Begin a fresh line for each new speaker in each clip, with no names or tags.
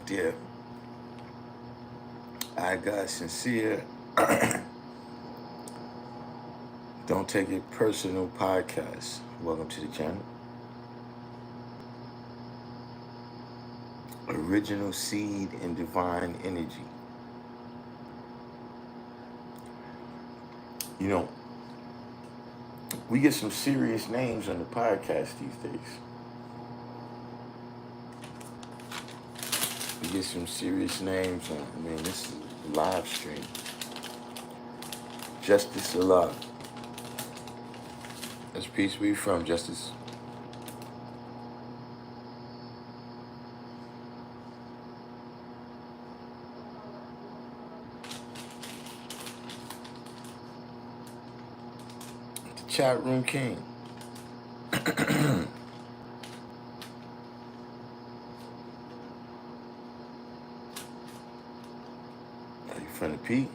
out there. I got sincere. Don't take it personal podcast. Welcome to the channel. Original seed and divine energy. You know, we get some serious names on the podcast these days. We get some serious names on. I mean, this is a live stream. Justice Allah. That's peace. Where you from, Justice? The chat room king. Are you from the P?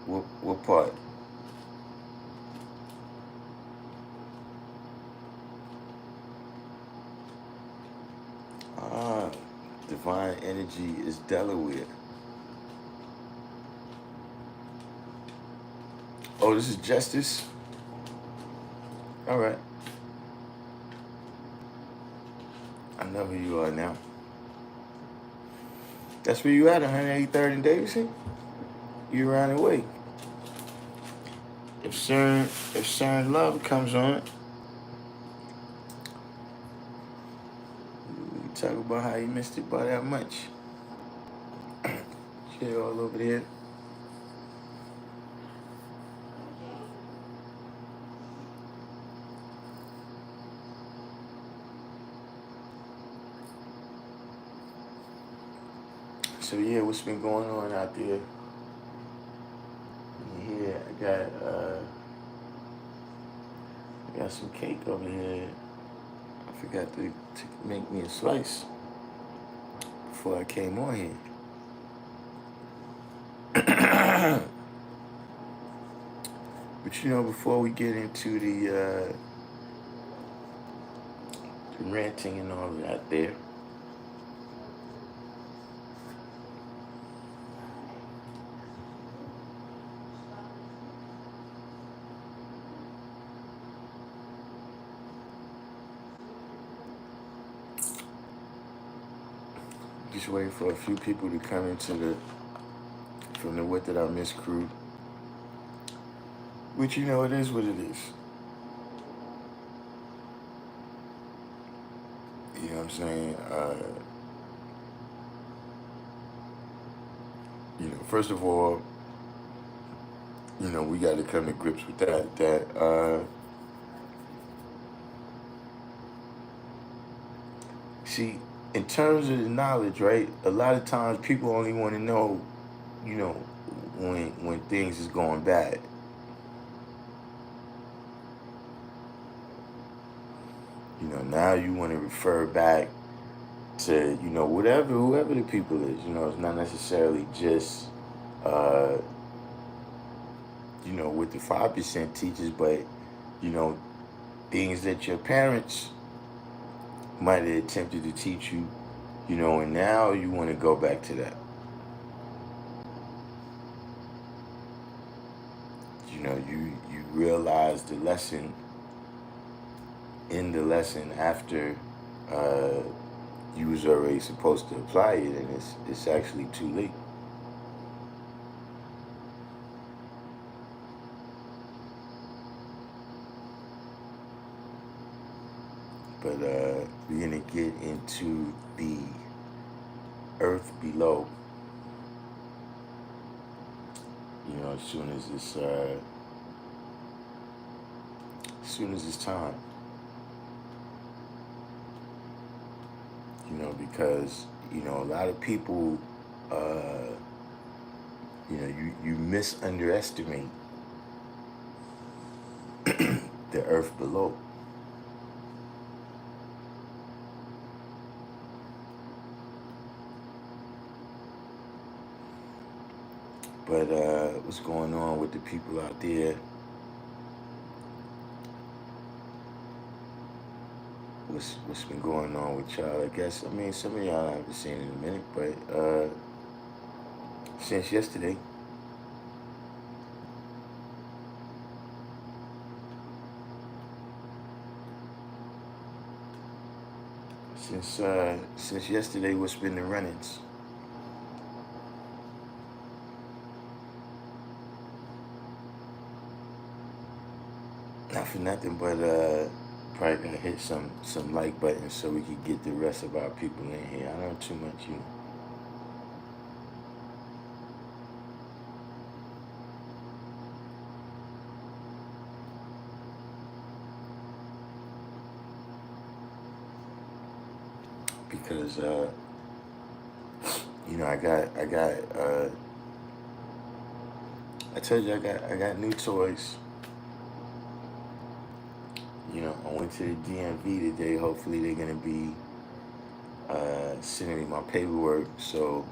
What part? Divine energy is Delaware. Oh, this is Justice? All right. I know who you are now. That's where you at, 183rd and Davidson? You around the way. If CERN Love comes on, we talk about how you missed it by that much. Shit all over there. So yeah, what's been going on out there? Yeah, I got some cake over here. I forgot to make me a slice before I came on here. But you know, before we get into the ranting and all that there, just waiting for a few people to come into from the What Did I Miss crew. Which, you know, it is what it is. You know what I'm saying? You know, first of all, you know, we got to come to grips with that see, in terms of the knowledge, right, a lot of times people only want to know, you know, when things is going bad. You know, now you want to refer back to, you know, whoever the people is. You know, it's not necessarily just, you know, what the 5% teaches, but, you know, things that your parents might have attempted to teach you, you know, and now you want to go back to that. You know, you realize the lesson in the lesson after you was already supposed to apply it, and it's actually too late. But we're gonna get into the earth below. You know, as soon as it's time. You know, because, you know, a lot of people, you know, you underestimate the earth below. But what's going on with the people out there? what's been going on with y'all. I guess, I mean, some of y'all I haven't seen in a minute, but since yesterday, since yesterday, what's been the run-ins? Not for nothing, but probably gonna hit some like buttons so we could get the rest of our people in here. I don't too much, because I told you I got new toys. I went to the DMV today. Hopefully they're gonna be sending me my paperwork so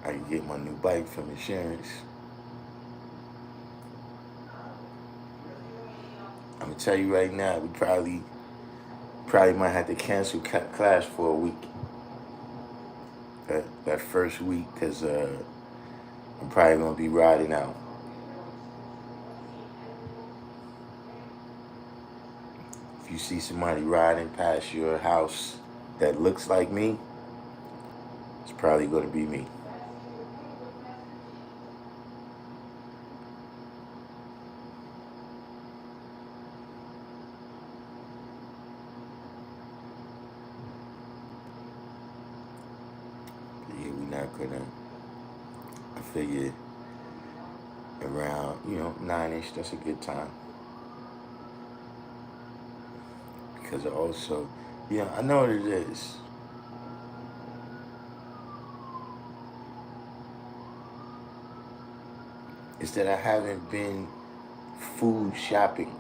I can get my new bike from insurance. I'm gonna tell you right now, we probably might have to cancel class for a week. That first week, because I'm probably gonna be riding out. If you see somebody riding past your house that looks like me, it's probably gonna be me. Yeah, we're not gonna. I figure around 9ish. That's a good time. Because also, I know what it is. It's that I haven't been food shopping.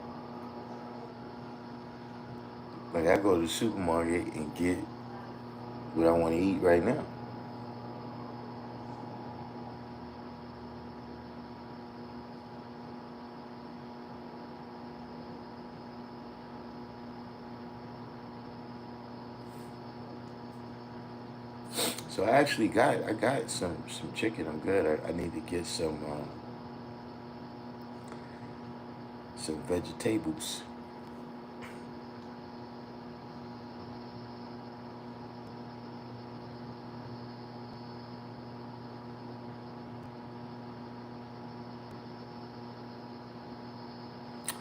Like, I go to the supermarket and get what I want to eat right now. So I got some chicken. I'm good. I need to get some vegetables.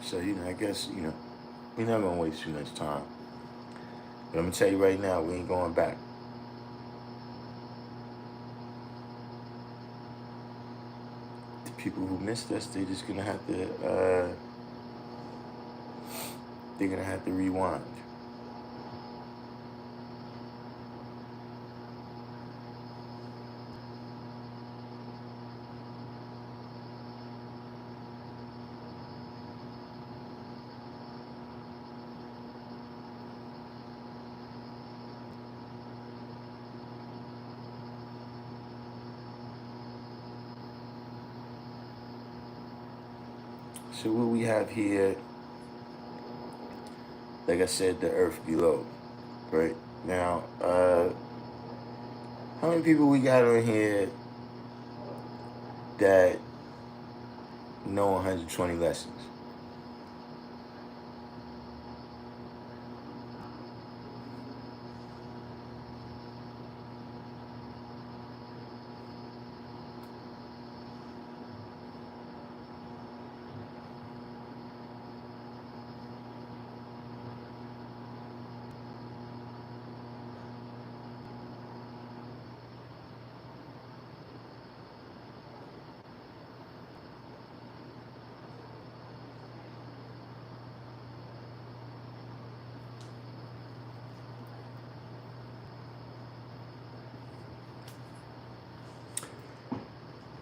So I guess we're not gonna waste too much time. But I'm gonna tell you right now, we ain't going back. The people who missed us, they're just gonna have to rewind. So what we have here, like I said, the earth below, right? Now, how many people we got on here that know 120 lessons?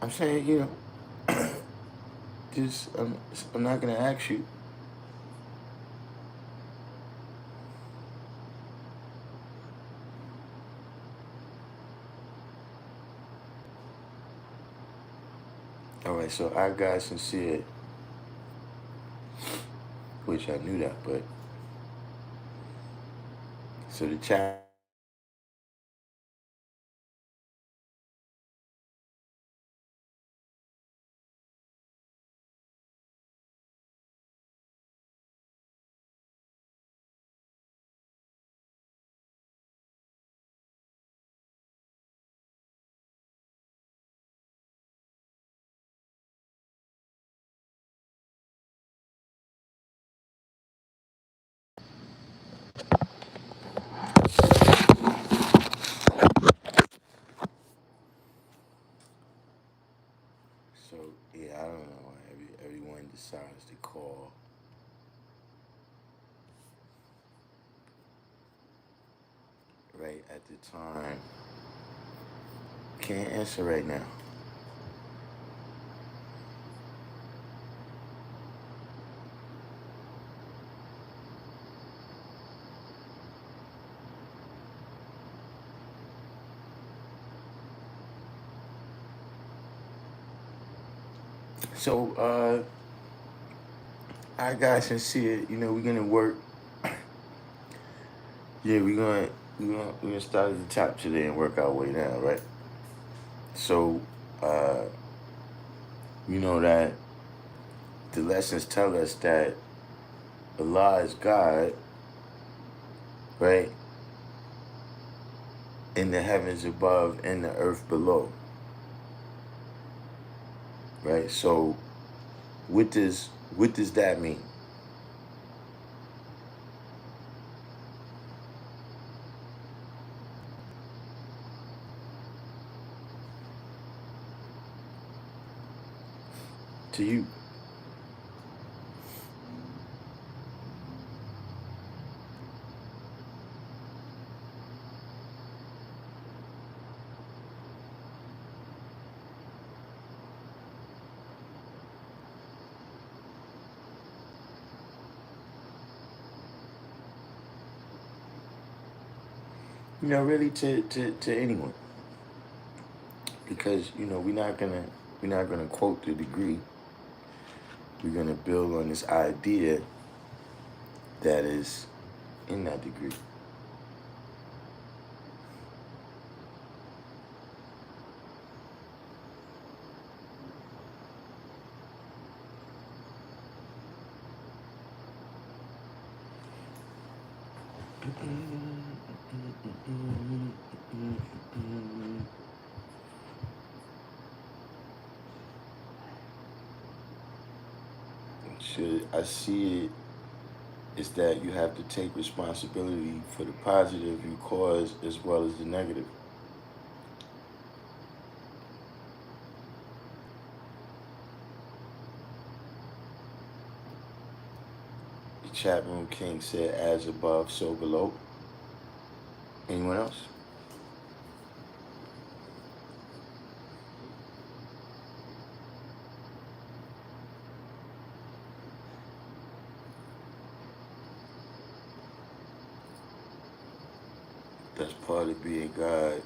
I'm saying, just I'm not gonna ask you. All right, so I got sincere, which I knew that, but So the chapter So yeah, I don't know. Everyone decides to call right at the time. Can't answer right now. So I got sincere. You know, we're gonna work. Yeah, we're gonna start at the top today and work our way down, right? So uh, you know that the lessons tell us that Allah is God, right? In the heavens above and the earth below, right? So what does that mean to you? You know, really to anyone, because you know we're not gonna quote the degree. We're gonna build on this idea that is in that degree. Should I see it is that you have to take responsibility for the positive you cause as well as the negative. The chat room king said, "As above, so below." Anyone else? That's part of being God.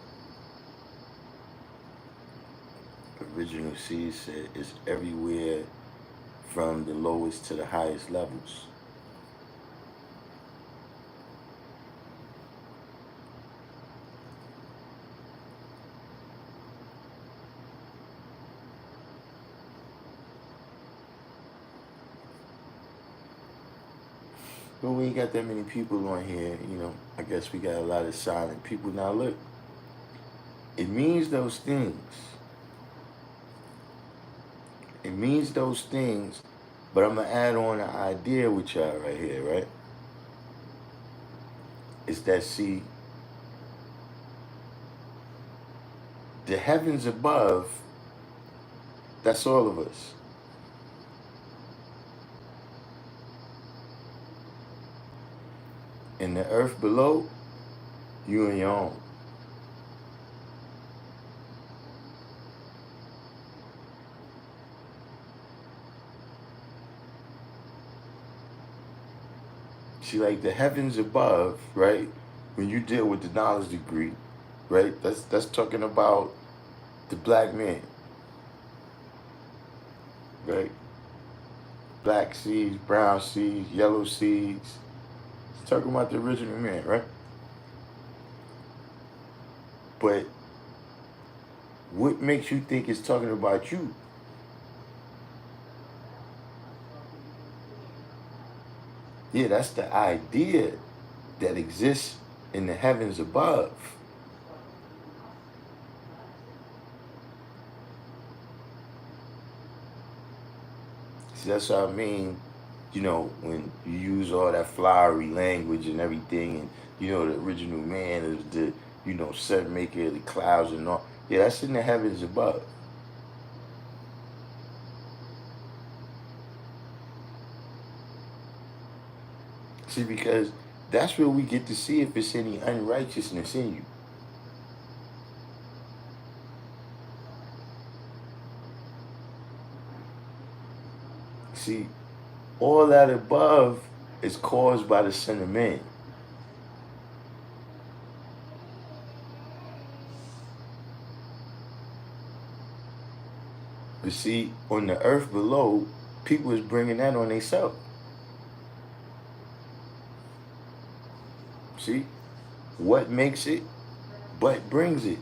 Original seed said it's everywhere from the lowest to the highest levels. But we ain't got that many people on here, you know. I guess we got a lot of silent people. Now look, it means those things. It means those things, but I'm gonna add on an idea with y'all right here, right? Is that see, the heavens above, that's all of us. And the earth below, you and your own. See, like the heavens above, right? When you deal with the knowledge degree, right? That's talking about the black man, right? Black seeds, brown seeds, yellow seeds. It's talking about the original man, right? But what makes you think it's talking about you? Yeah, that's the idea that exists in the heavens above. See, that's what I mean. When you use all that flowery language and everything, and the original man is the sun maker of the clouds and all. Yeah, that's in the heavens above. See, because that's where we get to see if it's any unrighteousness in you. See, all that above is caused by the Son of Man. But see, on the earth below, people is bringing that on themselves. See, what makes it, but brings it.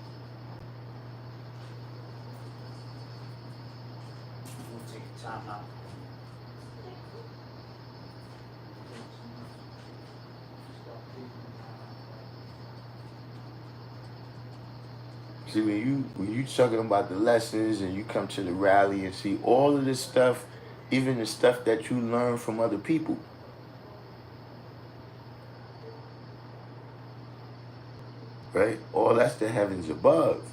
See, when you talking about the lessons and you come to the rally and see all of this stuff, even the stuff that you learn from other people. Right? All that's the heavens above.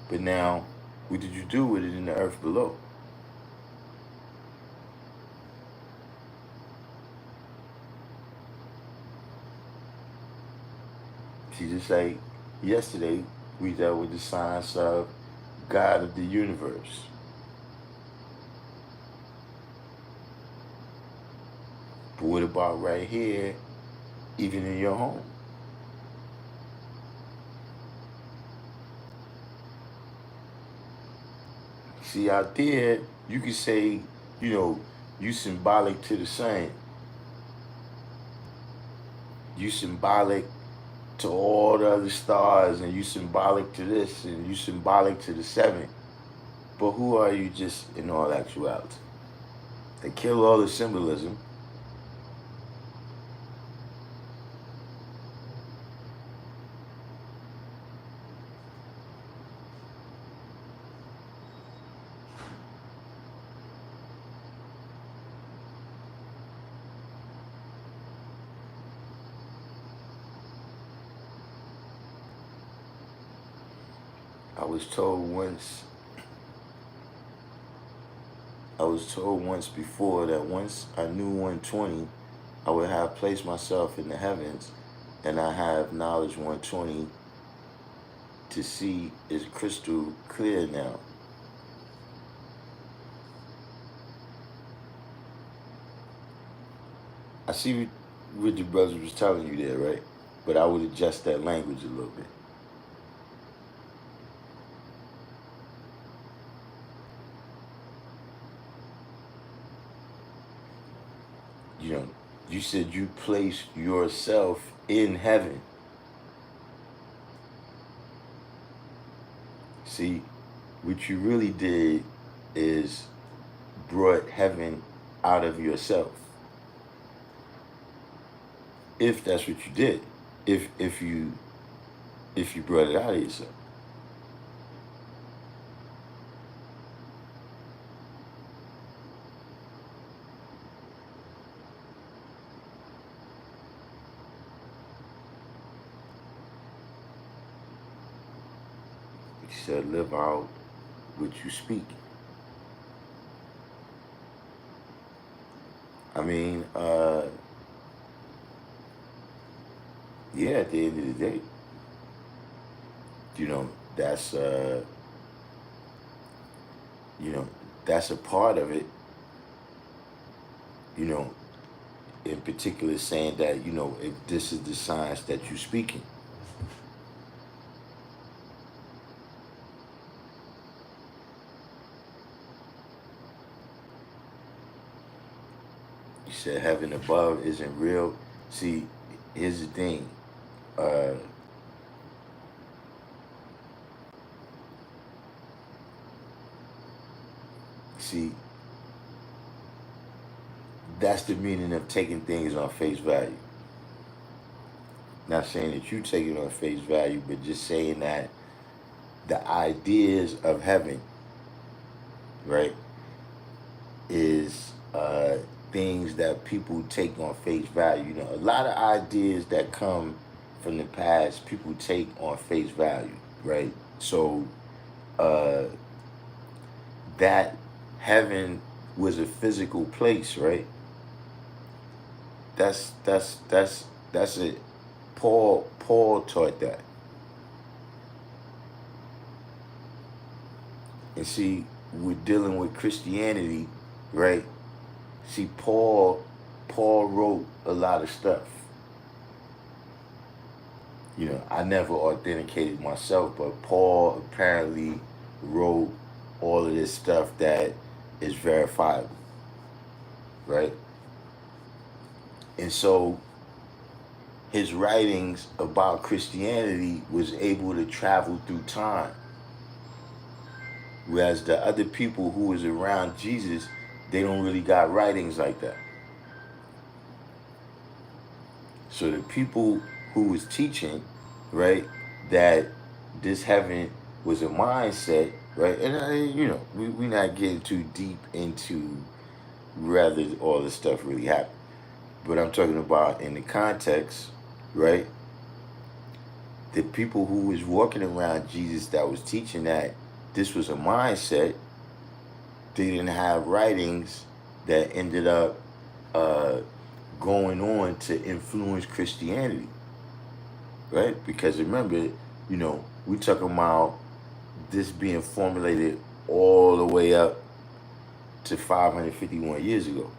But now, what did you do with it in the earth below? See, just like yesterday, we dealt with the science of God of the universe. But what about right here, even in your home? See, out there, you could say, you symbolic to the sun. You symbolic to all the other stars, and you symbolic to this, and you symbolic to the seven. But who are you just in all actuality? They kill all the symbolism. I was told once before that once I knew 120, I would have placed myself in the heavens, and I have knowledge 120 to see is crystal clear now. I see what your brother was telling you there, right? But I would adjust that language a little bit. You said you placed yourself in heaven. See, what you really did is brought heaven out of yourself. If that's what you did. If you brought it out of yourself. He said, live out what you speak. I mean, yeah, at the end of the day, that's, that's a part of it, in particular saying that, if this is the science that you're speaking. You said heaven above isn't real. See, here's the thing. See, that's the meaning of taking things on face value. Not saying that you take it on face value, but just saying that the ideas of heaven, right, is things that people take on face value. You know, a lot of ideas that come from the past, people take on face value, right? So uh, that heaven was a physical place, right? That's it. Paul taught that. And see, we're dealing with Christianity, right? See, Paul wrote a lot of stuff. You know, I never authenticated myself, but Paul apparently wrote all of this stuff that is verifiable, right? And so his writings about Christianity was able to travel through time. Whereas the other people who was around Jesus, they don't really got writings like that. So the people who was teaching, right, that this heaven was a mindset, right? And you know, we not getting too deep into whether all this stuff really happened. But I'm talking about in the context, right? The people who was walking around Jesus that was teaching that this was a mindset, they didn't have writings that ended up uh, going on to influence Christianity, right? Because remember, you know, we talking about this being formulated all the way up to 551 years ago.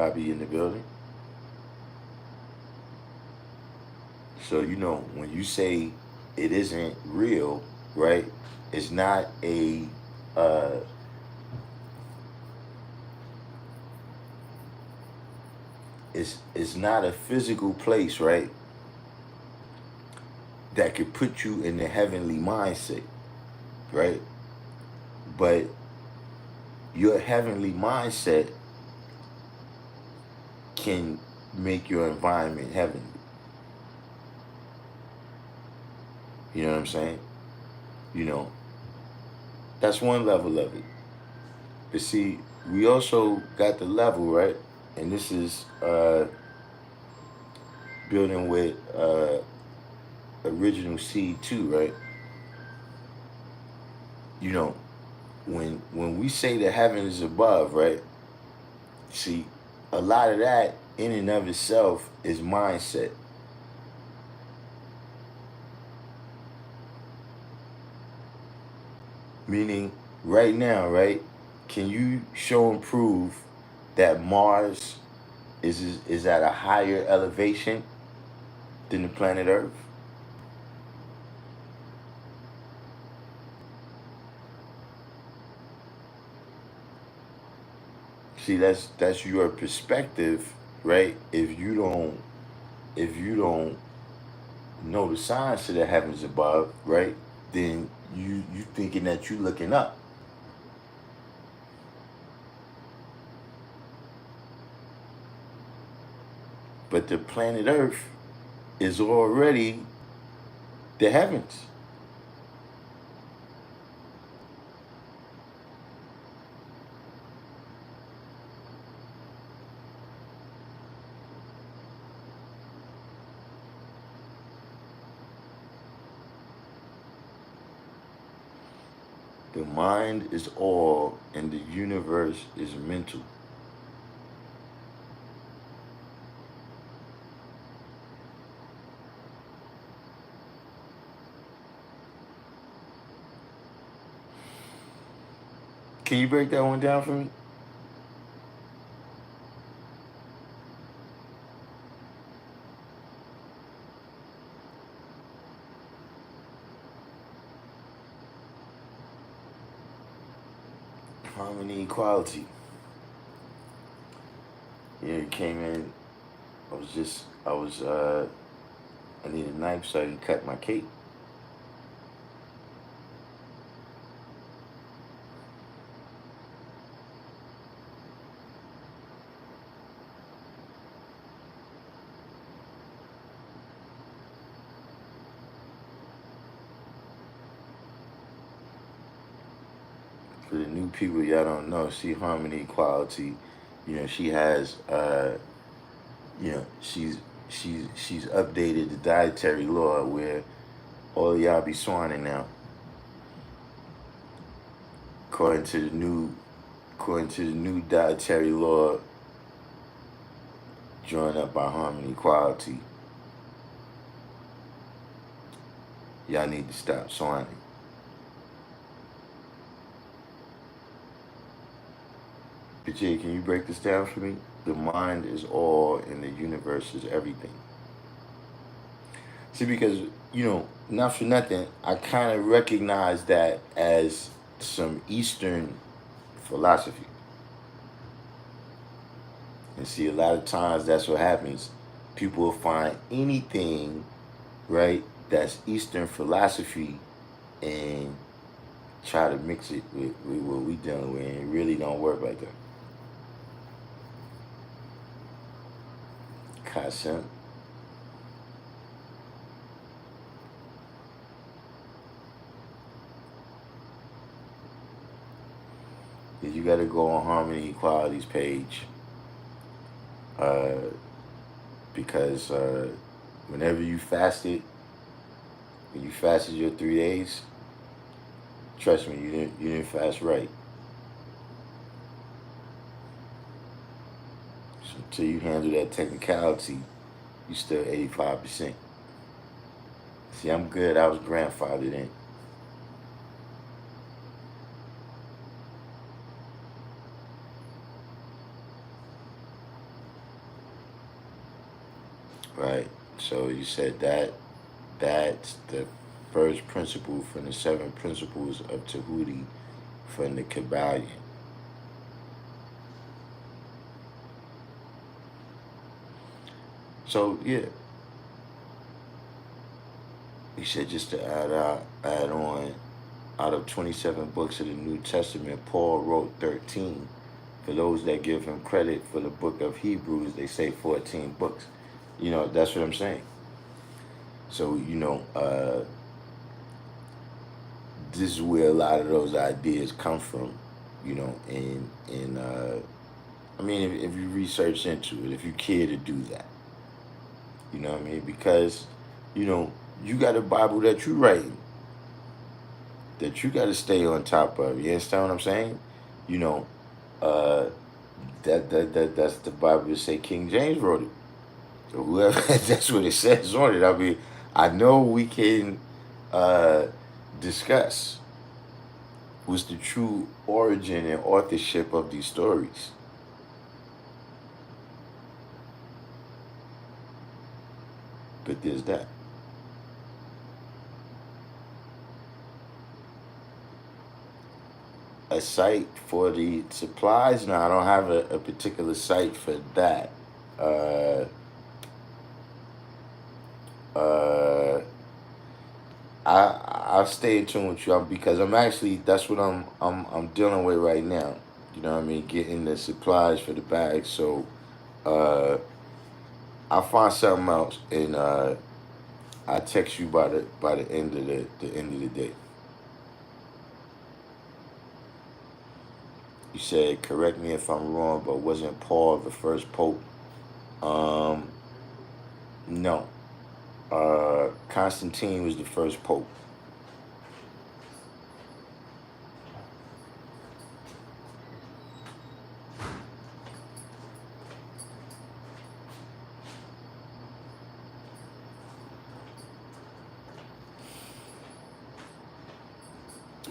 Robbie in the building. So, you know, when you say it isn't real, right? It's not a uh, it's not a physical place, right? That could put you in the heavenly mindset, right? But your heavenly mindset can make your environment heavenly. You know what I'm saying? You know, that's one level of it. But see, we also got the level, right? And this is building with original seed too, right? You know, when we say that heaven is above, right? See, a lot of that in and of itself is mindset. Meaning, right now, right? Can you show and prove that Mars is at a higher elevation than the planet Earth? See, that's your perspective, right? If you don't know the science of the heavens above, right? Then you thinking that you looking up. But the planet Earth is already the heavens. The mind is all and the universe is mental. Can you break that one down for me? Harmony, equality. Yeah, it came in. I was I need a knife so I can cut my cake. For the new people, y'all don't know, see Harmony Equality, she has, she's updated the dietary law where all of y'all be swanning now. According to the new dietary law drawn up by Harmony Equality, y'all need to stop swanning. But Jay, can you break this down for me? The mind is all and the universe is everything. See, because, not for nothing, I kind of recognize that as some Eastern philosophy. And see, a lot of times that's what happens. People will find anything, right, that's Eastern philosophy and try to mix it with what we dealing with, and it really don't work like that. Kasem. You got to go on Harmony Equality's page, because whenever you fasted, when you fasted your 3 days, trust me, you didn't fast right. So until you handle that technicality, you still 85%. See, I'm good. I was grandfathered in. Right. So you said that's the first principle from the 7 principles of Tahuti from the Kabbalion. So yeah, he said, just to add on, out of 27 books of the New Testament, Paul wrote 13. For those that give him credit for the book of Hebrews, they say 14 books. That's what I'm saying. So, this is where a lot of those ideas come from, and I mean, if you research into it, if you care to do that, you know what I mean? Because, you got a Bible that you writing, that you got to stay on top of. You understand what I'm saying? That's the Bible that say King James wrote it. So whoever, that's what it says on it. I mean, I know we can discuss what's the true origin and authorship of these stories. But there's that. A site for the supplies? No, I don't have a particular site for that. I'll stay in tune with you because I'm actually, that's what I'm dealing with right now. You know what I mean? Getting the supplies for the bag. So I'll find something else and I'll text you by the end of the end of the day. You said, correct me if I'm wrong, but wasn't Paul the first pope? No. Constantine was the first pope.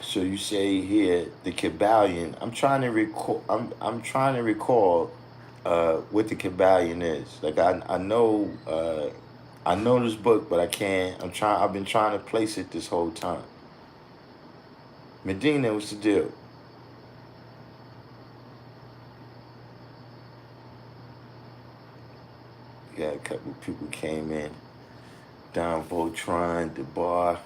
So you say here the Kabbalion. I'm trying to recall. I'm trying to recall what the Kabbalion is. Like I know I know this book, but I can't. I've been trying to place it this whole time. Medina, what's the deal? Yeah, a couple of people came in. Don Voltron, the bar.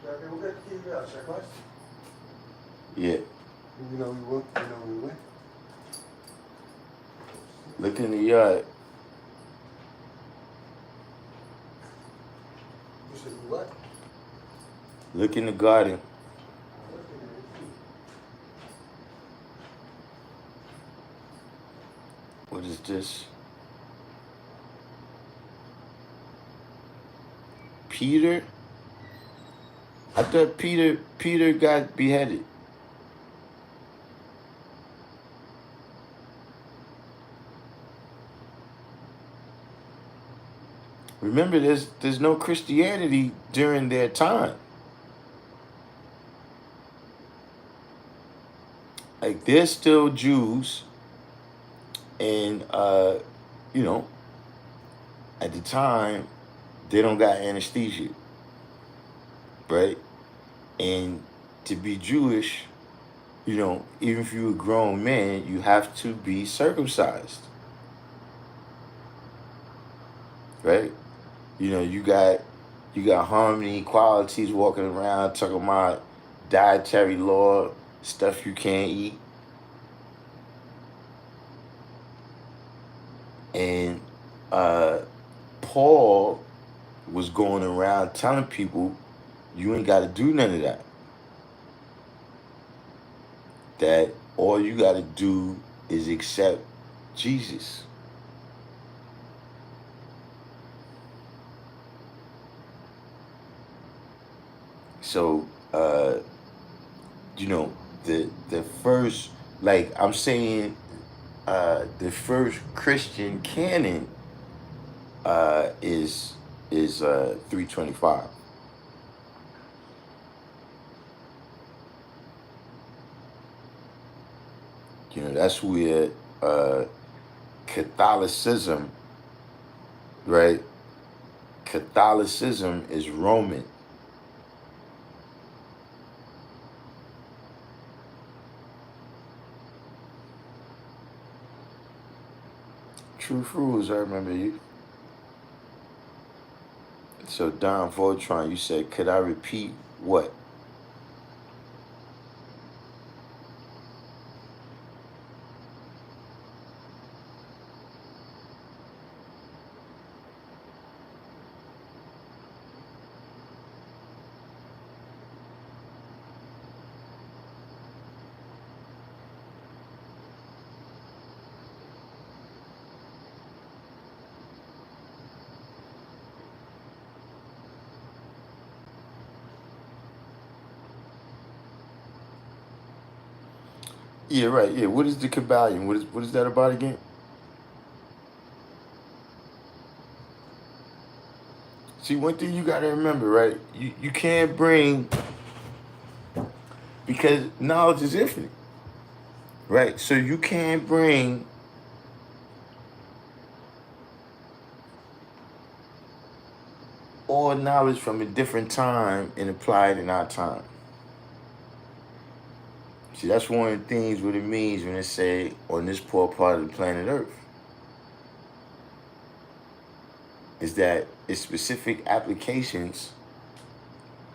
Okay, we'll get the TV out, checklist.
Yeah.
You know we went.
Look in the yard.
You said you what?
Look in the garden. What is this? Peter? I thought Peter got beheaded. Remember, there's no Christianity during their time. Like, they're still Jews, and you know, at the time, they don't got anesthesia, right? And to be Jewish, even if you're a grown man, you have to be circumcised, right? You got harmony qualities walking around talking about dietary law, stuff you can't eat. And Paul was going around telling people, you ain't got to do none of that. That all you got to do is accept Jesus. So, the first, like I'm saying, the first Christian canon is 325. That's where Catholicism, right? Catholicism is Roman. Truth rules, I remember you. So Don Voltron, you said, could I repeat what? Yeah, right. Yeah, what is the Kabbalion? What is that about again? See, one thing you got to remember, right? You can't bring, because knowledge is infinite, right? So you can't bring all knowledge from a different time and apply it in our time. See, that's one of the things what it means when it say on this poor part of the planet Earth. Is that it's specific applications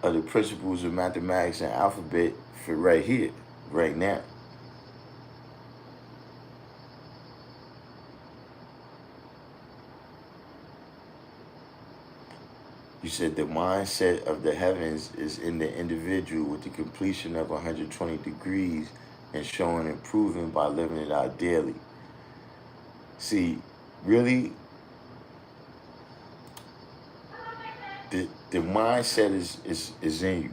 of the principles of mathematics and alphabet for right here, right now. You said the mindset of the heavens is in the individual with the completion of 120 degrees and showing improving by living it out daily. See, really, the mindset is in you.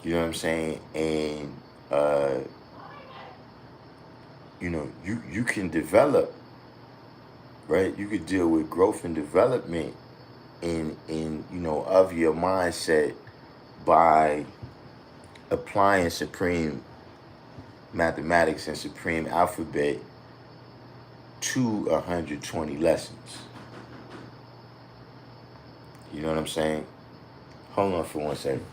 You know what I'm saying? And you can develop, right? You could deal with growth and development in of your mindset by applying supreme mathematics and supreme alphabet to 120 lessons. You know what I'm saying? Hold on for 1 second.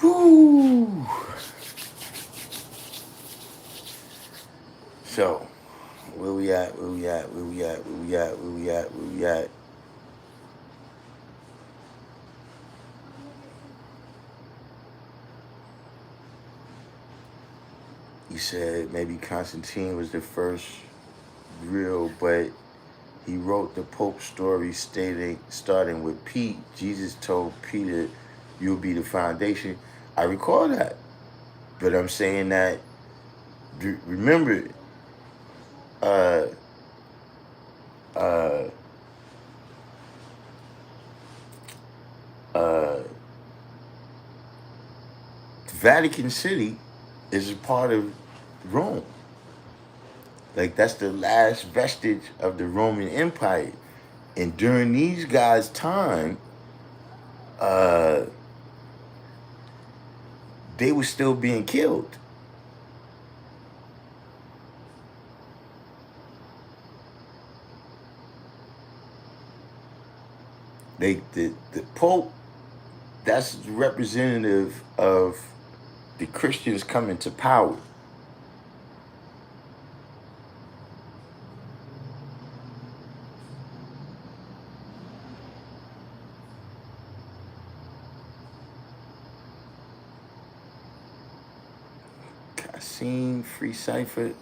Whew. So, where we at? Where we at? Where we at? Where we at? Where we at? Where we at? he said maybe Constantine was the first real, but he wrote the Pope story starting with Pete. Jesus told Peter, "You'll be the foundation." I recall that, but I'm saying that remember, uh, uh, uh, Vatican City is a part of Rome. Like that's the last vestige of the Roman Empire. And during these guys' time, uh, they were still being killed. The Pope, that's representative of the Christians coming to power. I seen Free Cipher.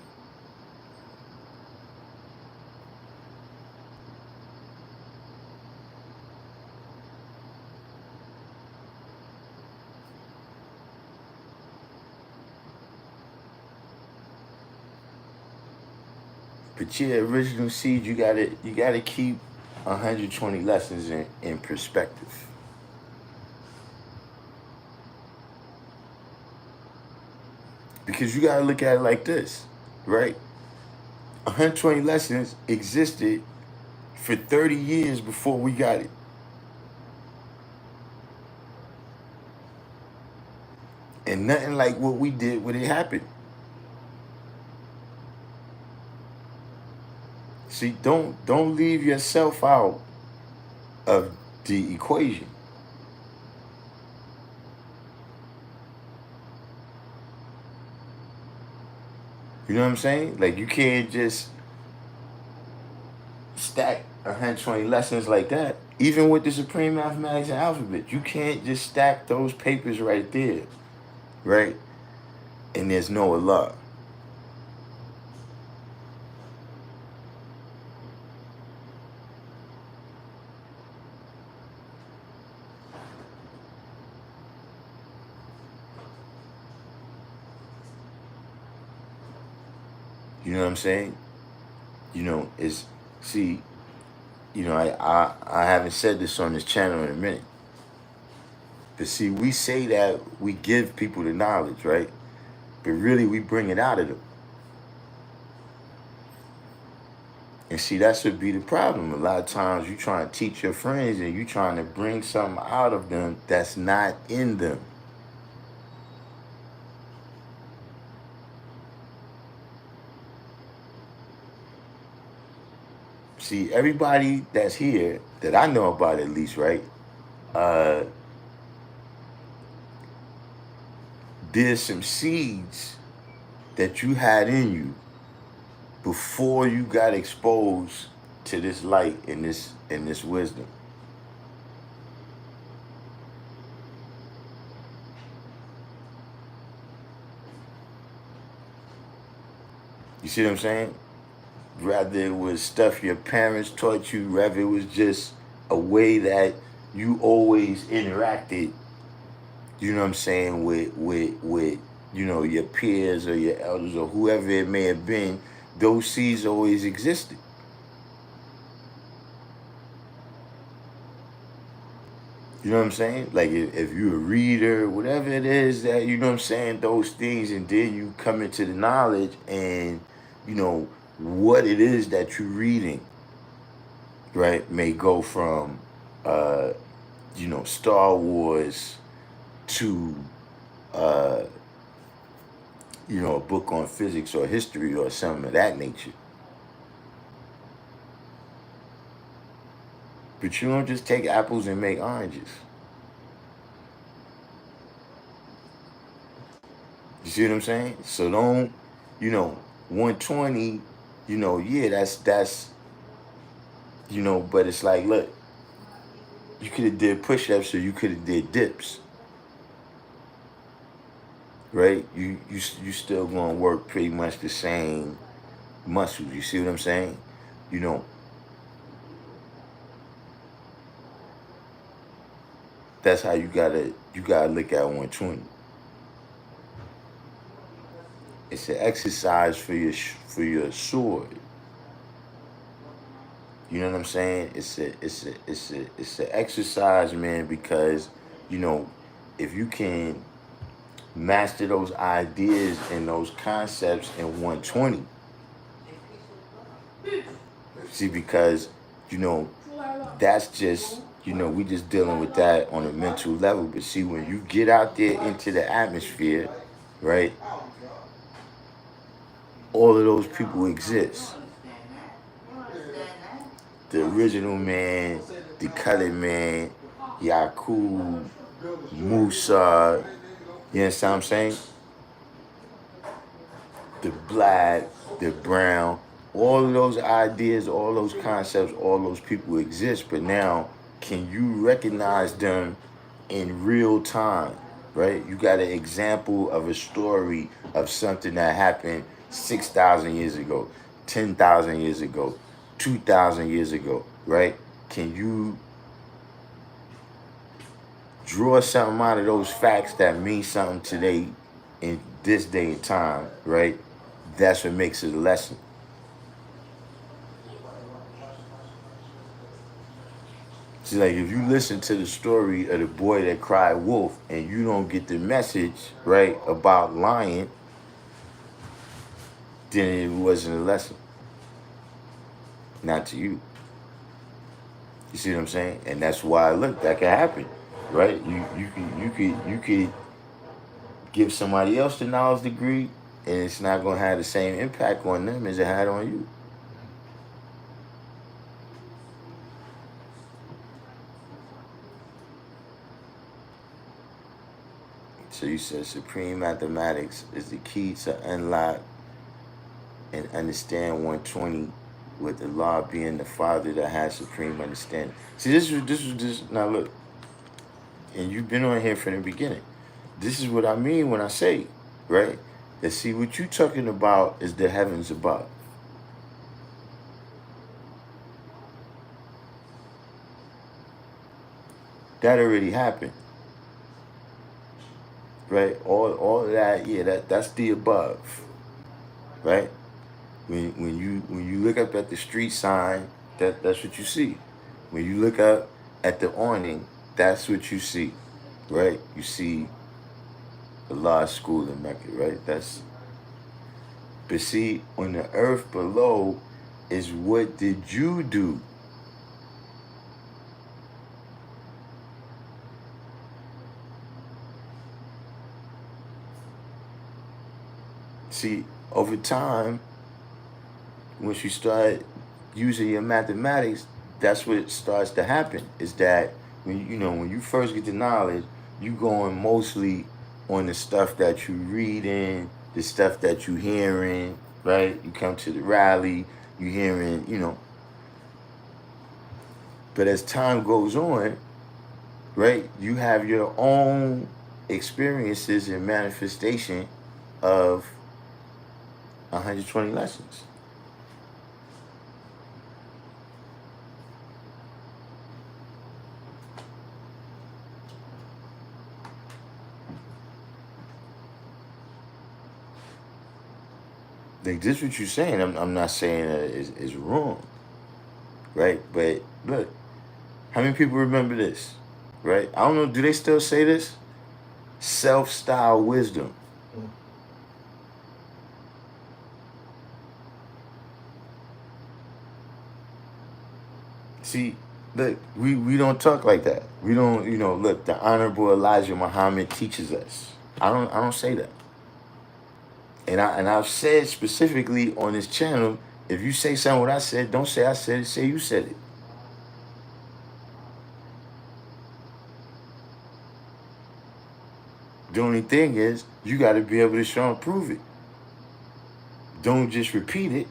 But yeah, original seed, you gotta keep 120 lessons in perspective. Because you gotta look at it like this, right? 120 lessons existed for 30 years before we got it. And nothing like what we did when it happened. See, don't leave yourself out of the equation. You know what I'm saying? Like you can't just stack 120 lessons like that. Even with the Supreme Mathematics and Alphabet, you can't just stack those papers right there, right? And there's no Allah. You know what I'm saying? You know, it's see, I haven't said this on this channel in a minute. But see, we say that we give people the knowledge, right? But really we bring it out of them. And see, that should be the problem. A lot of times you try to teach your friends and you trying to bring something out of them that's not in them. See, everybody that's here that I know about at least, right? Uh, there's some seeds that you had in you before you got exposed to this light and this wisdom. You see what I'm saying? Rather it was stuff your parents taught you, rather it was just a way that you always interacted, you know what I'm saying, with your peers or your elders or whoever it may have been, those seeds always existed. You know what I'm saying? Like if you're a reader, whatever it is that, you know what I'm saying, those things, and then you come into the knowledge and, what it is that you're reading, right, may go from, Star Wars to, uh, a book on physics or history or something of that nature. But you don't just take apples and make oranges. You see what I'm saying? So don't, 120, yeah, that's, but it's like, look, you could have did push-ups or you could have did dips. right? You still gonna work pretty much the same muscles. You see what I'm saying? You know, that's how you gotta look at 120. It's an exercise for your sword. You know what I'm saying? It's a exercise, man, because you know if you can master those ideas and those concepts in 120. See, because you know that's just we just dealing with that on a mental level. But see, when you get out there into the atmosphere, right? All of those people exist. The original man, the colored man, Yakub, Musa, you understand what I'm saying? The black, the brown, all of those ideas, all those concepts, all those people exist. But now, can you recognize them in real time, right? You got an example of a story of something that happened 6,000 years ago, 10,000 years ago, 2,000 years ago, right? Can you draw something out of those facts that mean something today in this day and time, right? That's what makes it a lesson. See, like if you listen to the story of the boy that cried wolf and you don't get the message, right, about lying, then it wasn't a lesson. Not to you. You see what I'm saying? And that's why look, that can happen. Right? You could give somebody else the knowledge degree and it's not gonna have the same impact on them as it had on you. So you said supreme mathematics is the key to unlock and understand 120 with the law being the father that has supreme understanding. See, this was just now look, and you've been on here from the beginning. This is what I mean when I say, right? That see what you talking about is the heavens above. That already happened. Right? All of that, yeah, that's the above. Right? When you look up at the street sign, that's what you see. When you look up at the awning, that's what you see. Right? You see the law school in Mecca, right? But see, on the earth below is what did you do? See, over time, once you start using your mathematics, that's what starts to happen. Is that when you first get the knowledge, you going mostly on the stuff that you reading, the stuff that you hearing, right? You come to the rally, you hearing. But as time goes on, right, you have your own experiences and manifestation of 120 lessons. Like this, what you're saying. I'm not saying that is wrong, right? But look, how many people remember this, right? I don't know. Do they still say this? Self-style wisdom. See, look, we don't talk like that. We don't, look, the Honorable Elijah Muhammad teaches us. I don't say that. And I've said specifically on this channel, if you say something what I said, don't say I said it, say you said it. The only thing is you gotta be able to show and prove it. Don't just repeat it.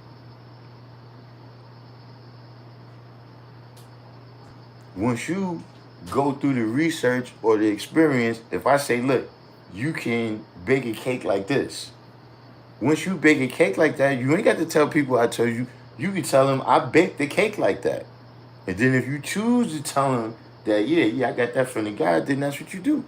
Once you go through the research or the experience, if I say, look, you can bake a cake like this. Once you bake a cake like that, you ain't got to tell people I told you. You can tell them I baked the cake like that. And then if you choose to tell them that, yeah, I got that from the God, then that's what you do.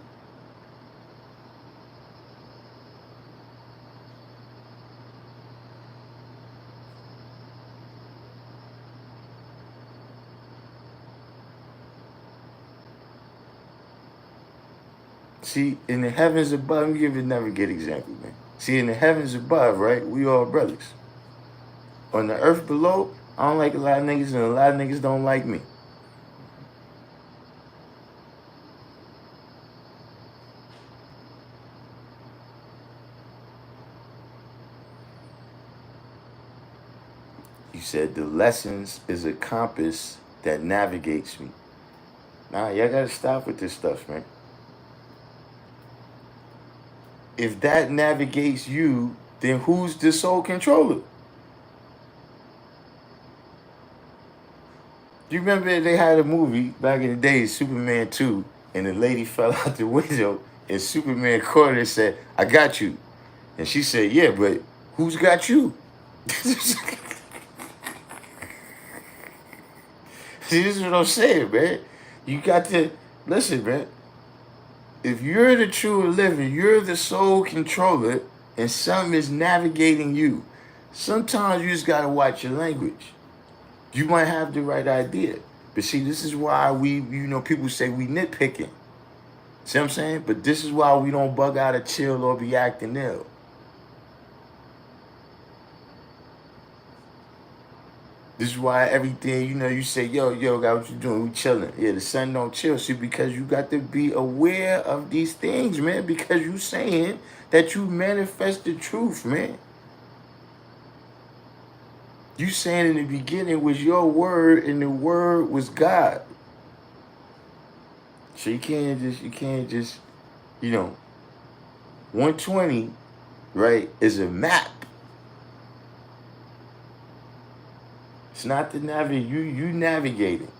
See, in the heavens above, let me give you another good example, man. See, in the heavens above, right, we all brothers. On the earth below, I don't like a lot of niggas, and a lot of niggas don't like me. You said the lessons is a compass that navigates me. Nah, y'all gotta stop with this stuff, man. If that navigates you, then who's the sole controller? Do you remember they had a movie back in the day, Superman 2, and the lady fell out the window, and Superman caught her and said, I got you. And she said, yeah, but who's got you? See, this is what I'm saying, man. You got to, listen, man. If you're the true living, you're the sole controller, and something is navigating you. Sometimes you just got to watch your language. You might have the right idea. But see, this is why people say we nitpicking. See what I'm saying? But this is why we don't bug out of chill or be acting ill. This is why everything, you say, yo, God, what you doing? We chilling. Yeah, the sun don't chill. See, because you got to be aware of these things, man. Because you saying that you manifest the truth, man. You saying in the beginning was your word, and the word was God. So you can't just, 120, right, is a map. It's not the navigate. You navigating.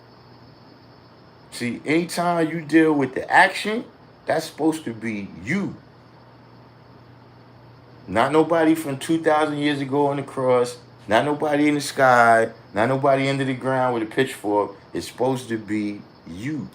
See, anytime you deal with the action, that's supposed to be you. Not nobody from 2,000 years ago on the cross. Not nobody in the sky. Not nobody under the ground with a pitchfork. It's supposed to be you.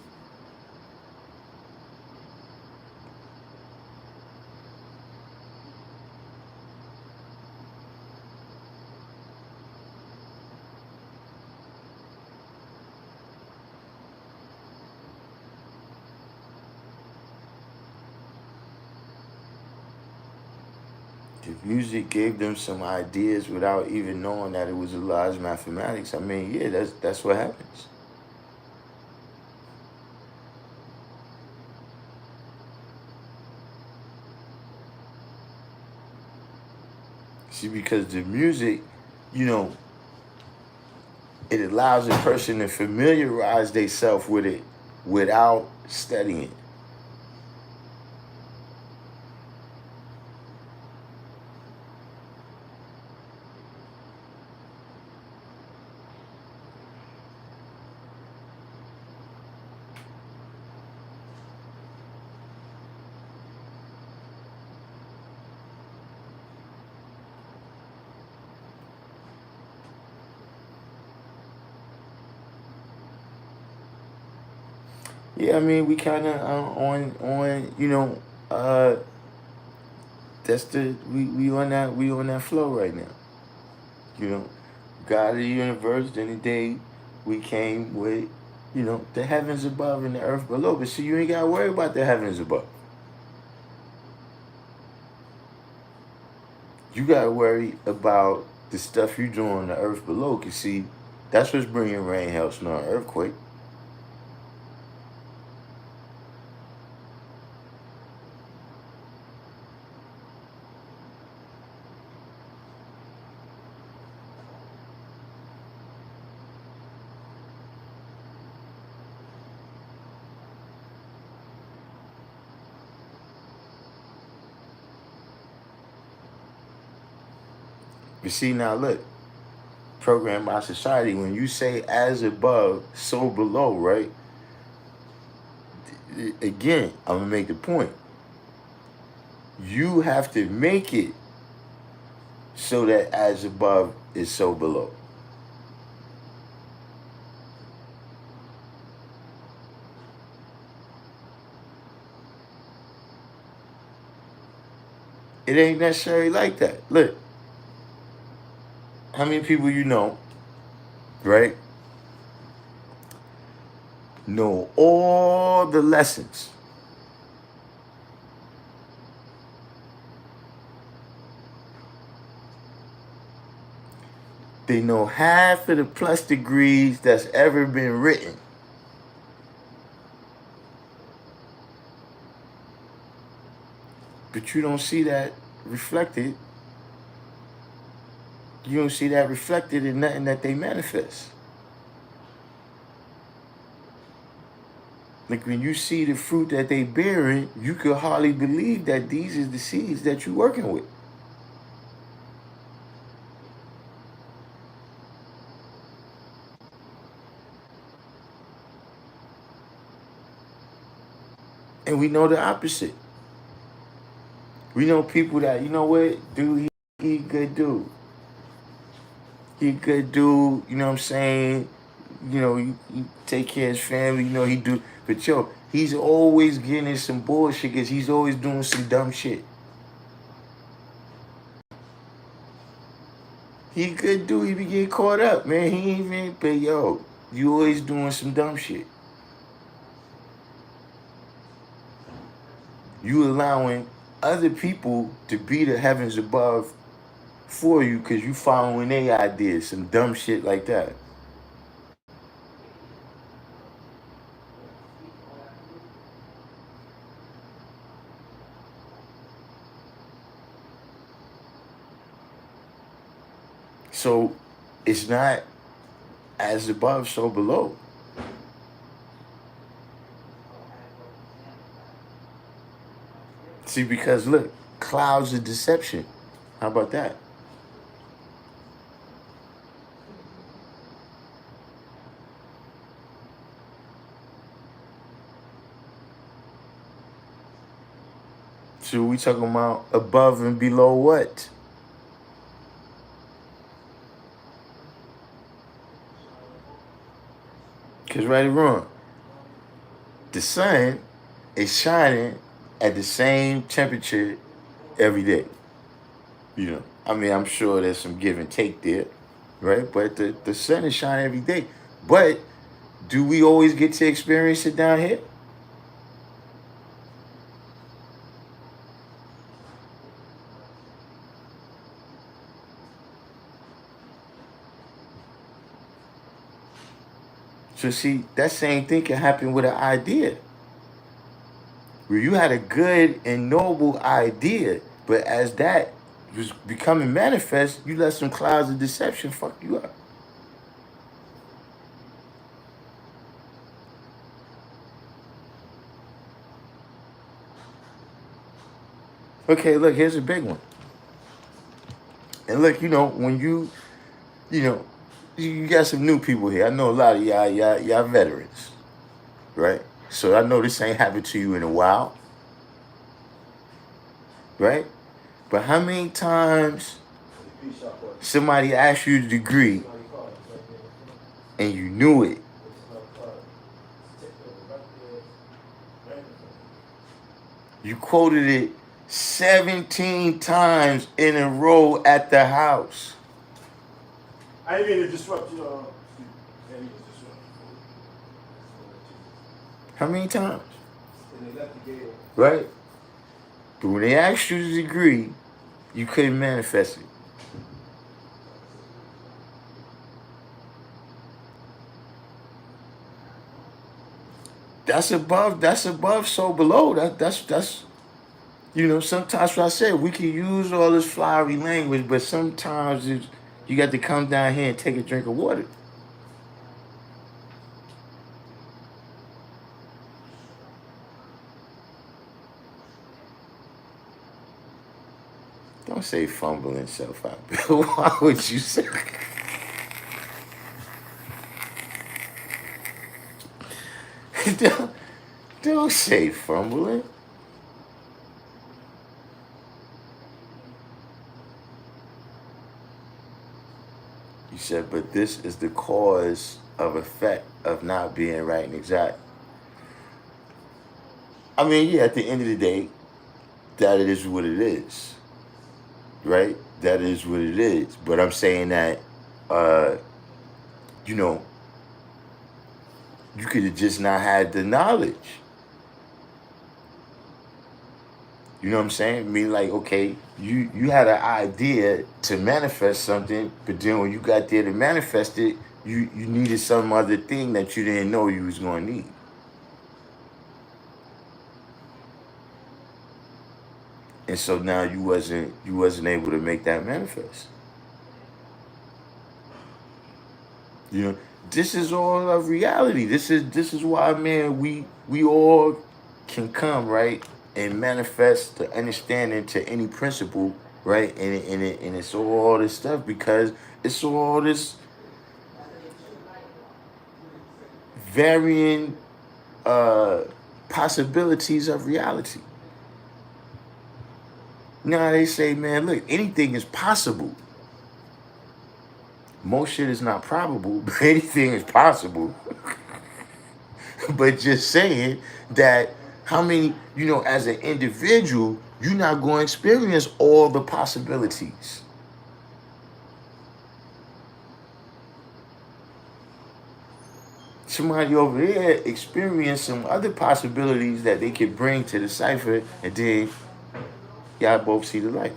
The music gave them some ideas without even knowing that it was a large mathematics. I mean, yeah, that's what happens. See, because the music, it allows a person to familiarize themselves with it without studying. Yeah, I mean, we kind of that's we on that flow right now. God of the universe. Then the day we came with, the heavens above and the earth below. But see, you ain't gotta worry about the heavens above. You gotta worry about the stuff you do on the earth below. Cause see, that's what's bringing rain, hail, snow, and earthquake. You see, now look, programmed by society, when you say as above, so below, right? Again, I'm gonna make the point. You have to make it so that as above is so below. It ain't necessarily like that. Look, how many people you know, right, know all the lessons. They know half of the plus degrees that's ever been written. But you don't see that reflected. You don't see that reflected in nothing that they manifest. Like when you see the fruit that they bearing, you could hardly believe that these is the seeds that you're working with. And we know the opposite. We know people that, you know what, dude, he a good dude. He a good dude, you know what I'm saying? You know, he take care of his family, you know, he do. But yo, he's always getting in some bullshit because he's always doing some dumb shit. He a good dude, he be getting caught up, man. He ain't even, but yo, you always doing some dumb shit. You allowing other people to be the heavens above for you because you following their ideas, some dumb shit like that. So it's not as above, so below. See, because look, clouds of deception. How about that? So we talking about above and below what? Because right or wrong, the sun is shining at the same temperature every day. You know, I mean, I'm sure there's some give and take there, right? But the sun is shining every day. But do we always get to experience it down here? So see, that same thing can happen with an idea. Where you had a good and noble idea, but as that was becoming manifest, you let some clouds of deception fuck you up. Okay, look, here's a big one. And look, you know, when you know, you got some new people here. I know a lot of y'all veterans, right? So I know this ain't happened to you in a while, right? But how many times somebody asked you the degree and you knew it? You quoted it 17 times in a row at the house.
I didn't mean to disrupt you.
How many times? Right? But when they asked you the degree, you couldn't manifest it. That's above, so below. That's you know, sometimes what I said, we can use all this flowery language, but sometimes you got to come down here and take a drink of water. Don't say fumbling self out, Bill. Why would you say? don't, don't say fumbling. He said, but this is the cause of effect of not being right and exact. I mean, yeah, at the end of the day, that it is what it is. Right? That is what it is. But I'm saying that, uh, you know, you could have just not had the knowledge. You know what I'm saying? I mean, like, okay, you had an idea to manifest something, but then when you got there to manifest it, you needed some other thing that you didn't know you was gonna need. And so now you wasn't able to make that manifest. You know, this is all of reality. This is why, man, we all can come, right, and manifest the understanding to any principle, right, and it's all this stuff because it's all this varying uh possibilities of reality. Now they say, man, look, anything is possible. Most shit is not probable, but anything is possible. But just saying that how many, as an individual, you're not going to experience all the possibilities. Somebody over there experience some other possibilities that they could bring to the cipher, and then y'all both see the light.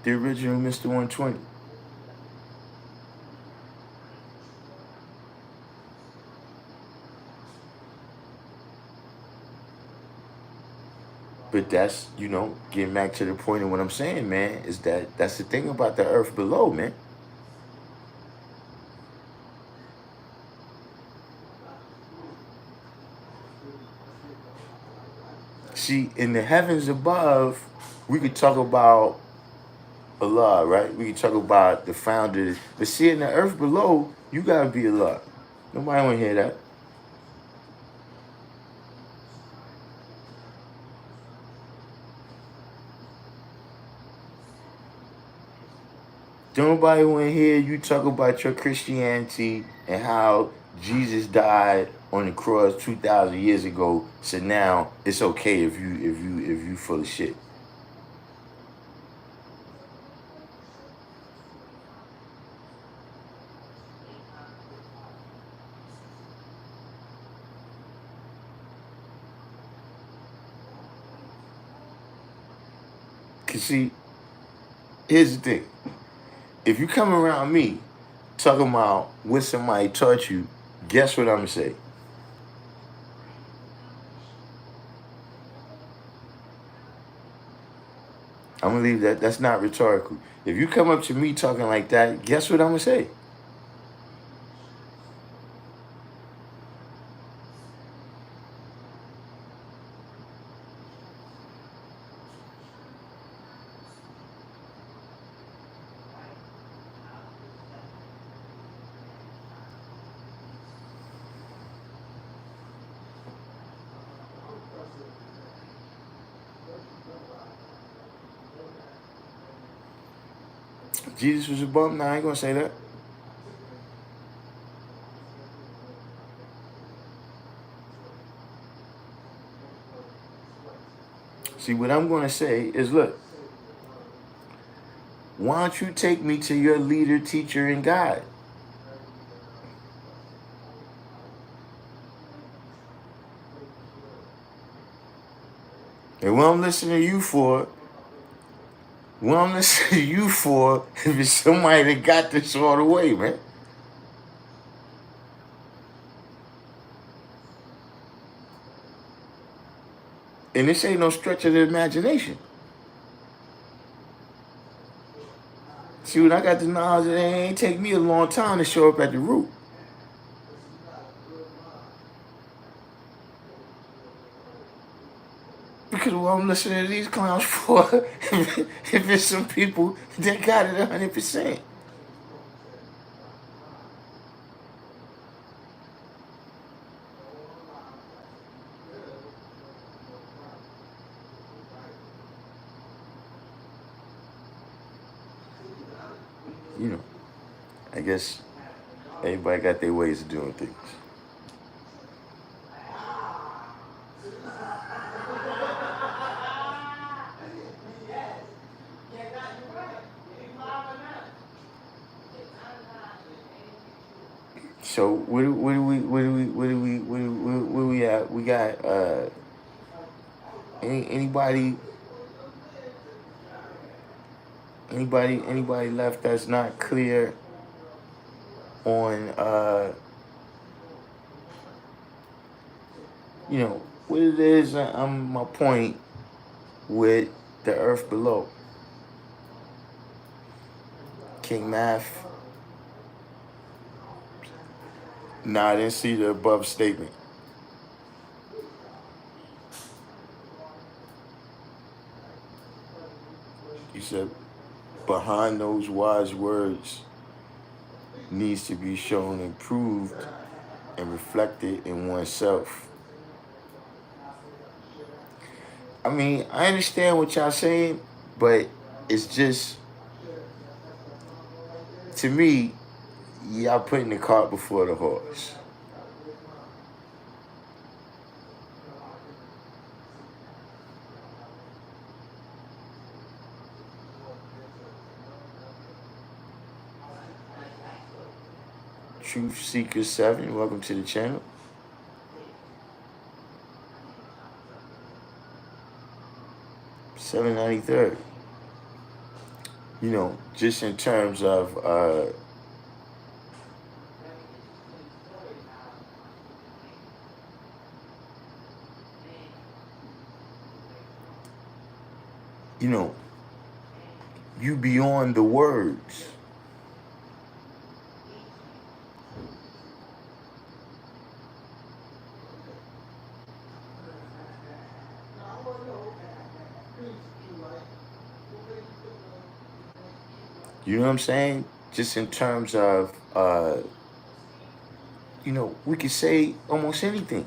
The original Mr. 120. But that's, getting back to the point of what I'm saying, man, is that's the thing about the earth below, man. See, in the heavens above, we could talk about Allah, right? We could talk about the founders. But see, in the earth below, you gotta be Allah. Nobody wanna hear that. Don't nobody want to hear you talk about your Christianity and how Jesus died on the cross 2,000 years ago. So now it's okay if you full of shit. Cause see, here's the thing. If you come around me talking about what somebody taught you, guess what I'm gonna say? I'm gonna leave that. That's not rhetorical. If you come up to me talking like that, guess what I'm gonna say? Jesus was a bum? Nah, I ain't gonna say that. See, what I'm gonna say is, look, why don't you take me to your leader, teacher, and guide? And what I'm listening to you for, if it's somebody that got this all the way, man. And this ain't no stretch of the imagination. See, when I got the knowledge, it ain't take me a long time to show up at the root. Because what I'm listening to these clowns for, if it's some people that got it 100%. you know, I guess everybody got their ways of doing things. So where we at? We got anybody left that's not clear on what it is. My point with the earth below. King Math. Nah, I didn't see the above statement. He said, behind those wise words needs to be shown improved and reflected in oneself. I mean, I understand what y'all saying, but it's just, to me, y'all putting the cart before the horse. Truth Seeker 7, welcome to the channel. $7.93. Just in terms of you beyond the words. You know what I'm saying? Just in terms of, we could say almost anything.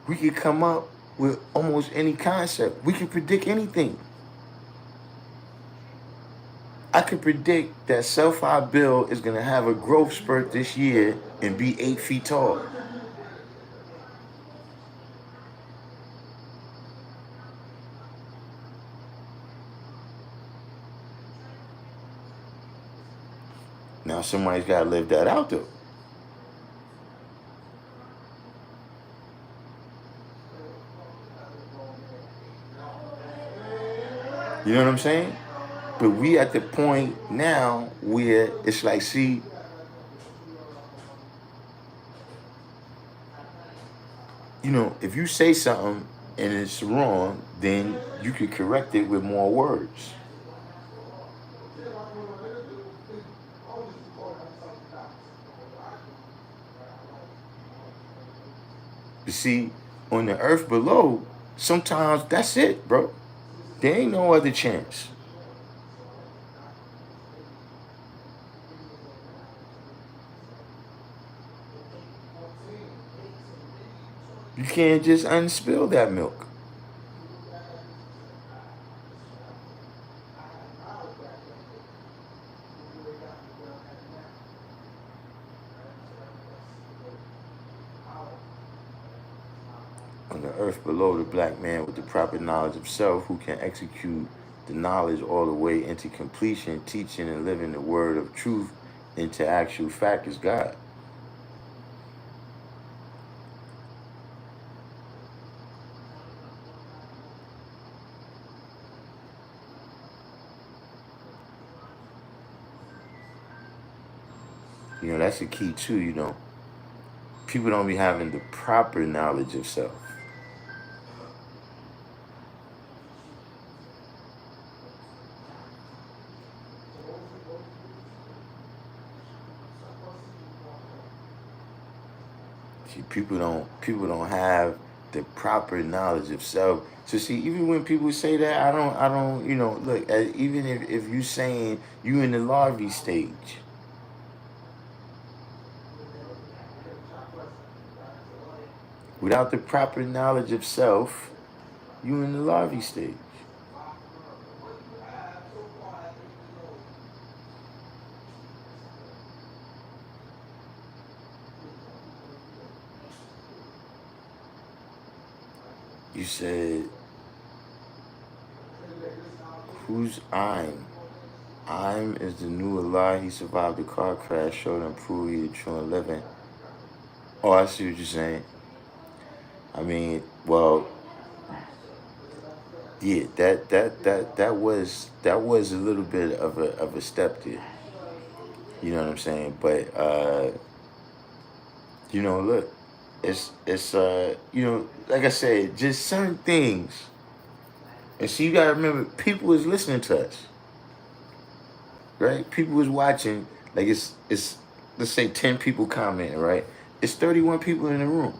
We could come up with almost any concept. We could predict anything. I could predict that Self-Hi Bill is going to have a growth spurt this year and be 8 feet tall. Now somebody's got to live that out though. You know what I'm saying? But we at the point now where it's like, see, if you say something and it's wrong, then you could correct it with more words. You see, on the earth below, sometimes that's it, bro. There ain't no other chance. You can't just unspill that milk. On the earth below, the black man with the proper knowledge of self, who can execute the knowledge all the way into completion, teaching and living the word of truth into actual fact, is God. That's the key too, People don't be having the proper knowledge of self. See, people don't have the proper knowledge of self. So see, even when people say that, I don't, look, even if you saying you in the larvae stage, Without the proper knowledge of self, you in the larvae stage. You said, who's I'm? I'm is the new Allah. He survived the car crash, showed and proved he the true and living. Oh, I see what you're saying. I mean, well, yeah, that was a little bit of a step there. You know what I'm saying? But you know, look, it's you know, like I said, just certain things. And see, you gotta remember, people is listening to us, right? People is watching. Like it's let's say 10 people commenting, right? It's 31 people in the room.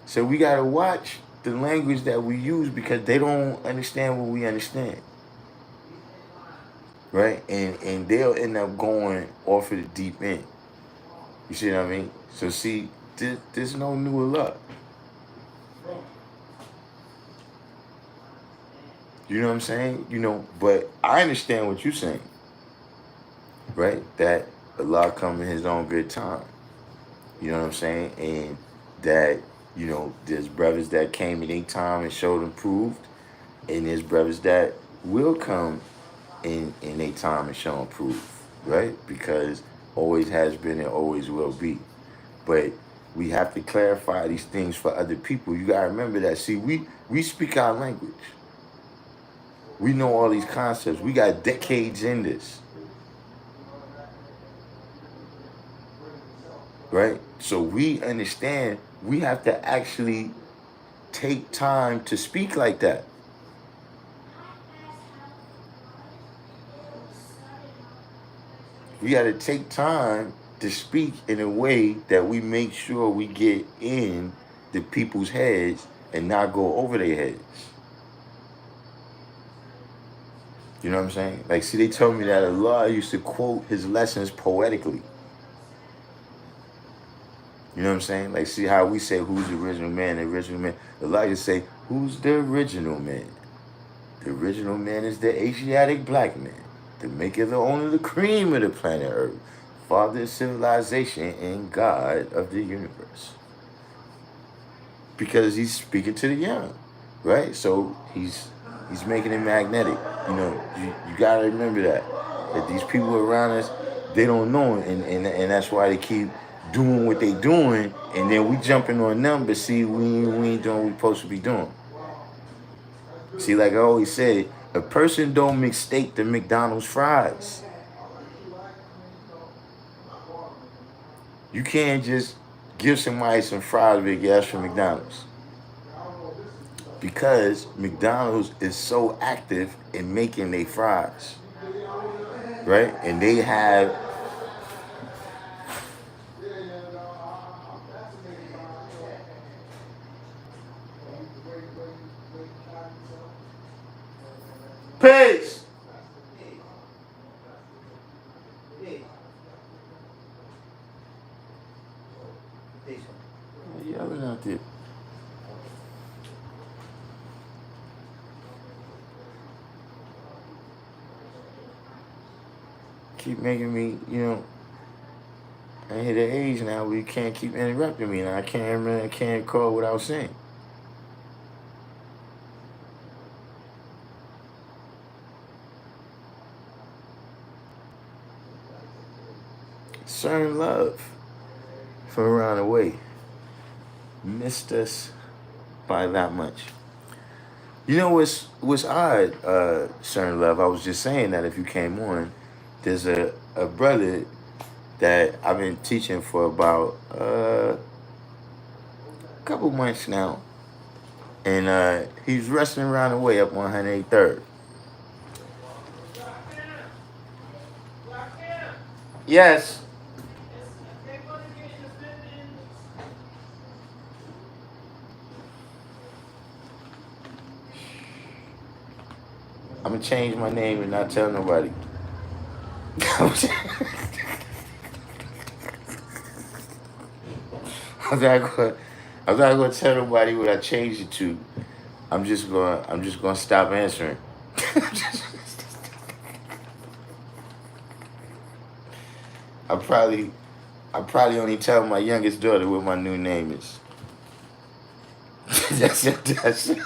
So we gotta watch the language that we use because they don't understand what we understand, right? And they'll end up going off of the deep end. You see what I mean? So see, there's no new luck. You know what I'm saying? You know, but I understand what you're saying, right? That Allah come in His own good time. You know what I'm saying? And that, you know, there's brothers that came at any time and showed and proved, and there's brothers that will come in a time and show and prove, right? Because always has been and always will be. But we have to clarify these things for other people. You gotta remember that. See, we speak our language. We know all these concepts. We got decades in this. Right? So we understand we have to actually take time to speak like that. We got to take time to speak in a way that we make sure we get in the people's heads and not go over their heads. You know what I'm saying? Like, see, they told me that Allah used to quote His lessons poetically. You know what I'm saying? Like, see how we say, who's the original man? The original man. Allah used to say, who's the original man? The original man is the Asiatic black man, the maker, the owner, the cream of the planet Earth, father of civilization, and God of the universe. Because He's speaking to the young, right? So He's making it magnetic. You know, you gotta remember that these people around us, they don't know, and that's why they keep doing what they doing, and then we jumping on them, but see, we ain't doing what we supposed to be doing. See, like I always say, a person don't mistake the McDonald's fries. You can't just give somebody some fries with gas from McDonald's. Because McDonald's is so active in making their fries, right? And they have peace. Yelling out there. Keep making me, you know, I hit an age now where you can't keep interrupting me, and I can't recall what I was saying. Certain love from around the way missed us by that much. You know what's odd, certain love? I was just saying that if you came on, there's a brother that I've been teaching for about a couple months now, and he's wrestling around the way up on 183rd. Yes. I'm gonna change my name and not tell nobody. I'm not gonna, I'm not gonna tell nobody what I changed it to. I'm just gonna stop answering. I probably I probably only tell my youngest daughter what my new name is. That's it. That's it.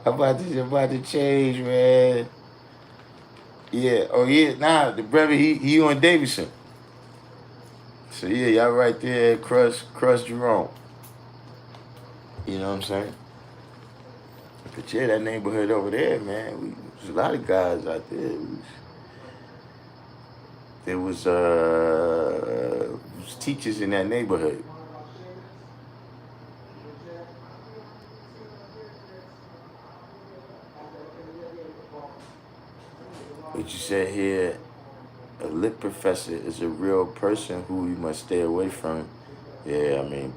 I'm about to change, man. Yeah. Oh yeah. Nah, the brother he on Davidson. So yeah, y'all right there, Crush Jerome. You know what I'm saying? But yeah, that neighborhood over there, man. There's a lot of guys out there. There was teachers in that neighborhood. What you said here, a lit professor is a real person who you must stay away from. Yeah, I mean,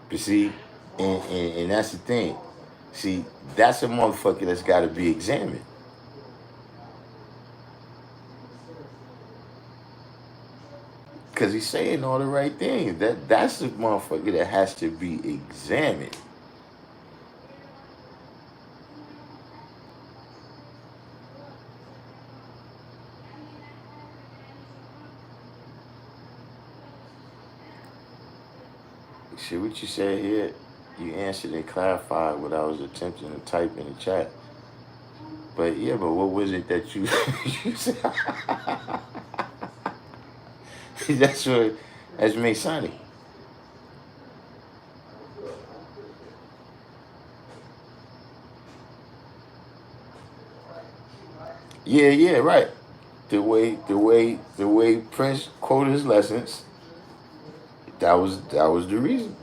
but see, and that's the thing. See, that's a motherfucker that's got to be examined. Because he's saying all the right things. That's the motherfucker that has to be examined. See what you said here? You answered and clarified what I was attempting to type in the chat. But yeah, but what was it that you, you said? That's what that's Masonic. Yeah, yeah, right. The way Prince quoted his lessons, that was the reason.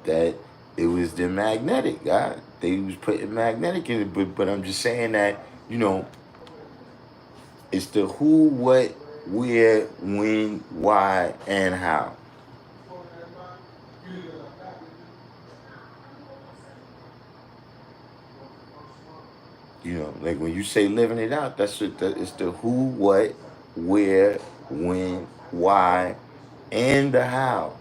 That it was the magnetic, God. They was putting magnetic in it, but I'm just saying that, you know, it's the who, what, where, when, why, and how. You know, like when you say living it out, it's the who, what, where, when, why, and the how.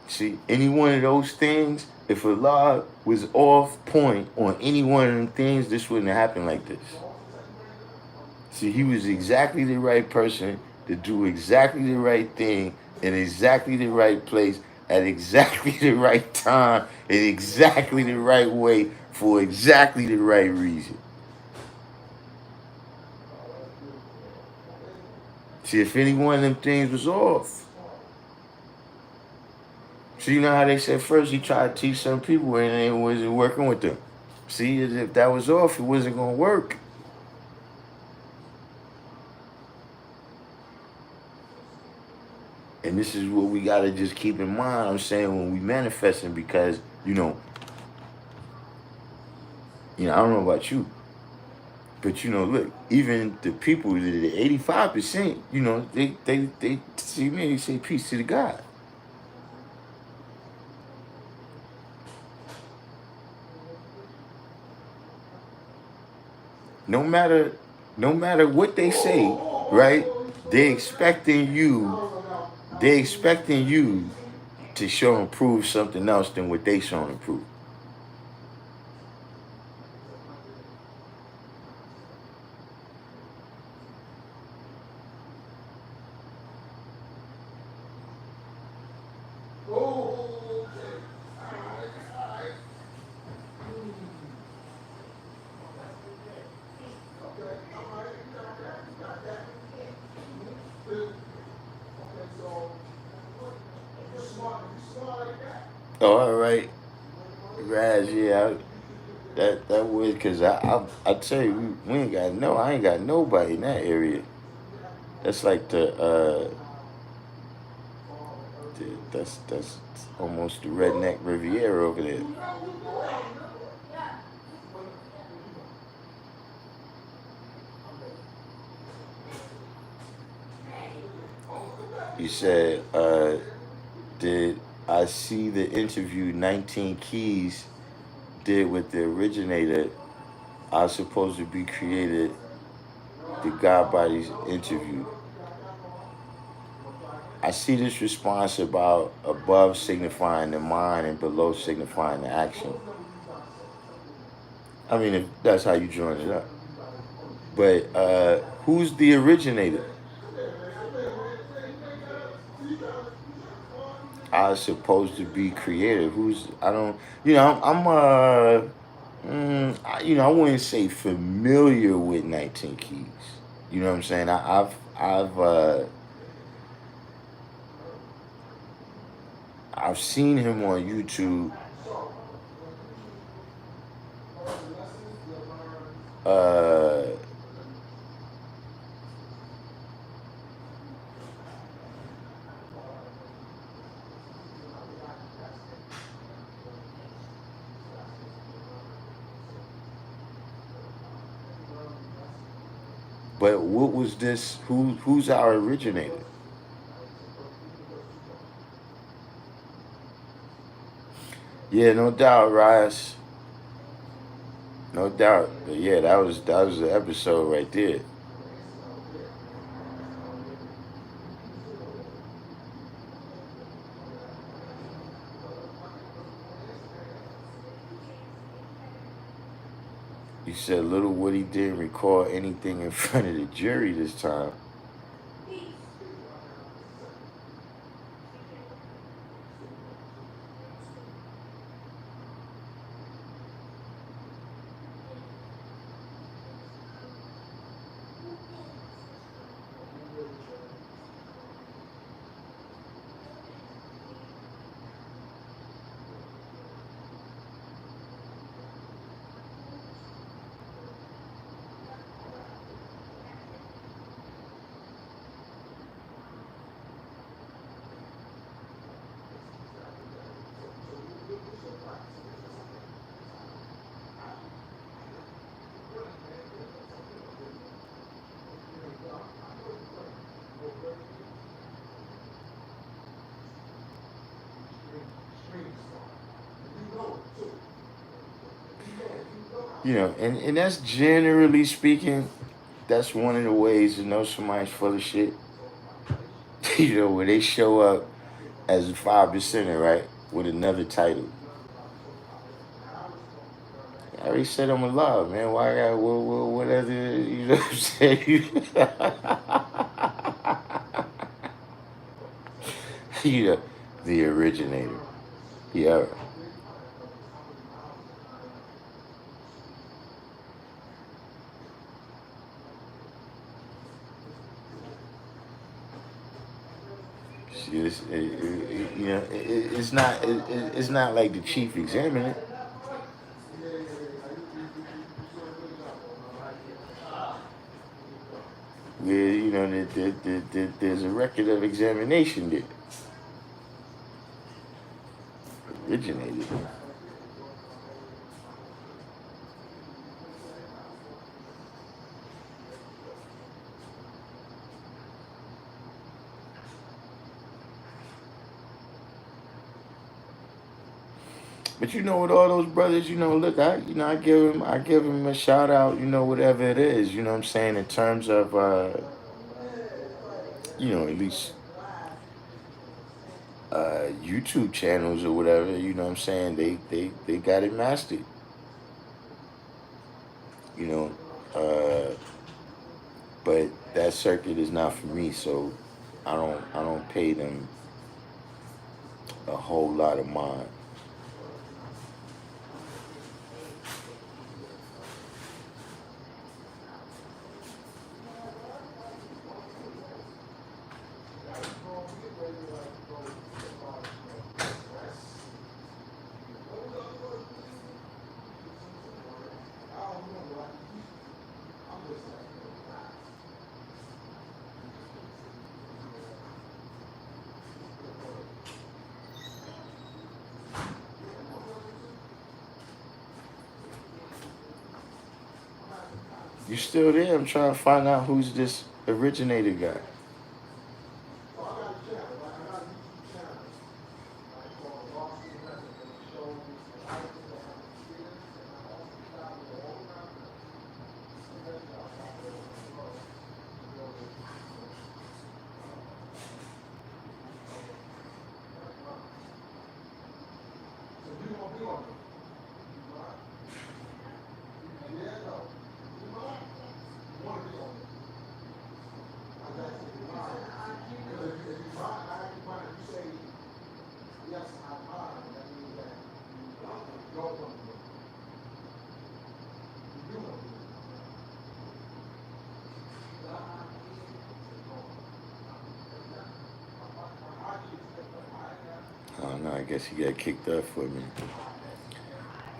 See, any one of those things, if Allah was off point on any one of them things, this wouldn't have happened like this. See, he was exactly the right person to do exactly the right thing in exactly the right place at exactly the right time in exactly the right way for exactly the right reason. See, if any one of them things was off. So you know how they said first he tried to teach some people and it wasn't working with them. See, if that was off, it wasn't gonna work. And this is what we gotta just keep in mind. I'm saying when we manifesting because I don't know about you, but look, even the people, the 85%, they see me, they say peace to the God. No matter, no matter what they say, right? They expecting you, they expecting you to show and prove something else than what they show and prove. Oh, all right, Raz, yeah, that would, because I tell you, we ain't got no, I ain't got nobody in that area. That's like that's almost the redneck Riviera over there. You said, did I see the interview 19 Keys did with the originator. I was supposed to be created the God Bodies interview. I see this response about above signifying the mind and below signifying the action. I mean, if that's how you join it up. But who's the originator? I was supposed to be creative. Who's I don't. I wouldn't say familiar with 19 Keys. You know what I'm saying? I've seen him on YouTube. Uh, but what was this? Who's our originator? Yeah, no doubt, Rice. No doubt. But yeah, that was the episode right there. He said Little Woody didn't record anything in front of the jury this time. And that's generally speaking, that's one of the ways to know somebody's full of shit. Where they show up as a 5%er, right? With another title. I already said I'm alive, man. Why I got what other, you know what I'm saying? The originator. Yeah. See, it's not like the chief examiner. Where there's a record of examination there. Originated. But with all those brothers, look, I give him a shout out, whatever it is, what I'm saying, in terms of, at least YouTube channels or whatever, what I'm saying, they got it mastered, you know, but that circuit is not for me, so I don't pay them a whole lot of mind. You still there? I'm trying to find out who's this originator guy. I don't know. I guess he got kicked off for me.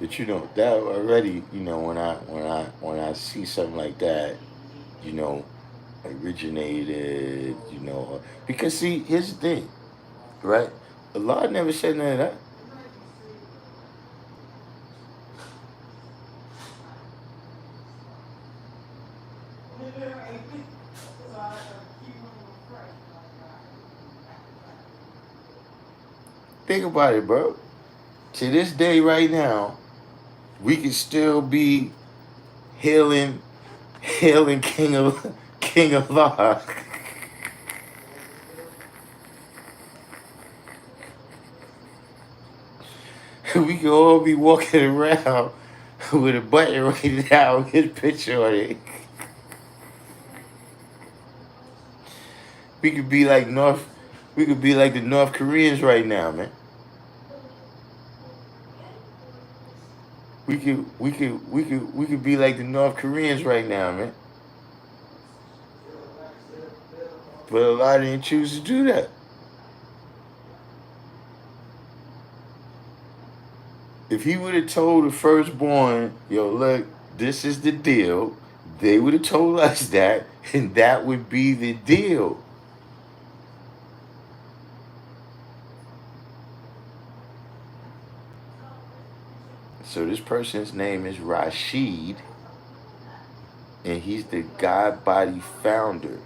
But you know that already. You know when I see something like that, you know, originated. You know, because see, here's the thing, right? Allah never said none of that. Think about it, bro. To this day, right now, we can still be hailing, hailing King of Allah. We can all be walking around with a button right now with his picture on it. We could be like North. We could be like the North Koreans right now, man. We could be like the North Koreans right now, man. But Allah didn't choose to do that. If he would have told the firstborn, yo, look, this is the deal, they would have told us that, and that would be the deal. So this person's name is Rashid, and he's the God Body founder.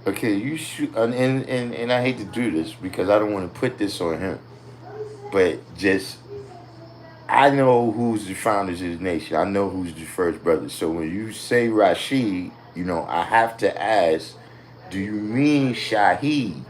Okay, you should, and I hate to do this because I don't want to put this on him, but just I know who's the founders of the nation. I know who's the first brothers. So when you say Rashid, you know I have to ask, do you mean Shahid?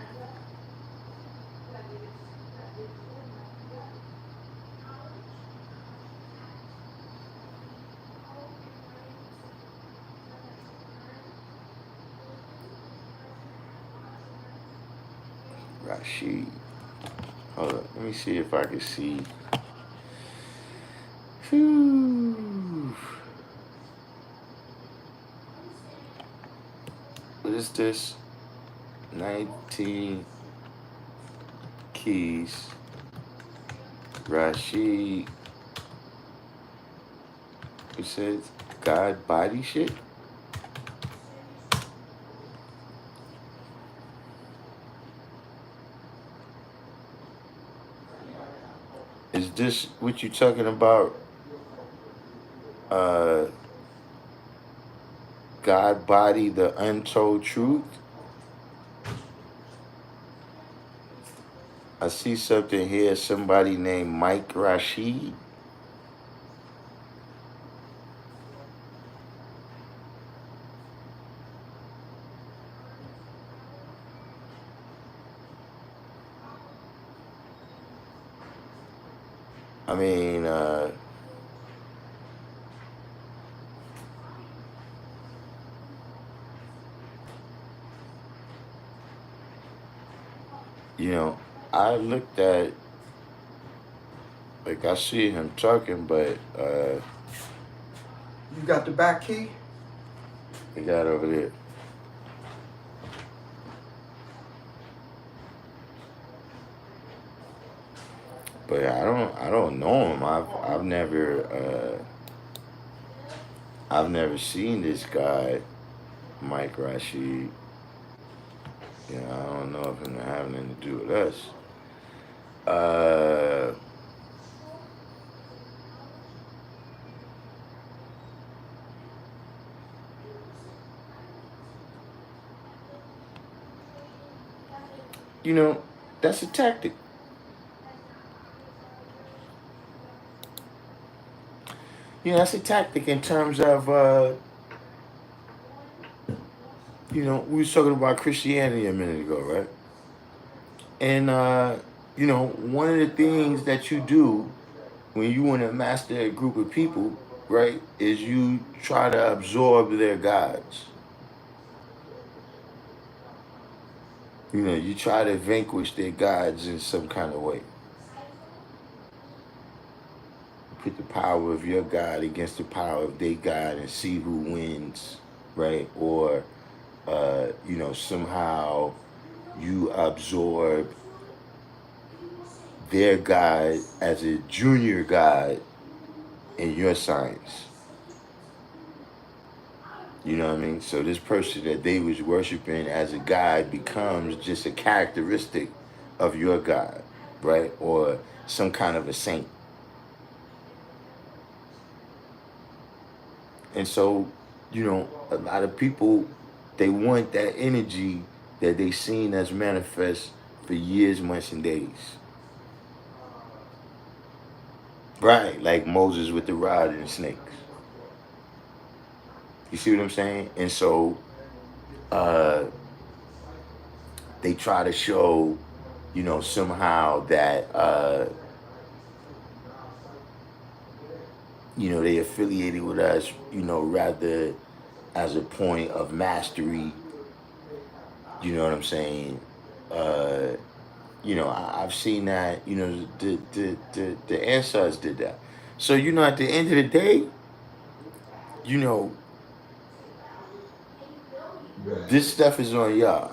Rashid. Hold on, let me see if I can see. Whew. What is this? 19 keys. Rashid. It says God body shit. Is this what you talking about? God body, the untold truth. I see something here. Somebody named Mike Rashid. I mean, you know, I looked at, like, I see him talking, but
You got the back key?
he got over there. But I don't know him. I've never seen this guy, Mike Rashid. You know, I don't know if it have anything to do with us. You know, that's a tactic. You know, that's a tactic in terms of, you know, we was talking about Christianity a minute ago, right? And, you know, one of the things that you do when you want to master a group of people, right, is you try to absorb their gods. You know, you try to vanquish their gods in some kind of way. Put the power of your God against the power of their God and see who wins, right? Or, you know, somehow you absorb their God as a junior God in your science. You know what I mean? So this person that they was worshiping as a God becomes just a characteristic of your God, right? Or some kind of a saint. And so, a lot of people, they want that energy that they seen as manifest for years, months, and days. Right, like Moses with the rod and the snakes. You see what I'm saying? And so uh, they try to show, somehow that, they affiliated with us, rather as a point of mastery. You know what I'm saying? Uh, I've seen that, the ancestors did that. So, at the end of the day, you know, this stuff is on y'all.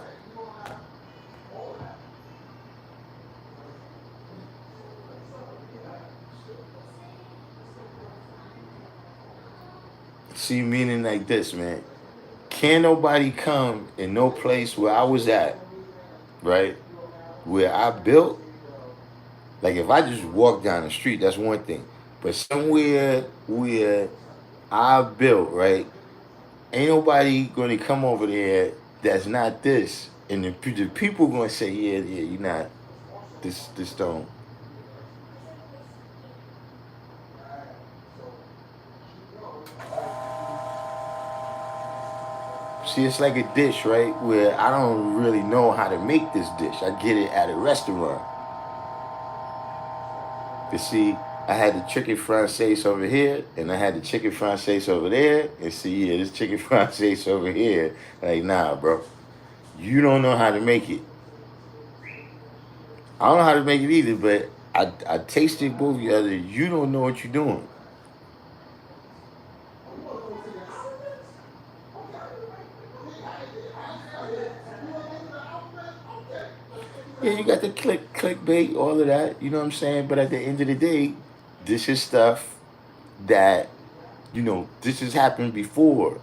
See, meaning like this, man. Can't nobody come in no place where I was at, right? Where I built. Like if I just walk down the street, that's one thing. But somewhere where I built, right? Ain't nobody gonna come over there that's not this. And the people gonna say, yeah, you're not this don't. See, it's like a dish, right? Where I don't really know how to make this dish. I get it at a restaurant. You see, I had the chicken française over here, and I had the chicken française over there. And see, yeah, this chicken française over here. Like, nah, bro. You don't know how to make it. I don't know how to make it either, but I tasted both the other. You don't know what you're doing. Yeah, you got the clickbait, all of that. You know what I'm saying? But at the end of the day, this is stuff that this has happened before,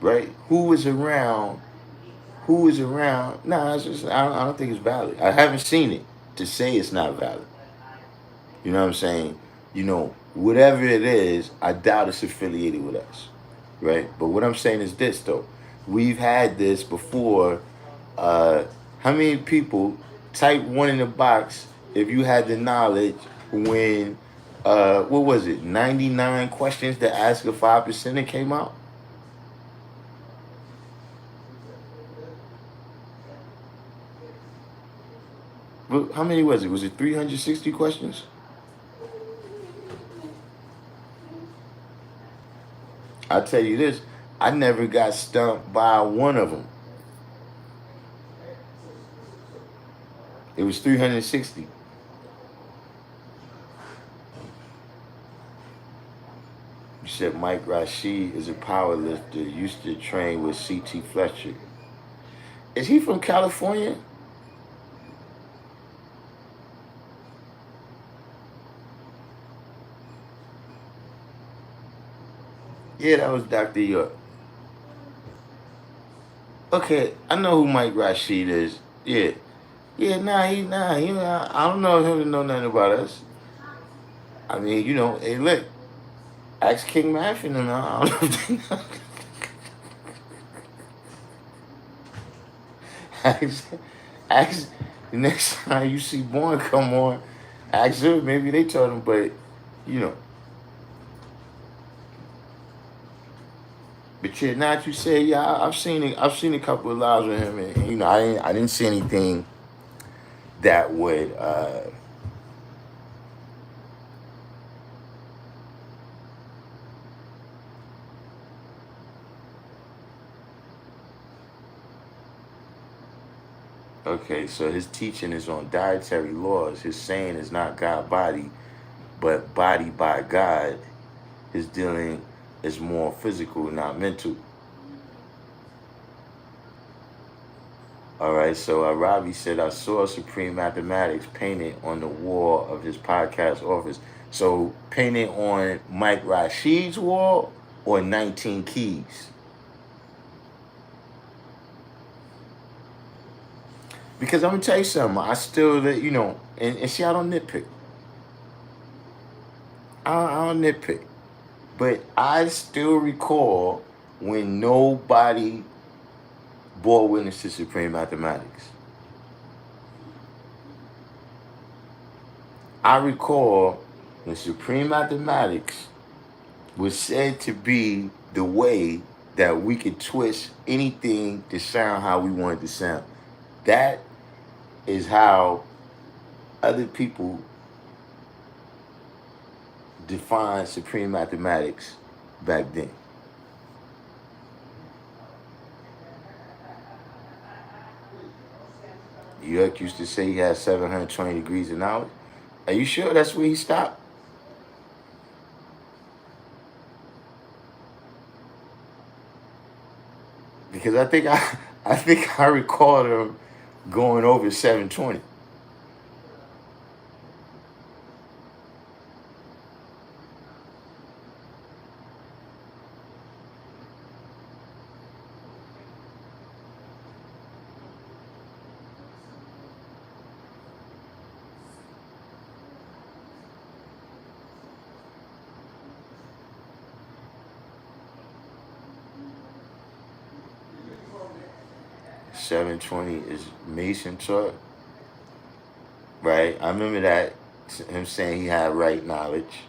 right? Who was around? Who is around? Nah, it's just I don't think it's valid. I haven't seen it to say it's not valid. You know what I'm saying? Whatever it is, I doubt it's affiliated with us, right? But what I'm saying is this though: we've had this before. Uh, how many people type one in the box if you had the knowledge when what was it? 99 questions to ask a 5% that came out. How many was it? Was it 360 questions? I'll tell you this, I never got stumped by one of them. It was 360. You said Mike Rashid is a power lifter, used to train with C.T. Fletcher. Is he from California? Yeah, that was Dr. York. Okay, I know who Mike Rashid is. Yeah. Yeah, I don't know him to know nothing about us. I mean, hey, look, ask King Math and them. I don't know if they know. ask, ask, the next time you see Born come on, ask them. Maybe they told him, but, you know. But yeah, now that you say, yeah, I've seen it. I've seen a couple of lives with him, and I didn't see anything that would okay, so his teaching is on dietary laws. His saying is not God body, but body by God. His dealing is more physical, not mental. All right, so Ravi said, I saw Supreme Mathematics painted on the wall of his podcast office. So painted on Mike Rashid's wall or 19 Keys? Because I'm going to tell you something. I still, and see, I don't nitpick. I don't nitpick. But I still recall when nobody bore witness to Supreme Mathematics. I recall when Supreme Mathematics was said to be the way that we could twist anything to sound how we wanted to sound. That is how other people defined Supreme Mathematics back then. Yuck used to say he had 720 degrees of knowledge. Are you sure that's where he stopped? Because I think I recall him going over 720. $720 is Mason taught, right? I remember that, him saying he had right knowledge.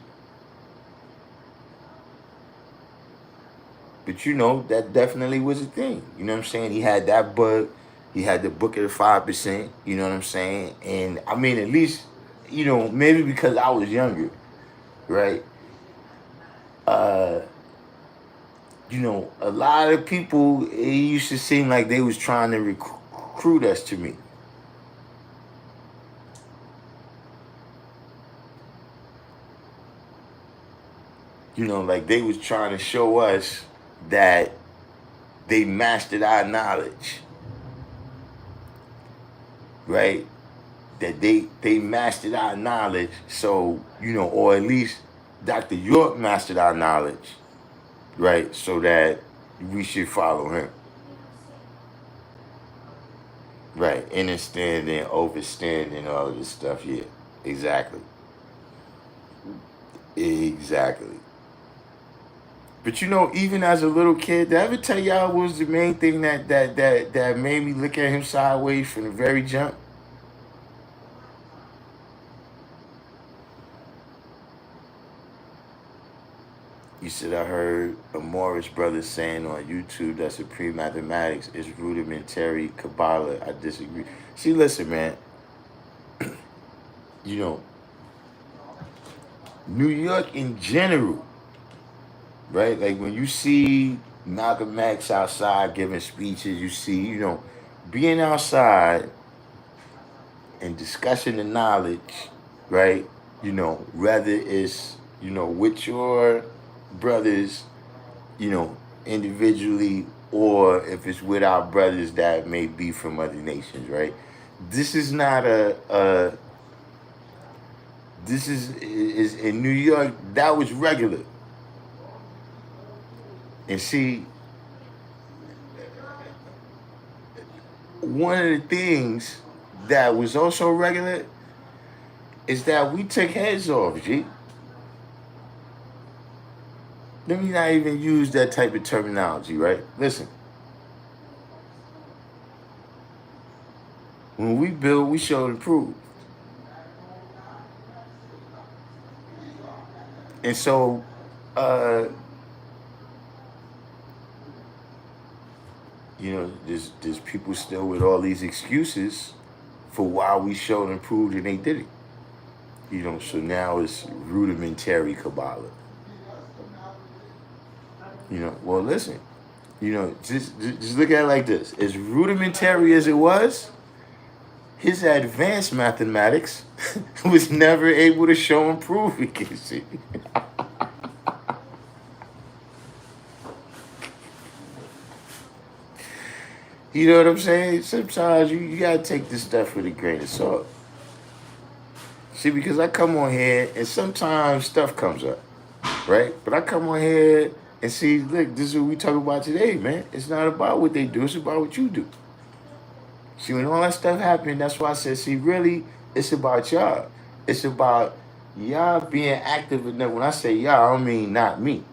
But that definitely was a thing. You know what I'm saying? He had that book. He had the book of the 5%. You know what I'm saying? And I mean, at least, maybe because I was younger, right? A lot of people, it used to seem like they was trying to recruit us to me. Like they was trying to show us that they mastered our knowledge, right? That they mastered our knowledge. So, or at least Dr. York mastered our knowledge, right? So that we should follow him. Right. Understanding, overstanding, all of this stuff. Yeah, exactly. Exactly. But even as a little kid, did I ever tell y'all what was the main thing that made me look at him sideways from the very jump? You said I heard a Morris brother saying on YouTube that Supreme Mathematics is rudimentary Kabbalah. I disagree. See, listen, man. New York in general, right? Like when you see Malcolm X outside giving speeches, you see, being outside and discussing the knowledge, right? Whether it's, with your brothers, individually, or if it's with our brothers that may be from other nations, right? This is not this is in New York, that was regular. And see, one of the things that was also regular is that we took heads off, G. Let me not even use that type of terminology, right? Listen. When we build, we show and prove. And so, there's people still with all these excuses for why we showed and proved and they did it. So now it's rudimentary Kabbalah. Well, listen, just look at it like this. As rudimentary as it was, his advanced mathematics was never able to show and prove it, you see. You know what I'm saying? Sometimes you gotta take this stuff with a grain of salt. See, because I come on here and sometimes stuff comes up, right? But I come on here and see, look, this is what we talk about today, man. It's not about what they do, it's about what you do. See, when all that stuff happened, that's why I said, see, really, it's about y'all. It's about y'all being active enough. When I say y'all, I don't mean not me,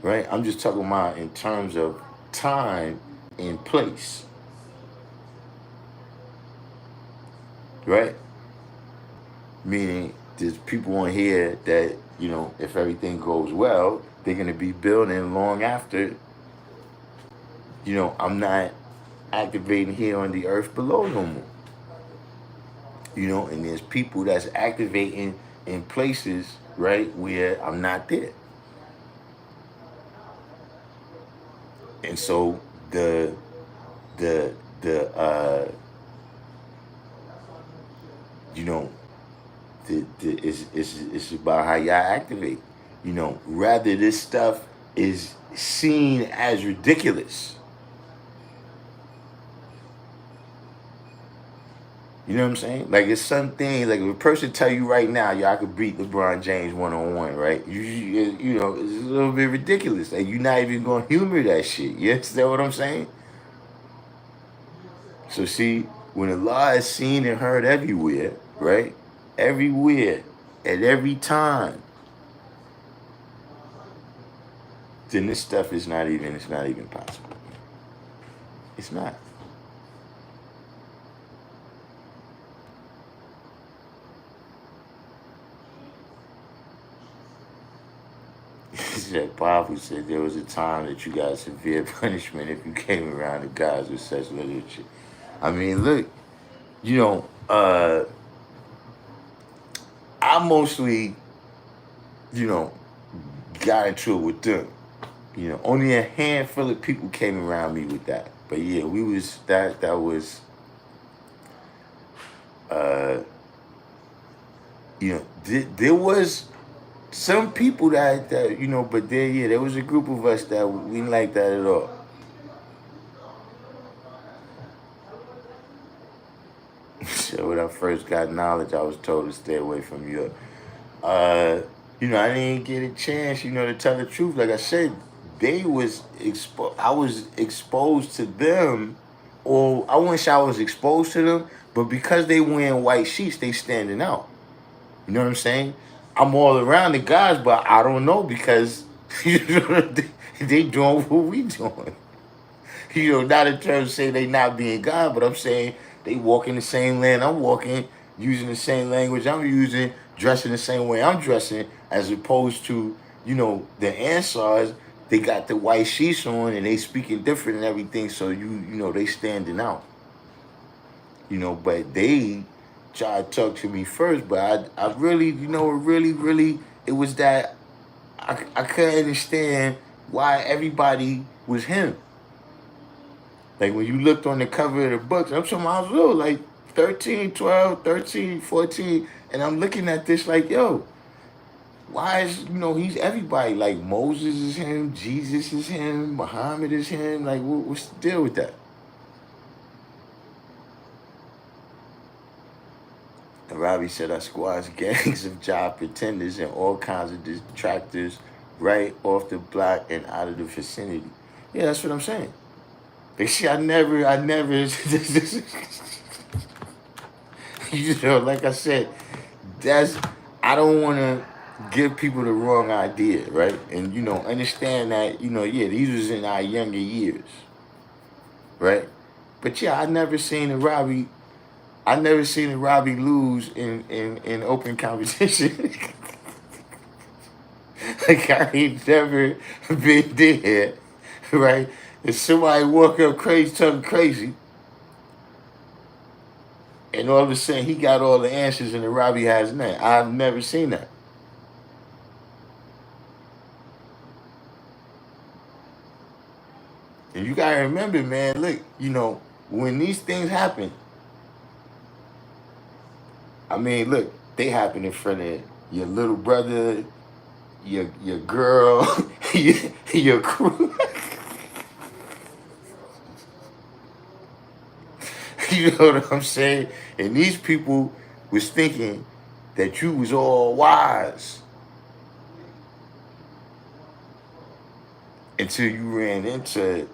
right? I'm just talking about in terms of time and place, right? Meaning, there's people on here that, if everything goes well, they're going to be building long after, I'm not activating here on the earth below no more. And there's people that's activating in places, right, where I'm not there. And so the the the you know it's about how y'all activate. Rather this stuff is seen as ridiculous. You know what I'm saying? Like it's something like if a person tell you right now, y'all could beat LeBron James 1-on-1, right? It's a little bit ridiculous. Like you're not even gonna humor that shit. You understand what I'm saying? So see, when the law is seen and heard everywhere, right? Everywhere, at every time, then this stuff is not even. It's not even possible. It's not. That Bible said there was a time that you got severe punishment if you came around the guys with such literature. I mean, look, you know, I mostly, you know, got into it with them. Only a handful of people came around me with that. But yeah, we was that was uh there was some people that but there was a group of us that we didn't like that at all. So when I first got knowledge, I was told to stay away from Europe. I didn't get a chance, to tell the truth. Like I said, they was I was exposed to them, or I wouldn't say I was exposed to them, but because they wearing white sheets, they standing out. You know what I'm saying? I'm all around the guys, but I don't know because they doing what we doing. Not in terms of saying they not being God, but I'm saying they walking the same land I'm walking, using the same language I'm using, dressing the same way I'm dressing, as opposed to, the Ansars, they got the white sheets on and they speaking different and everything, so they standing out. But they tried to talk to me first, but I really, really, it was that I couldn't understand why everybody was him. Like when you looked on the cover of the books, I'm talking I was little, like 13, 12, 13, 14, and I'm looking at this like, yo, why is, he's everybody. Like Moses is him, Jesus is him, Muhammad is him. Like, what's the deal with that? And Robbie said I squash gangs of job pretenders and all kinds of detractors right off the block and out of the vicinity. Yeah, that's what I'm saying. They see, I never, like I said, I don't want to give people the wrong idea, right? And, understand that, yeah, these was in our younger years, right? But yeah, I never seen a Robbie lose in open competition. Like I ain't never been there, right? If somebody walk up crazy, talking crazy, and all of a sudden he got all the answers and the Robbie has none. I've never seen that. And you gotta remember, man, look, when these things happen, I mean, look, they happen in front of your little brother, your girl, your crew. You know what I'm saying? And these people was thinking that you was all wise until you ran into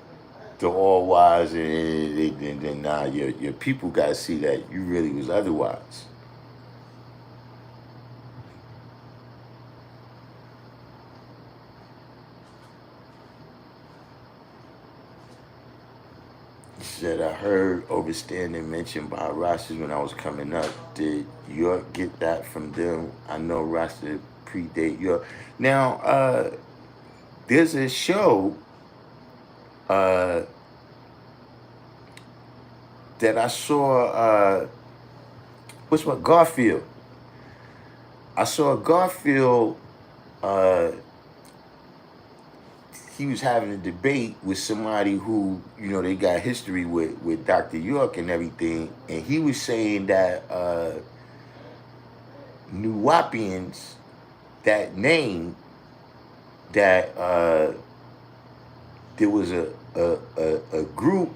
the all wise, and then nah, your people got to see that you really was otherwise. He said, I heard overstanding mentioned by Rastas when I was coming up. Did York get that from them? I know Rasta predate York. Now, there's a show uh, that I saw. What's what? Garfield. I saw Garfield. Uh, he was having a debate with somebody who, they got history with Dr. York and everything, and he was saying that Nuwapians, that name, that there was a group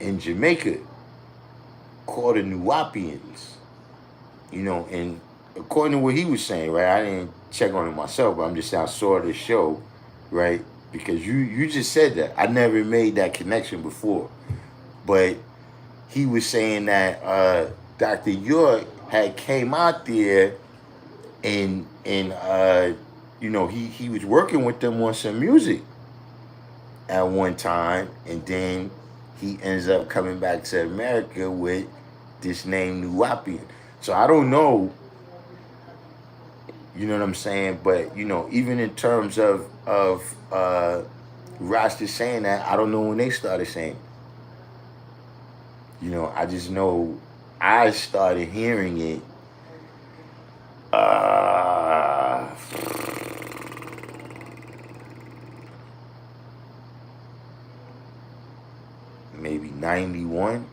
in Jamaica called the Nuwapians, and according to what he was saying, right? I didn't check on it myself, but I'm just saying I saw this show, right? Because you just said that. I never made that connection before. But he was saying that Dr. York had came out there and he was working with them on some music at one time, and then he ends up coming back to America with this name Nuwapian. So I don't know, you know what I'm saying? But even in terms of Rasta saying that, I don't know when they started saying it. I just know I started hearing it maybe 91.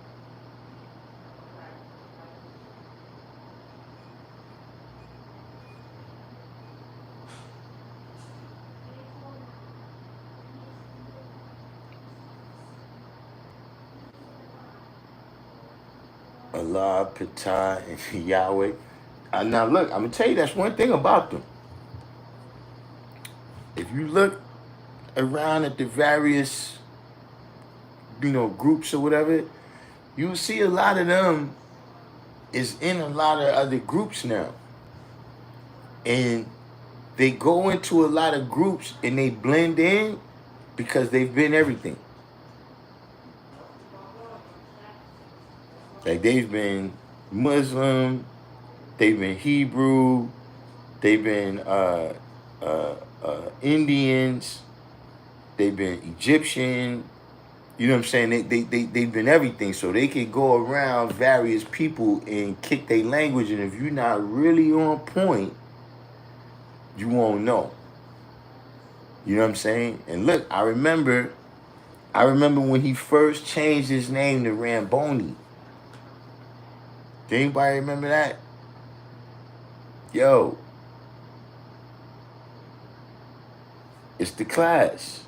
Allah, Ptah, and Yahweh. Now look, I'm gonna tell you that's one thing about them. If you look around at the various, groups or whatever, you see a lot of them is in a lot of other groups now. And they go into a lot of groups and they blend in because they've been everything. Like they've been Muslim, they've been Hebrew, they've been Indians, they've been Egyptian. You know what I'm saying? They've been everything. So they can go around various people and kick their language. And if you're not really on point, you won't know. You know what I'm saying? And look, I remember when he first changed his name to Ramboni. Did anybody remember that? Yo, it's the class.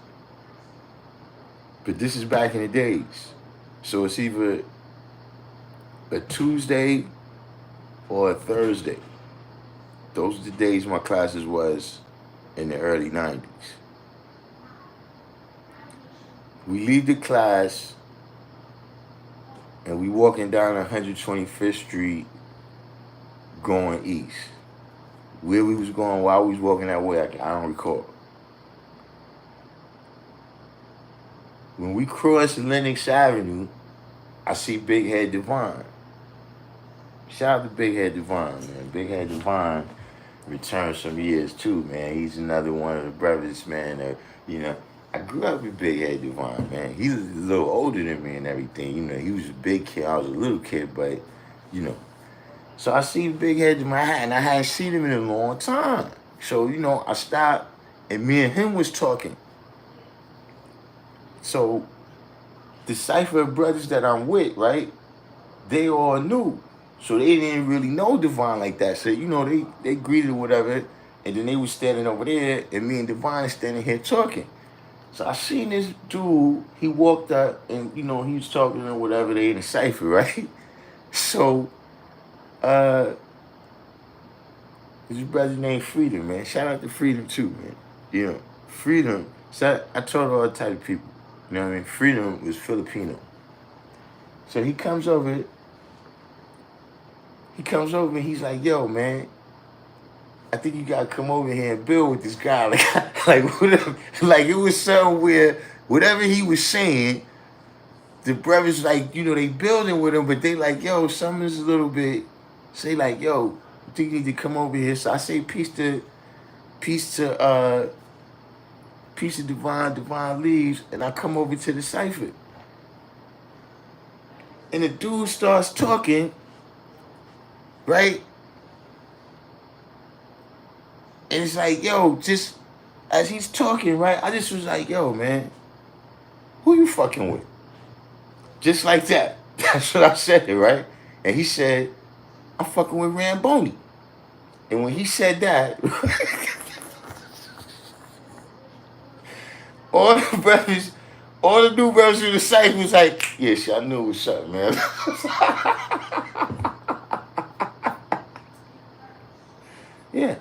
But this is back in the days. So it's either a Tuesday or a Thursday. Those are the days my classes was in the early 90s. We leave the class and we walking down 125th Street going east. Where we was going while we was walking that way, I don't recall. When we cross Lenox Avenue, I see Big Head Divine. Shout out to Big Head Divine, man. Big Head Divine returned some years too, man. He's another one of the brothers, man. I grew up with Big Head Divine, man. He's a little older than me and everything. He was a big kid. I was a little kid, but, So I see Big Head Divine, and I hadn't seen him in a long time. So, I stopped, and me and him was talking. So the cipher of brothers that I'm with, right, they all knew. So they didn't really know Divine like that. So, they greeted or whatever, and then they was standing over there, and me and Divine standing here talking. So I seen this dude, he walked up and, you know, he was talking to whatever they in the cipher, right? So, uh, his brother named Freedom, man. Shout out to Freedom too, man. You know, Freedom. So I told all type of people, you know what I mean? Freedom was Filipino. So he comes over and he's like, yo, man, I think you gotta come over here and build with this guy. Like whatever, like it was somewhere, whatever he was saying, the brothers like, you know, they building with him, but they like, yo, something's a little bit, say like, yo, I think you need to come over here. So I say peace to divine leaves, and I come over to the cipher. And the dude starts talking, right? And it's like, yo, just as he's talking, right? I just was like, yo, man, who you fucking with? Just like that. That's what I said, right? And he said, I'm fucking with Ramboni. And when he said that, all the brothers, all the new brothers in the site was like, yeah, shit, I knew what's up, man. Yeah.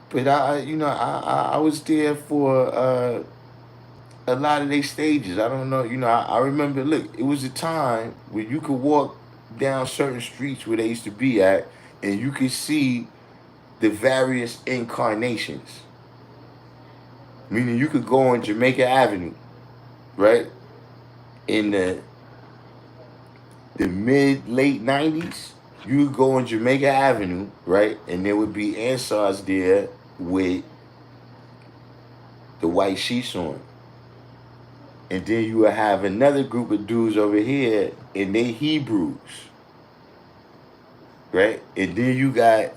But I was there for a lot of their stages. I don't know, I remember. Look, it was a time where you could walk down certain streets where they used to be at, and you could see the various incarnations. Meaning, you could go on Jamaica Avenue, right, in the mid late '90s. You would go on Jamaica Avenue, right, and there would be Ansars there with the white sheets on. And then you would have another group of dudes over here and they Hebrews. Right? And then you got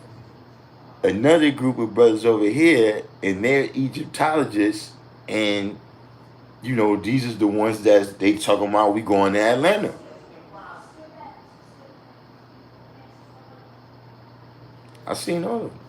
another group of brothers over here and they're Egyptologists. And, these is the ones that they talking about we going to Atlanta. I seen all of them.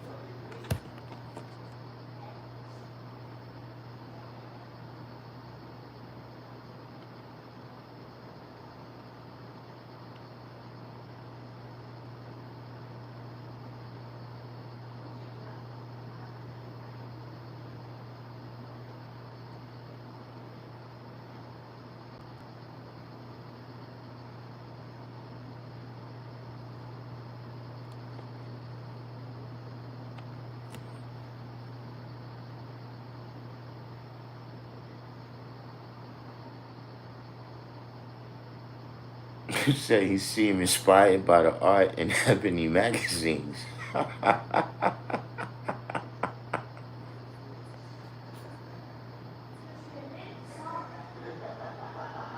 You say he seemed inspired by the art in Ebony magazines.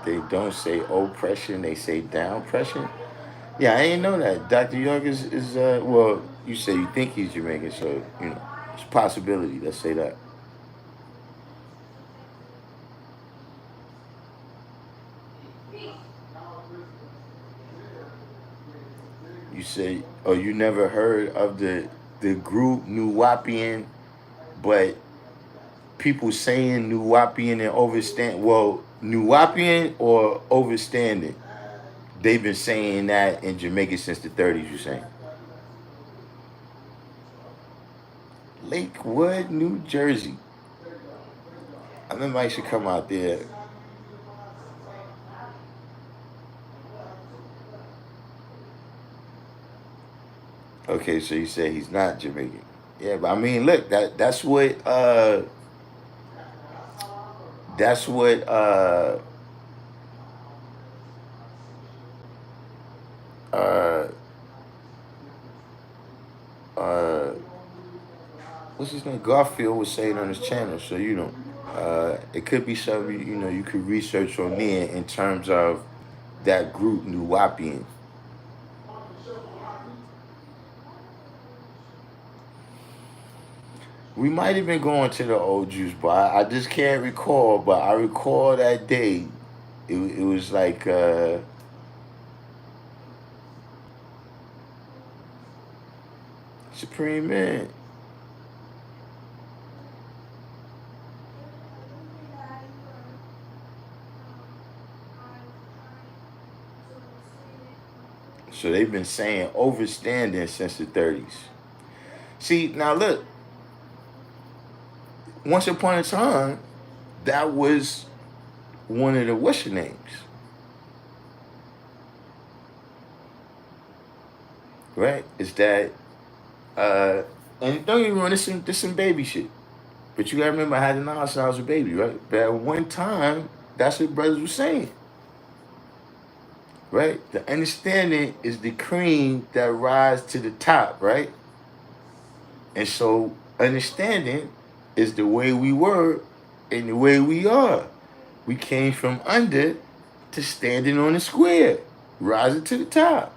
They don't say oppression, they say downpression. Yeah, I ain't know that. Dr. York is well, you say you think he's Jamaican, so, it's a possibility. Let's say that. You say, oh, you never heard of the group Nuwapian, but people saying Nuwapian and overstand, well, Nuwapian or overstanding. They've been saying that in Jamaica since the 30s, you're saying. Lakewood, New Jersey. I remember I used to come out there. Okay, so you say he's not Jamaican. Yeah, but I mean, look, that's what that's what uh uh what's his name? Garfield was saying on his channel. So it could be something you could research on there in terms of that group Nuwapian. We might have been going to the old juice bar. I just can't recall, but I recall that day. It was like Supreme Man. So they've been saying overstanding since the 30s. See, now look, once upon a time, that was one of the what's your names, right? Is that and don't get me wrong, this some baby shit. But you gotta remember I had the knowledge since I was a baby, right? But at one time, that's what brothers were saying. Right? The understanding is the cream that rise to the top, right? And so understanding is the way we were and the way we are. We came from under to standing on the square, rising to the top.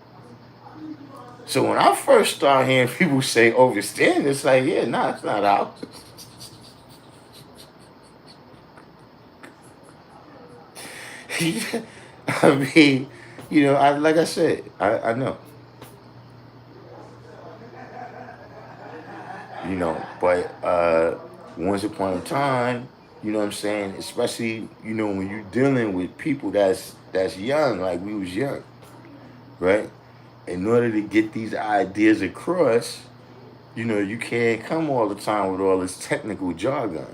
So when I first started hearing people say overstanding, it's like, yeah, nah, it's not out. I mean, like I said, I know. But once upon a time, you know what I'm saying, especially, when you're dealing with people that's young, like we was young, right? In order to get these ideas across, you can't come all the time with all this technical jargon.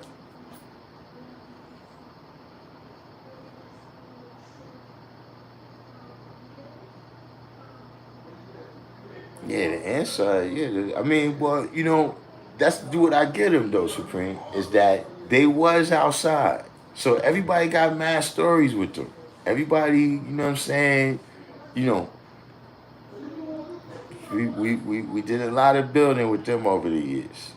Yeah, the answer, yeah. I mean, well, that's what I get them though, Supreme, is that they was outside. So everybody got mad stories with them. Everybody, you know what I'm saying, you know, we did a lot of building with them over the years.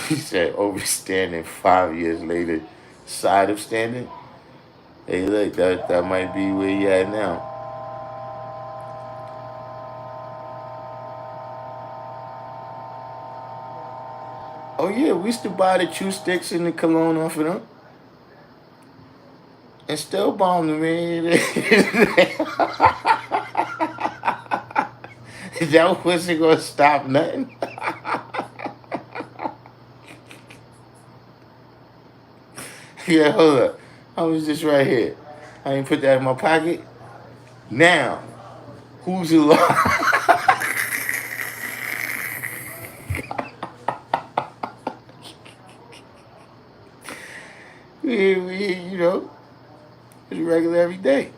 He said overstanding 5 years later, side of standing. Hey, look, that might be where you at now. Oh yeah, we used to buy the chew sticks and the cologne off of them. And still bomb them, man. That wasn't gonna stop nothing. Yeah, hold up. I was just right here. I ain't put that in my pocket. Now, who's alive? It's regular every day.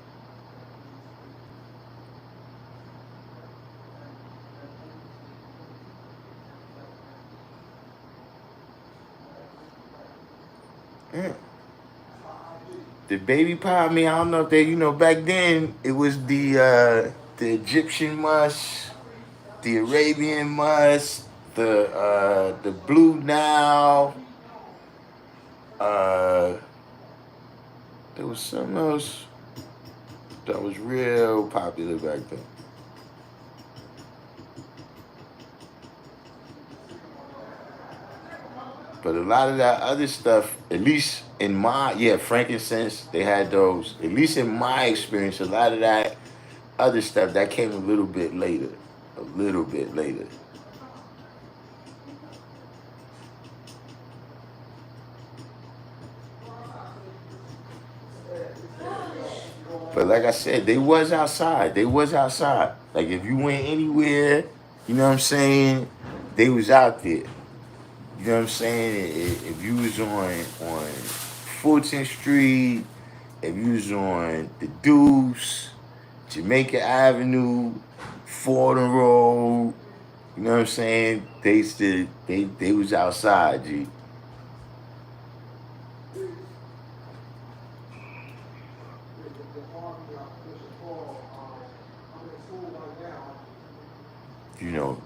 Yeah. The baby powder, I mean, I don't know if they, back then it was the Egyptian musk, the Arabian musk, the blue now. There was something else that was real popular back then. But a lot of that other stuff, at least in frankincense, they had those. At least in my experience, a lot of that other stuff that came a little bit later. A little bit later. But like I said, they was outside. They was outside. Like if you went anywhere, you know what I'm saying, they was out there. You know what I'm saying? If you was on Fulton Street, if you was on the Deuce, Jamaica Avenue, Fordham Road, you know what I'm saying? They was outside, G.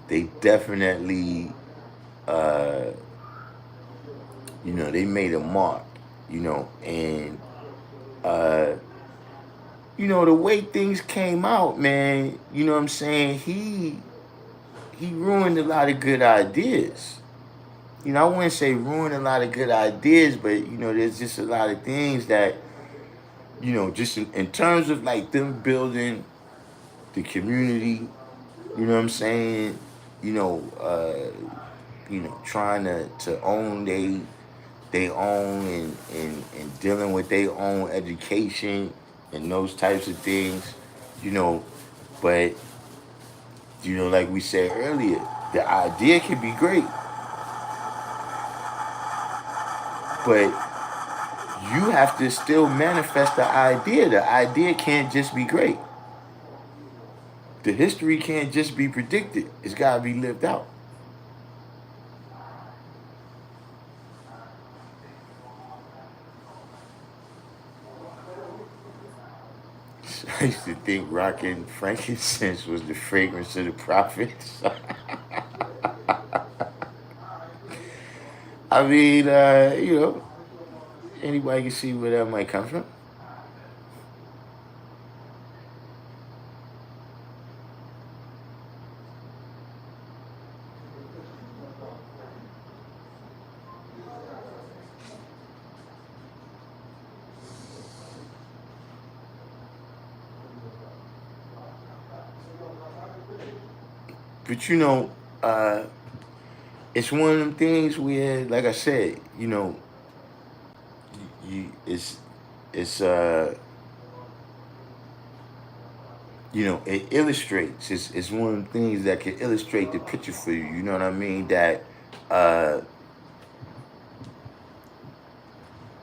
They definitely they made a mark, and the way things came out, man, you know what I'm saying, he ruined a lot of good ideas. I wouldn't say ruined a lot of good ideas, but there's just a lot of things that, just in terms of like them building the community, you know what I'm saying, trying to own they own and dealing with their own education, and those types of things, you know, but like we said earlier, the idea can be great, but you have to still manifest the idea. The idea can't just be great. The history can't just be predicted. It's got to be lived out. I used to think rocking frankincense was the fragrance of the prophets. I mean, anybody can see where that might come from. But it's one of them things where, like I said, it's it illustrates. It's one of the things that can illustrate the picture for you. You know what I mean? That uh,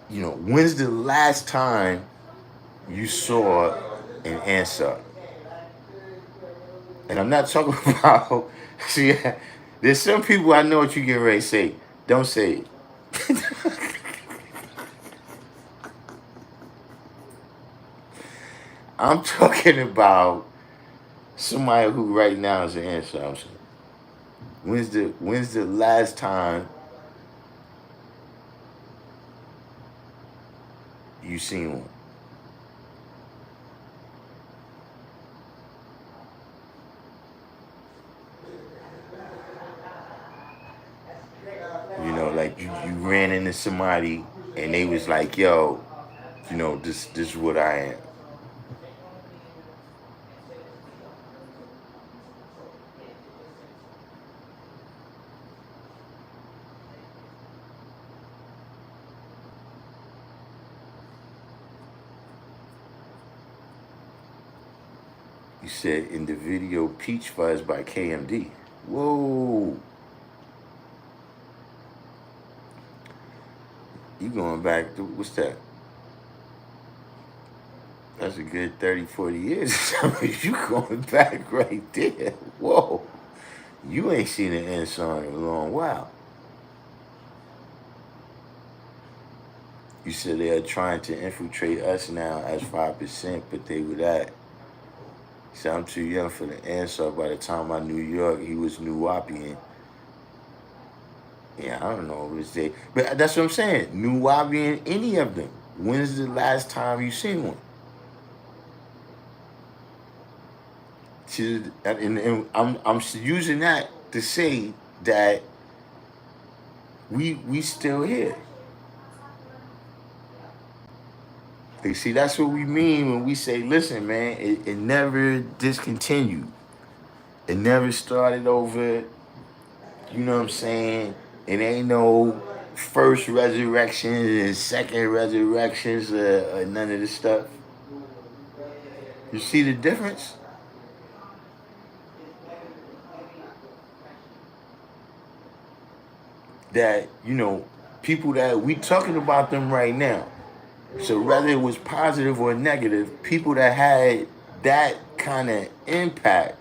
when's the last time you saw an answer? And I'm not talking about. See, there's some people I know what you get ready to say. Don't say it. I'm talking about somebody who right now is an answer. I'm saying, when's the last time you seen one? Like you ran into somebody and they was like, yo, this is what I am. You said in the video Peach Fuzz by KMD. Whoa. You going back to, what's that? That's a good 30, 40 years. You going back right there. Whoa. You ain't seen an answer in a long while. You said they are trying to infiltrate us now as 5%, but they were that. He said, I'm too young for the answer. By the time I knew York, he was Nuwapian. Yeah, I don't know what it's say. But that's what I'm saying. Nuwapian, any of them. When's the last time you seen one? And I'm using that to say that we still here. You see, that's what we mean when we say, listen, man, it never discontinued. It never started over. You know what I'm saying? It ain't no first resurrections and second resurrections or none of this stuff. You see the difference? That, people that we talking about them right now. So whether it was positive or negative, people that had that kind of impact,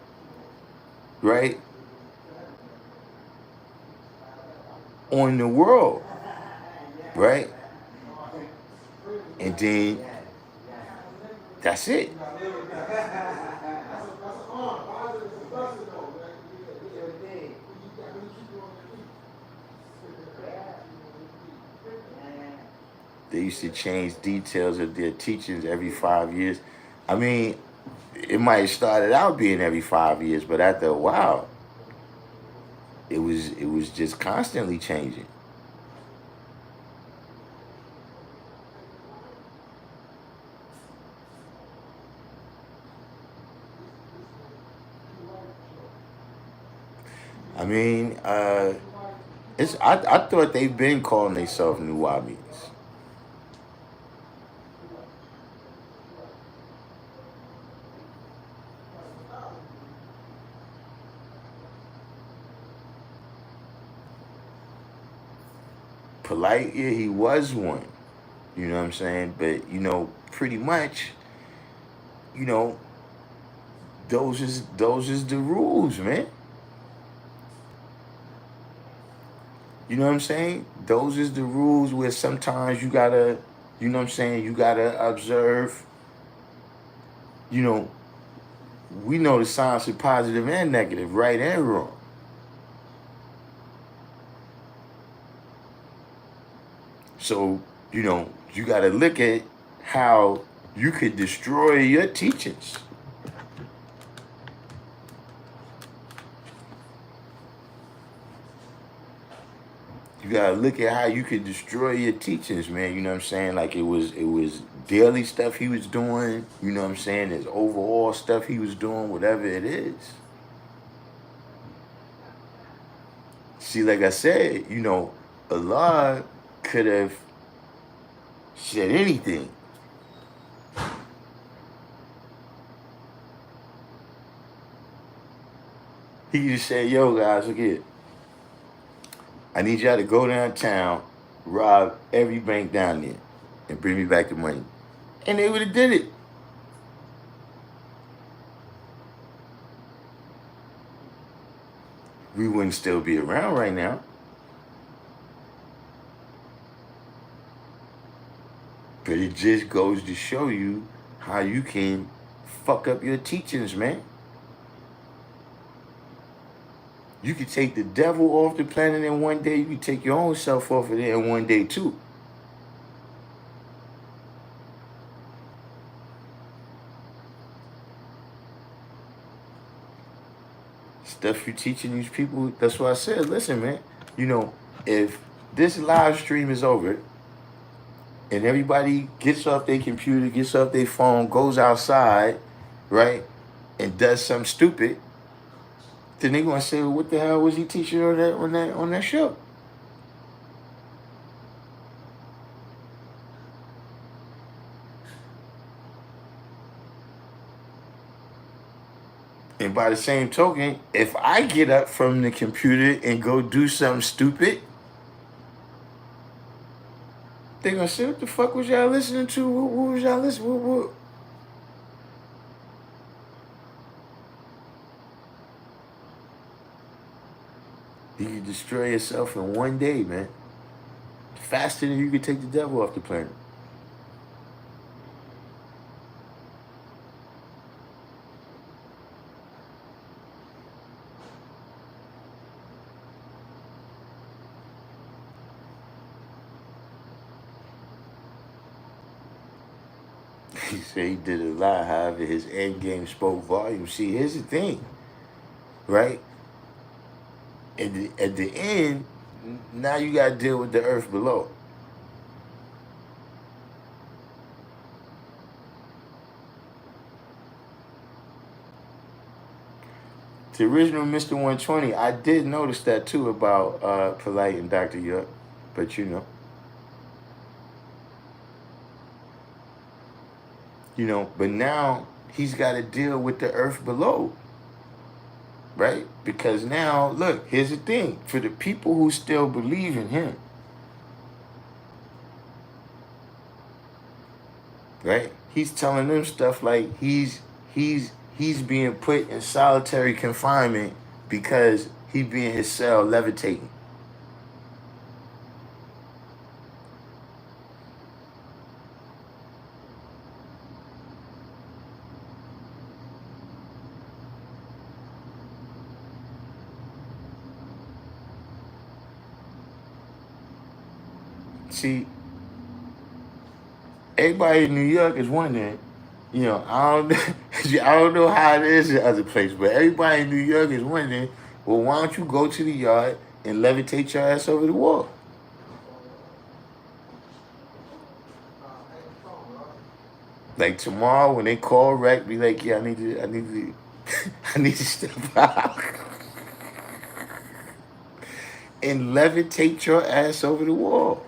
right, on the world, right? And then that's it. They used to change details of their teachings every 5 years. I mean, it might have started out being every 5 years, but after a while, it was just constantly changing. I mean, I thought they've been calling themselves Nuwabians. polite, yeah, he was one. You know what I'm saying? But pretty much, you know, those is the rules, man. You know what I'm saying? Those is the rules where sometimes you gotta, you know what I'm saying, you gotta observe, you know, we know the signs are positive and negative, right and wrong. So, you gotta look at how you could destroy your teachings. You gotta look at how you could destroy your teachings, man. You know what I'm saying? Like it was daily stuff he was doing, you know what I'm saying? There's overall stuff he was doing, whatever it is. See, like I said, Allah could have said anything. He just said, yo guys, look here. I need y'all to go downtown, rob every bank down there, and bring me back the money. And they would have did it. We wouldn't still be around right now. But it just goes to show you how you can fuck up your teachings, man. You could take the devil off the planet in one day. You could take your own self off of there in one day too. Stuff you teaching these people, that's why I said, listen, man, if this live stream is over and everybody gets off their computer, gets off their phone, goes outside, right, and does something stupid, then they're gonna say, well, what the hell was he teaching on that show? And by the same token, if I get up from the computer and go do something stupid, they're gonna say, what the fuck was y'all listening to? What was y'all listening? What? You can destroy yourself in one day, man. Faster than you can take the devil off the planet. He said he did a lot, however, his end game spoke volumes. See, here's the thing, right? At the end, now you got to deal with the earth below. The original Mr. 120, I did notice that too about Polite and Dr. Yuck, but but now he's got to deal with the earth below, right? Because now, look, here's the thing. For the people who still believe in him, right? He's telling them stuff like he's being put in solitary confinement because he be in his cell levitating. See, everybody in New York is wondering, I don't, I don't know how it is in other places, but everybody in New York is wondering, well, why don't you go to the yard and levitate your ass over the wall? Like tomorrow when they call rec, be like, yeah, I need to, I need to step out and levitate your ass over the wall.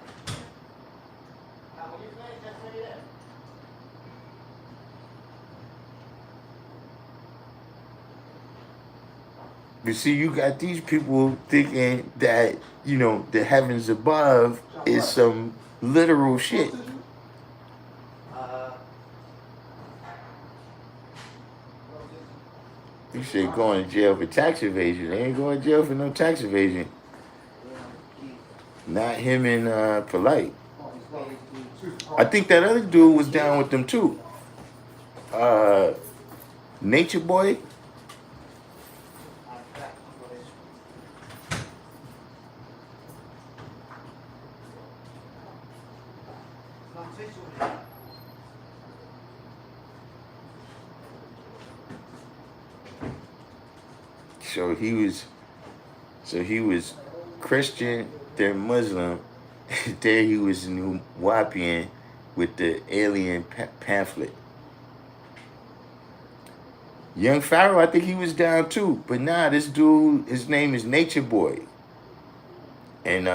You see, you got these people thinking that, the heavens above is some literal shit. You said going to jail for tax evasion. They ain't going to jail for no tax evasion. Not him and Polite. I think that other dude was down with them too. Nature Boy. So he was Christian, then Muslim, there he was New Wapian with the alien pamphlet. Young Pharaoh, I think he was down too. But nah, this dude, his name is Nature Boy. And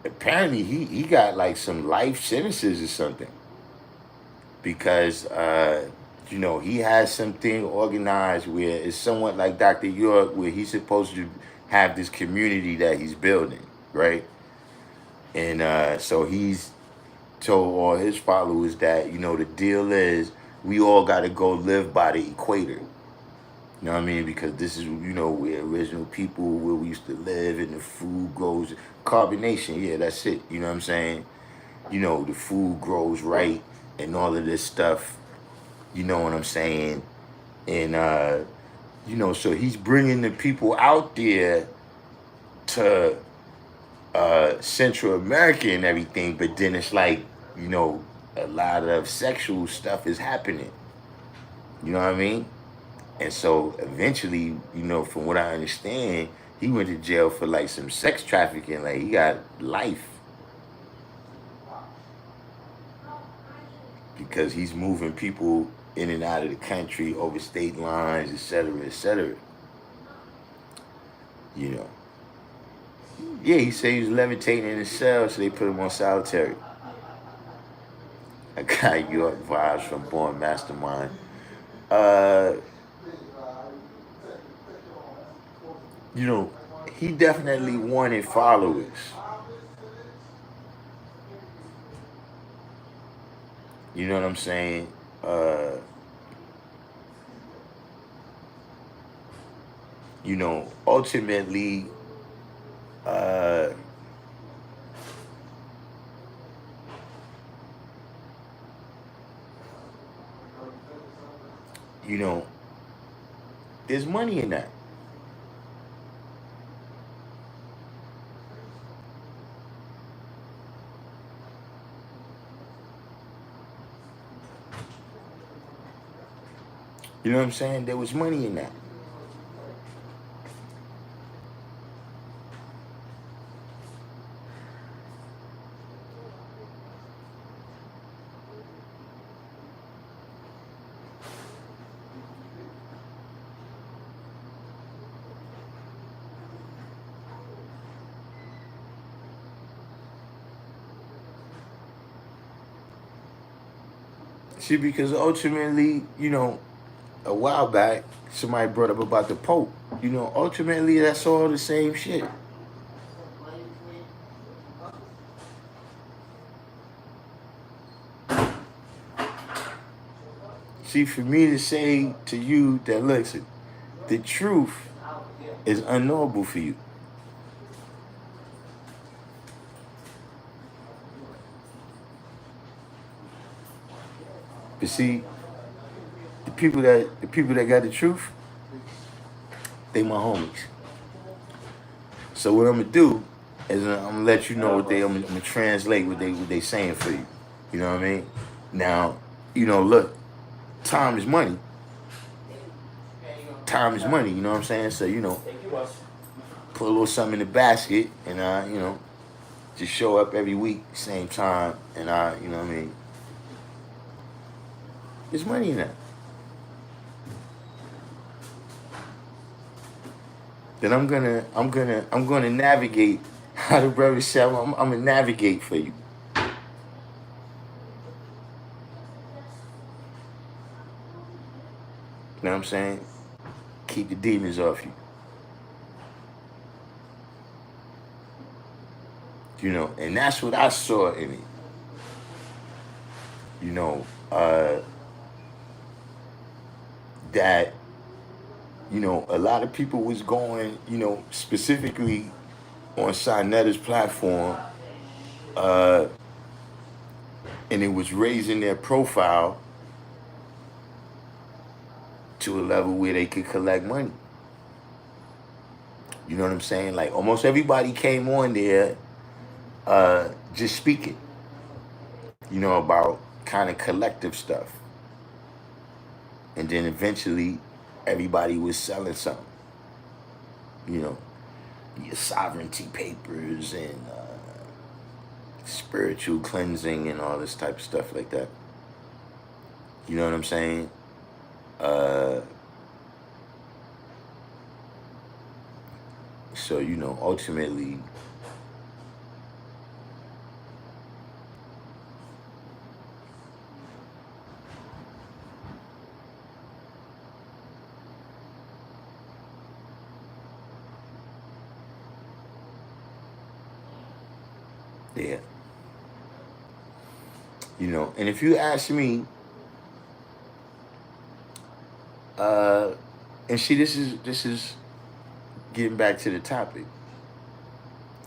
apparently he got like some life sentences or something. Because you know, he has something organized where it's somewhat like Dr. York, where he's supposed to have this community that he's building, right? And so he's told all his followers that, you know, the deal is we all got to go live by the equator. You know what I mean? Because this is, you know, where original people, where we used to live, and the food grows. Carbonation, yeah, that's it. You know what I'm saying? You know, the food grows right and all of this stuff. You know what I'm saying? And, you know, so he's bringing the people out there to Central America and everything, but then it's like, you know, a lot of sexual stuff is happening. You know what I mean? And so eventually, you know, from what I understand, he went to jail for like some sex trafficking. Like he got life. Because he's moving people in and out of the country over state lines, et cetera, et cetera. You know. Yeah, he said he was levitating in his cell, so they put him on solitary. I got York vibes from Born Mastermind. You know, he definitely wanted followers. You know what I'm saying? You know, ultimately, you know, there's money in that. You know what I'm saying? There was money in that. See, because ultimately, you know, a while back, somebody brought up about the Pope. You know, ultimately, that's all the same shit. See, for me to say to you that, listen, the truth is unknowable for you. But see, the people that got the truth, they my homies. So what I'm gonna do is I'm gonna let you know what I'm gonna translate what they saying for you. You know what I mean? Now, you know, look, time is money. Time is money. You know what I'm saying? So you know, put a little something in the basket, and you know, just show up every week, same time, and you know what I mean? There's money in that. Then I'm gonna navigate. How the brother said, I'm gonna navigate for you. You know what I'm saying? Keep the demons off you. You know, and that's what I saw in it. You know, that, you know, a lot of people was going, you know, specifically on Sinetta's platform, uh, and it was raising their profile to a level where they could collect money. You know what I'm saying? Like almost everybody came on there just speaking, you know, about kind of collective stuff. And then eventually everybody was selling something, you know, your sovereignty papers and spiritual cleansing and all this type of stuff like that. You know what I'm saying? So, you know, ultimately, yeah. You know, and if you ask me, and see, this is getting back to the topic.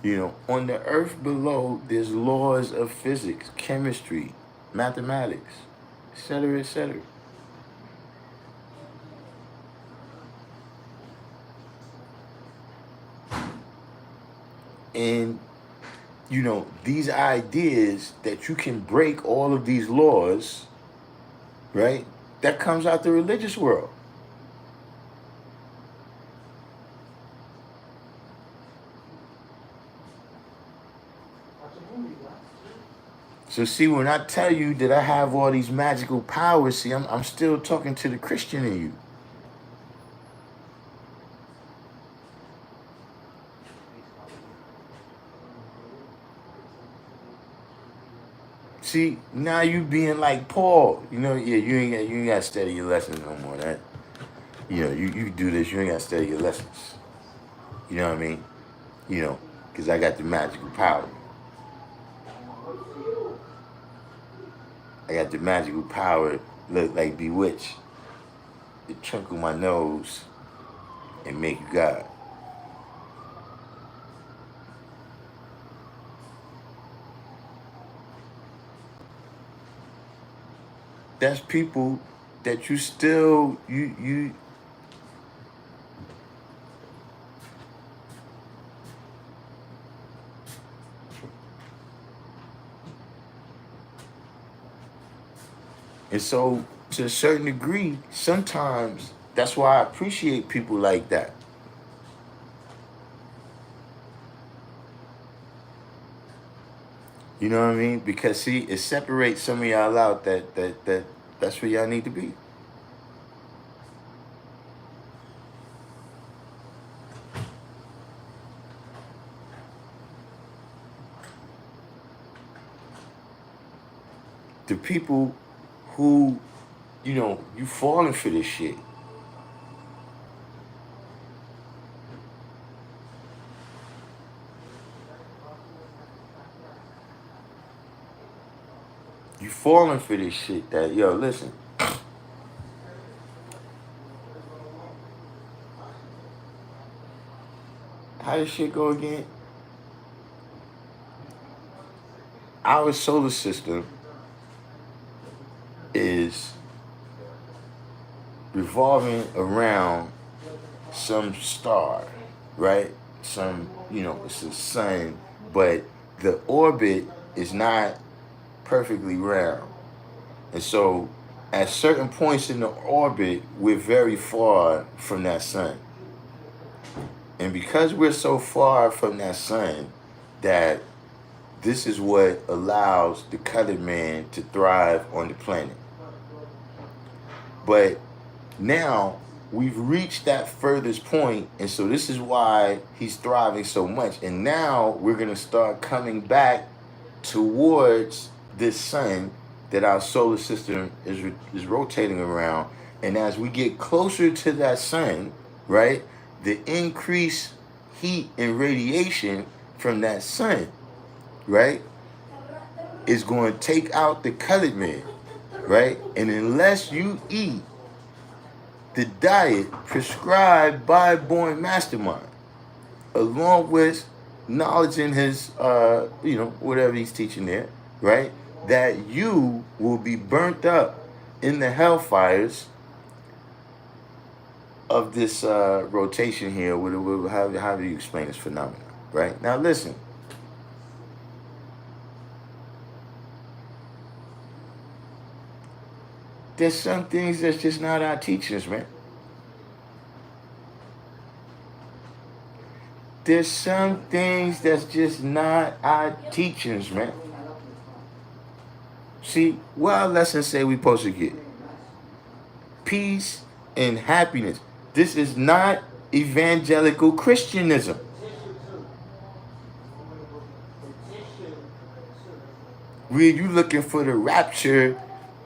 You know, on the earth below, there's laws of physics, chemistry, mathematics, etc., etc. And, you know, these ideas that you can break all of these laws, right? That comes out the religious world. So see, when I tell you that I have all these magical powers, see, I'm still talking to the Christian in you. See, now you being like Paul, you know, yeah, you ain't got to study your lessons no more. That, you know, you do this, you ain't got to study your lessons. You know what I mean? You know, because I got the magical power. I got the magical power, look like Bewitched, to twinkle my nose and make you God. That's people that you still you. And so, to a certain degree, sometimes that's why I appreciate people like that. You know what I mean? Because see, it separates some of y'all out that's where y'all need to be. The people who, you know, you falling for this shit. You falling for this shit that, yo, listen. How this shit go again? Our solar system is revolving around some star, right? Some, you know, it's a sun, but the orbit is not perfectly round. And so at certain points in the orbit, we're very far from that sun. And because we're so far from that sun, that this is what allows the colored man to thrive on the planet. But now we've reached that furthest point, and so this is why he's thriving so much. And now we're going to start coming back towards this sun that our solar system is rotating around. And as we get closer to that sun, right, the increased heat and radiation from that sun right, is going to take out the colored man, right? And unless you eat the diet prescribed by a born mastermind, along with knowledge in his, whatever he's teaching there, right? That you will be burnt up in the hellfires of this rotation here. How do you explain this phenomenon, right? Now listen. There's some things that's just not our teachings, man. There's some things that's just not our teachings, man. See, what our lessons say we supposed to get? Peace and happiness. This is not evangelical Christianism. Where you looking for the rapture,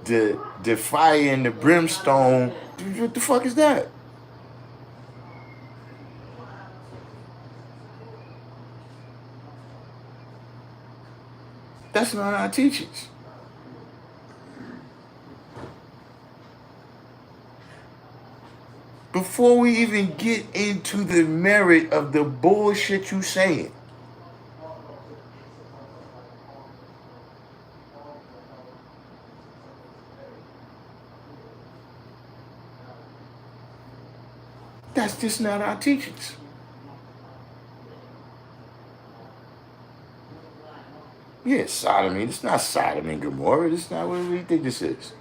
the fire and the brimstone. What the fuck is that? That's not our teachings. Before we even get into the merit of the bullshit you saying, that's just not our teachings. Yeah, sodomy. It's not Sodom and Gomorrah. It's not what we think this is.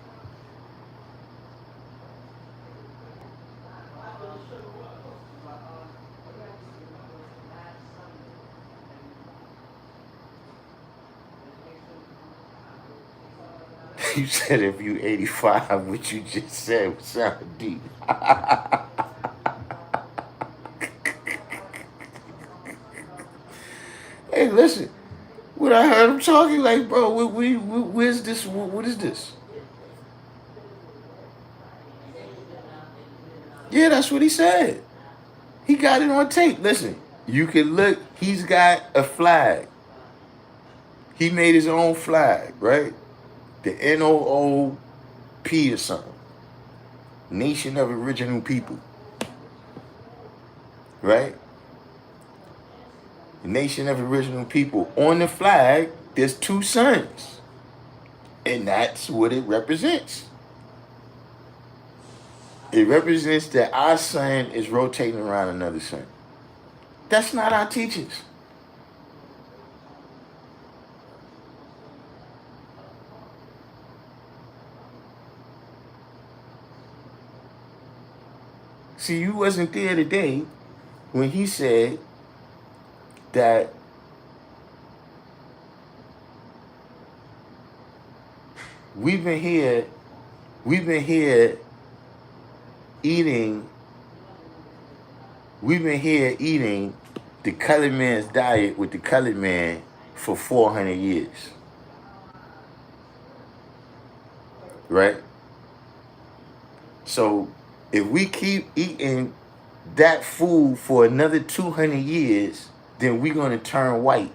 You said if you 85, what you just said would sound deep. Hey, listen. When I heard him talking, like, bro, where's this? What is this? Yeah, that's what he said. He got it on tape. Listen, you can look. He's got a flag. He made his own flag, right? The NOOP or something. Nation of Original People. Right? The Nation of Original People. On the flag, there's two suns. And that's what it represents. It represents that our sun is rotating around another sun. That's not our teachings. See, you wasn't there today when he said that we've been here eating the colored man's diet with the colored man for 400 years. Right? So if we keep eating that food for another 200 years, then we're going to turn white.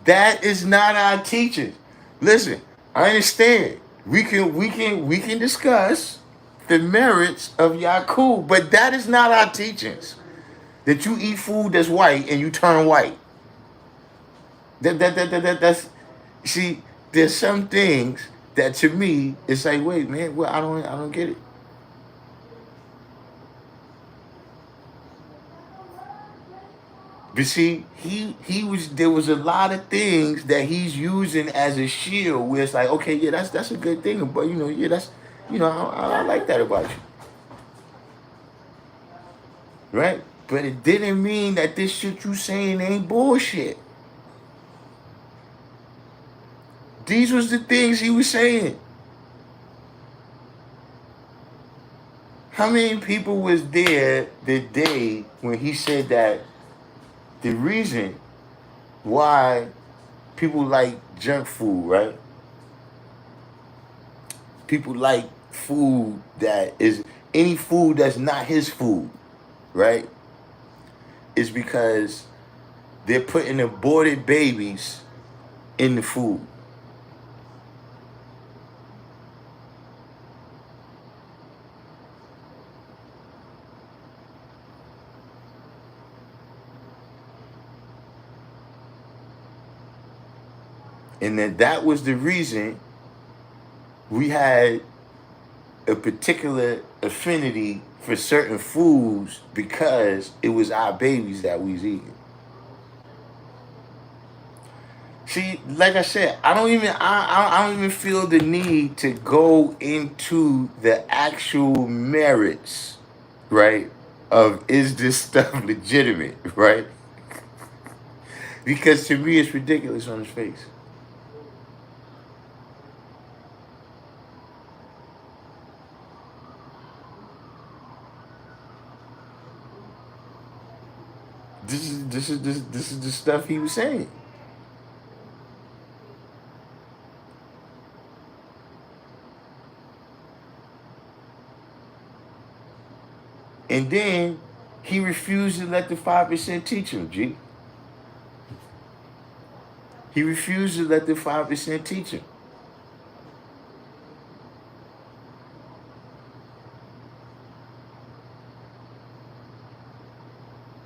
That is not our teaching. Listen, I understand. We can discuss the merits of Yakub, but that is not our teachings. That you eat food that's white and you turn white. That's see, there's some things that to me it's like, wait, man, well, I don't get it. But see, there was a lot of things that he's using as a shield where it's like, okay, yeah, that's a good thing, but I like that about you. Right? But it didn't mean that this shit you saying ain't bullshit. These was the things he was saying. How many people was there the day when he said that the reason why people like junk food, right? People like food that is any food that's not his food, right? Is because they're putting aborted babies in the food. And that was the reason we had a particular affinity for certain foods, because it was our babies that we was eating. See, like I said, I don't even feel the need to go into the actual merits, right? Of, is this stuff legitimate, right? Because to me it's ridiculous on its face. This is the stuff he was saying. And then he refused to let the 5% teach him, G. He refused to let the 5% teach him.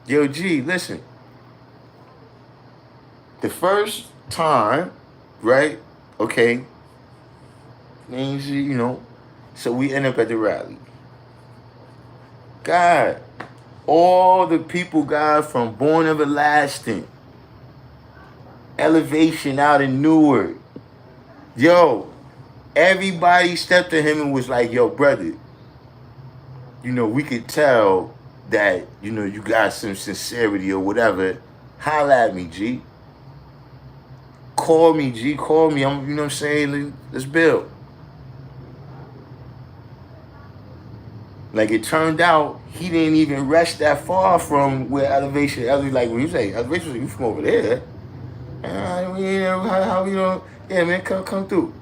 Yo, G, listen. The first time, right? Okay. Means, so we end up at the rally. God, all the people, God, from Born Everlasting, Elevation out in Newark. Yo, everybody stepped to him and was like, yo, brother, we could tell that, you got some sincerity or whatever. Holla at me, G. Call me, G. Call me. I'm, what I'm saying? Let's build. Like, it turned out he didn't even rest that far from where Elevation. Like, when you say Elevation, you from over there. How yeah, man, come through.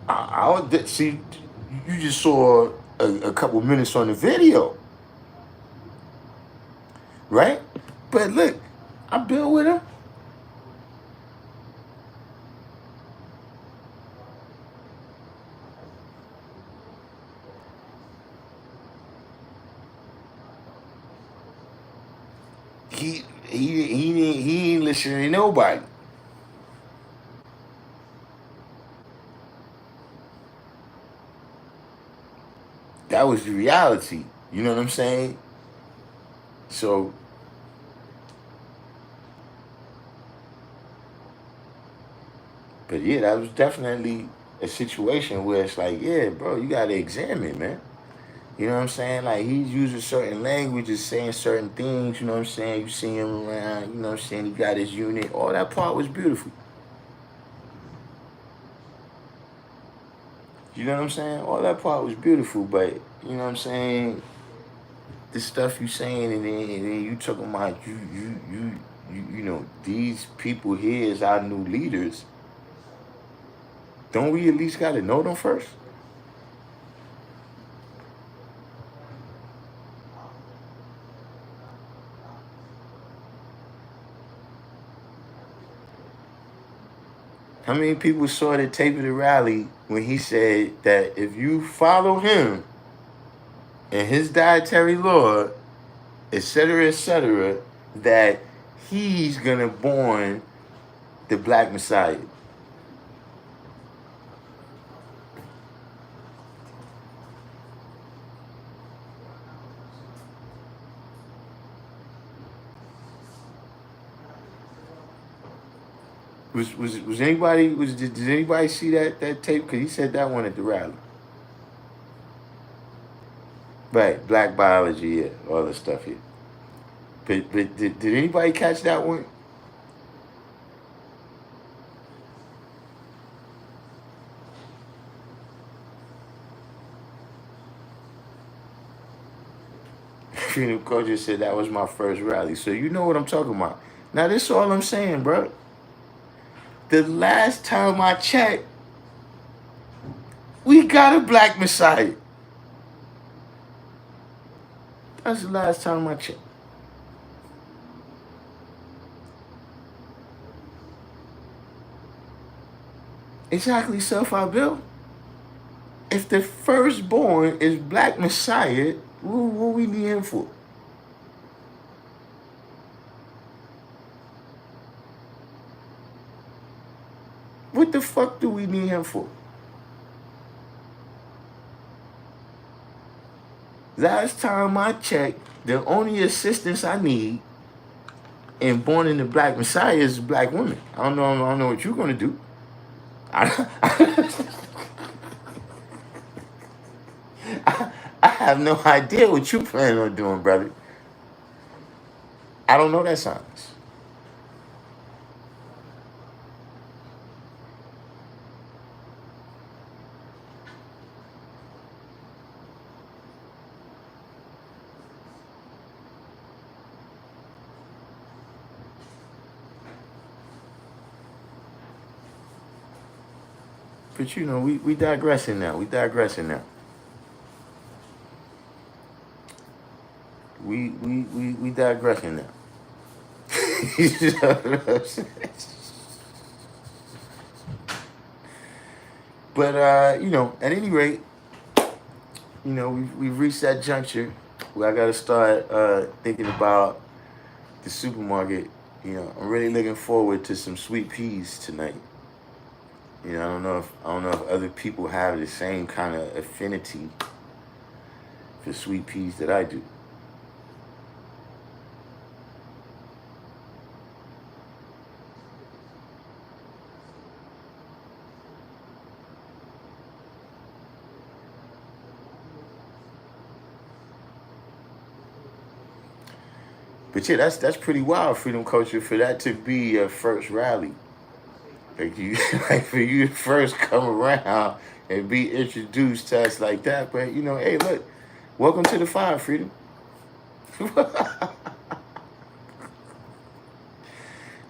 I see. You just saw a couple minutes on the video, right? But look, I built with him. He ain't listening to nobody. That was the reality. You know what I'm saying? So, but yeah, that was definitely a situation where it's like, yeah, bro, you gotta examine, man. You know what I'm saying? Like, he's using certain languages, saying certain things, you know what I'm saying? You see him around, you know what I'm saying? He got his unit. All that part was beautiful. You know what I'm saying? All that part was beautiful, but, you know what I'm saying? The stuff you saying, and then you talking about these people here is our new leaders. Don't we at least gotta know them first? How many people saw the tape of the rally when he said that if you follow him and his dietary law, etc., that he's gonna born the Black Messiah? Was anybody did anybody see that tape? Because he said that one at the rally. Right, black biology, yeah, all the stuff here. But did anybody catch that one? Freedom Culture said that was my first rally. So you know what I'm talking about. Now this is all I'm saying, bro. The last time I checked, we ain't got a black Messiah. That's the last time I checked. Exactly, Self-I-Bill. If the firstborn is black Messiah, what we need him for? What the fuck do we need him for? Last time I checked, the only assistance I need in born in the black Messiah is a black woman. I don't know what you're gonna do. I have no idea what you plan on doing, brother. I don't know that science. But you know, we digressing now. We digressing now. We digressing now. You know what I'm saying? But you know, at any rate, you know, we've reached that juncture where I gotta start thinking about the supermarket. You know, I'm really looking forward to some sweet peas tonight. You know, I don't know if other people have the same kind of affinity for sweet peas that I do. But yeah, that's pretty wild, Freedom Culture, for that to be your first rally. Like you, like for you to first come around and be introduced to us like that. But you know, hey, look, welcome to the fire, Freedom.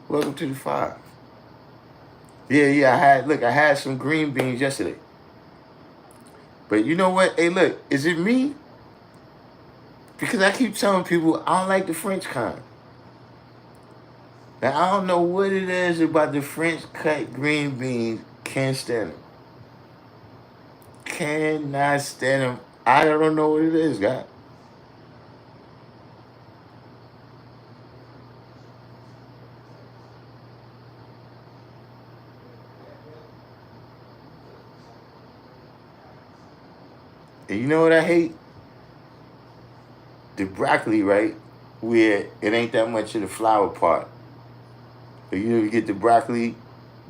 Welcome to the fire. Yeah. I had some green beans yesterday. But you know what? Hey, look, is it me? Because I keep telling people I don't like the French kind. Now I don't know what it is about the French cut green beans. Can't stand them. Cannot stand them. I don't know what it is, guy. And you know what I hate? The broccoli, right? Where it ain't that much of the flower part. But you know, you get the broccoli,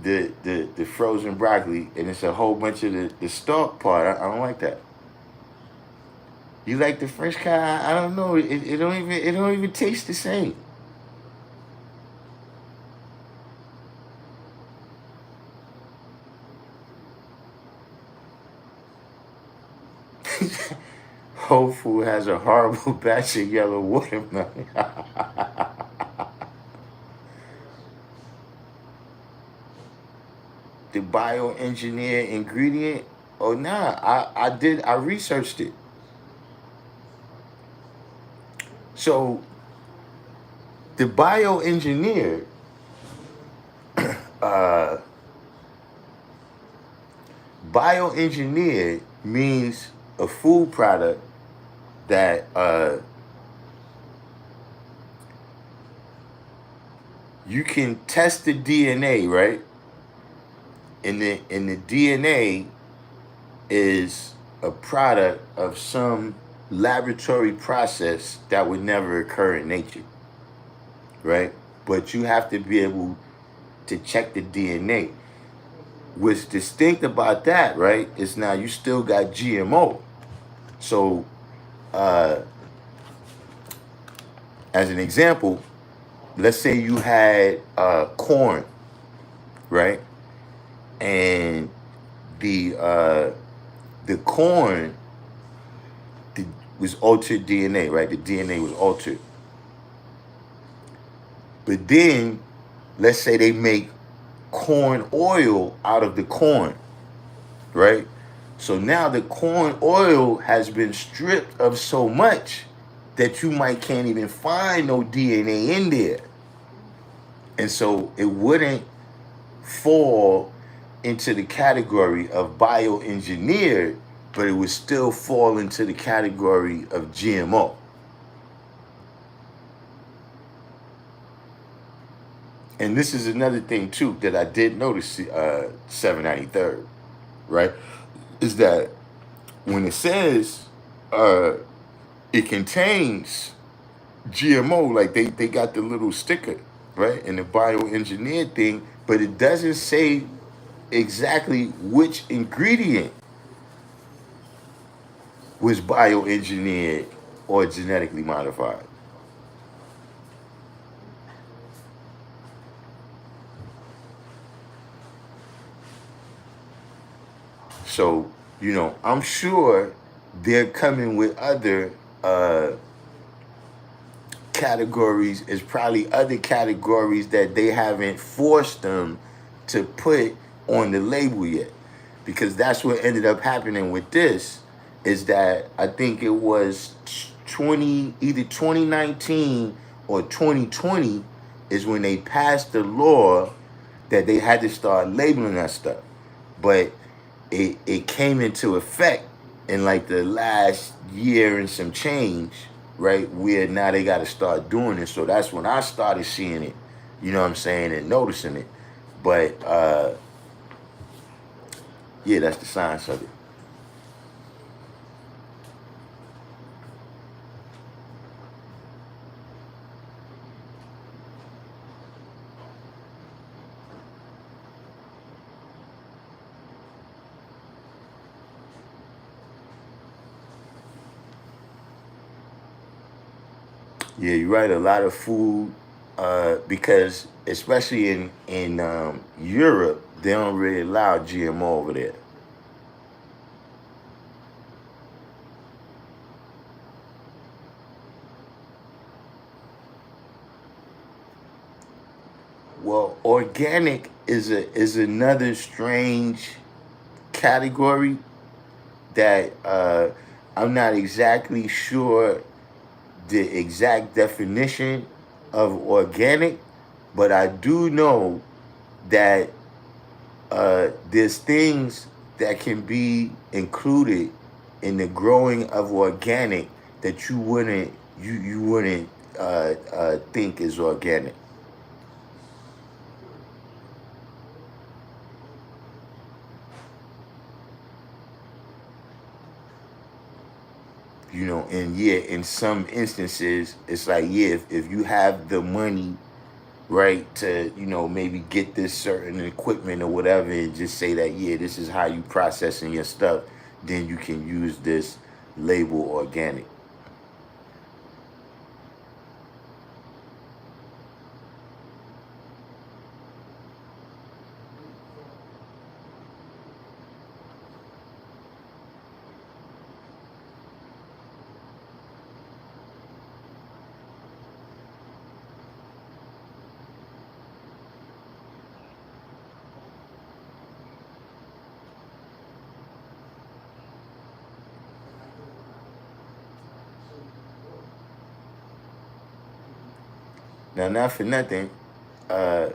the frozen broccoli, and it's a whole bunch of the stalk part. I don't like that. You like the French kind? I don't know. It don't even taste the same. Whole Food has a horrible batch of yellow watermelon. The bioengineered ingredient? Oh nah, I researched it. So the bioengineered uh bioengineered means a food product that you can test the DNA, right? And the DNA is a product of some laboratory process that would never occur in nature, right? But you have to be able to check the DNA. What's distinct about that, right, is now you still got GMO. So, as an example, let's say you had corn, right, and the corn was altered DNA, right? The DNA was altered. But then, let's say they make corn oil out of the corn, right? So now the corn oil has been stripped of so much that you might can't even find no DNA in there. And so it wouldn't fall into the category of bioengineered, but it would still fall into the category of GMO. And this is another thing too that I did notice, 793rd, right? Is that when it says it contains GMO, like they got the little sticker, right? And the bioengineered thing, but it doesn't say exactly which ingredient was bioengineered or genetically modified. So, I'm sure they're coming with other categories. It's probably other categories that they haven't forced them to put on the label yet. Because that's what ended up happening with this, is that I think it was either 2019 or 2020 is when they passed the law that they had to start labeling that stuff. But it came into effect in like the last year and some change, right? Where now they got to start doing it. So that's when I started seeing it, you know what I'm saying, and noticing it. But yeah, that's the science of it. Yeah, you're right. A lot of food, because especially in Europe, they don't really allow GMO over there. Well, organic is another strange category that I'm not exactly sure the exact definition of organic, but I do know that there's things that can be included in the growing of organic that you wouldn't think is organic. And yeah, in some instances, it's like, yeah, if you have the money, right, to, maybe get this certain equipment or whatever, and just say that, yeah, this is how you processing your stuff, then you can use this label organic. Now, not for nothing, uh,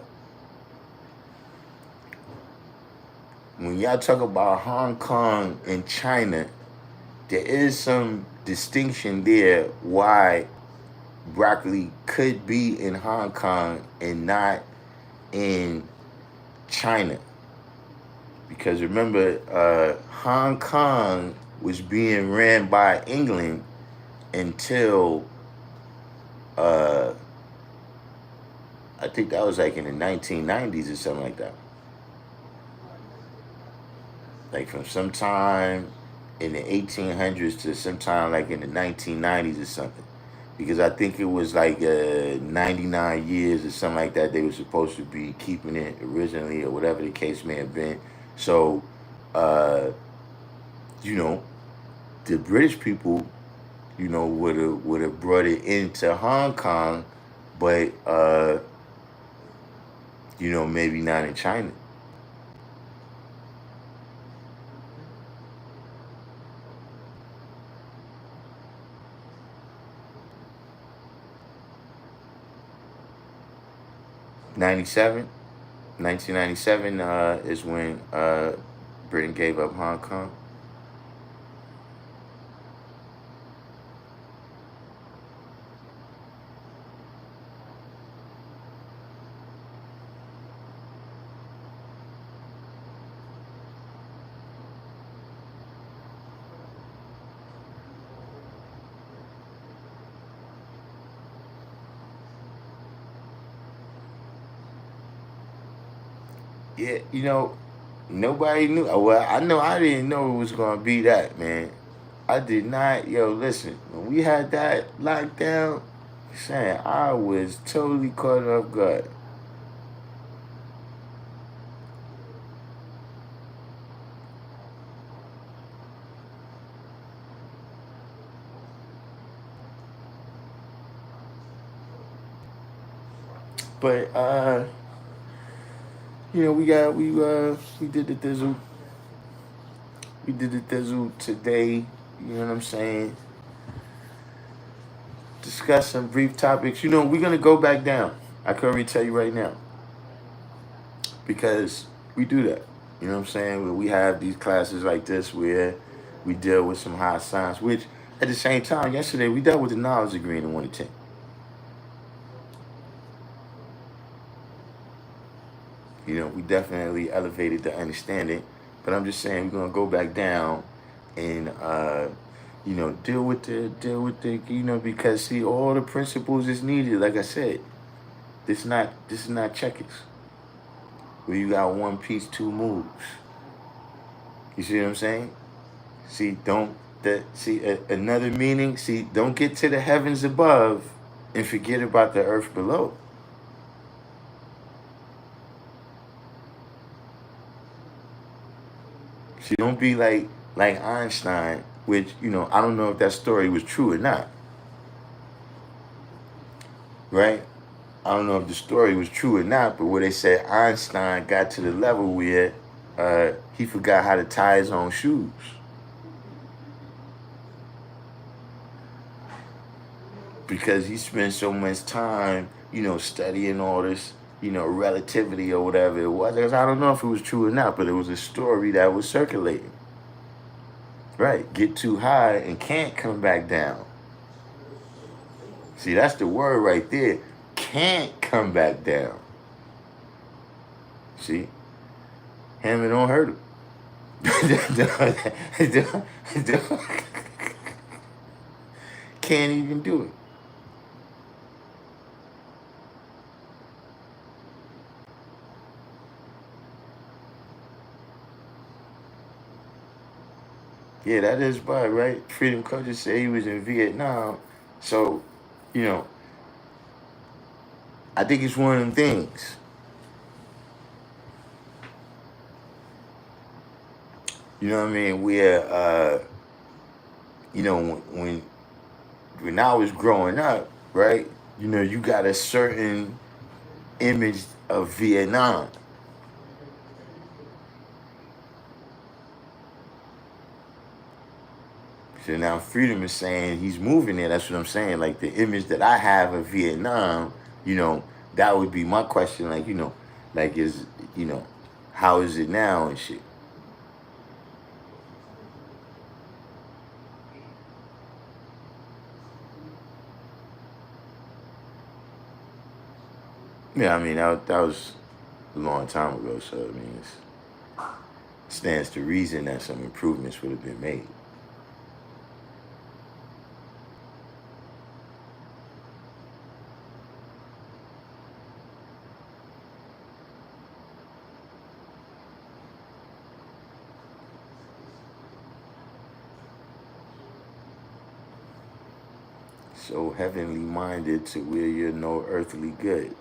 when y'all talk about Hong Kong and China, there is some distinction there why broccoli could be in Hong Kong and not in China. Because remember, Hong Kong was being ran by England until uh, I think that was like in the 1990s or something like that. Like from sometime in the 1800s to sometime like in the 1990s or something. Because I think it was like 99 years or something like that they were supposed to be keeping it originally, or whatever the case may have been. So, uh, you know, the British people, would have brought it into Hong Kong, but maybe not in China. 97, 1997 is when Britain gave up Hong Kong. Yeah, nobody knew. Well, I know I didn't know it was gonna be that, man. I did not. Yo, listen, when we had that lockdown, saying I was totally caught off guard. But we did the thizzle. We did the thizzle today. You know what I'm saying? Discuss some brief topics. We're gonna go back down. I can already tell you right now because we do that. You know what I'm saying? Where we have these classes like this where we deal with some high science, which at the same time, yesterday we dealt with the knowledge degree in the 1 to 10. We definitely elevated the understanding, but I'm just saying we're gonna go back down and deal with the because see all the principles is needed. Like I said, this is not checkers where you got one piece, two moves. You see what I'm saying? See, don't that see another meaning. See, don't get to the heavens above and forget about the earth below. See, don't be like Einstein, which I don't know if that story was true or not, right? I don't know if the story was true or not, but where they said Einstein got to the level where he forgot how to tie his own shoes because he spent so much time, studying all this, relativity or whatever it was. I don't know if it was true or not, but it was a story that was circulating. Right, get too high and can't come back down. See, that's the word right there. Can't come back down. See, Hammond don't hurt him. Can't even do it. Yeah, that is bad, right? Freedom Coach said he was in Vietnam. So, you know, I think it's one of them things. You know what I mean? Where, when I was growing up, right? You got a certain image of Vietnam. So now Freedom is saying he's moving there. That's what I'm saying. Like the image that I have of Vietnam, that would be my question. Like, like you know, how is it now and shit? Yeah, I mean that was a long time ago. So I mean, it stands to reason that some improvements would have been made. So heavenly minded to where you're no earthly good.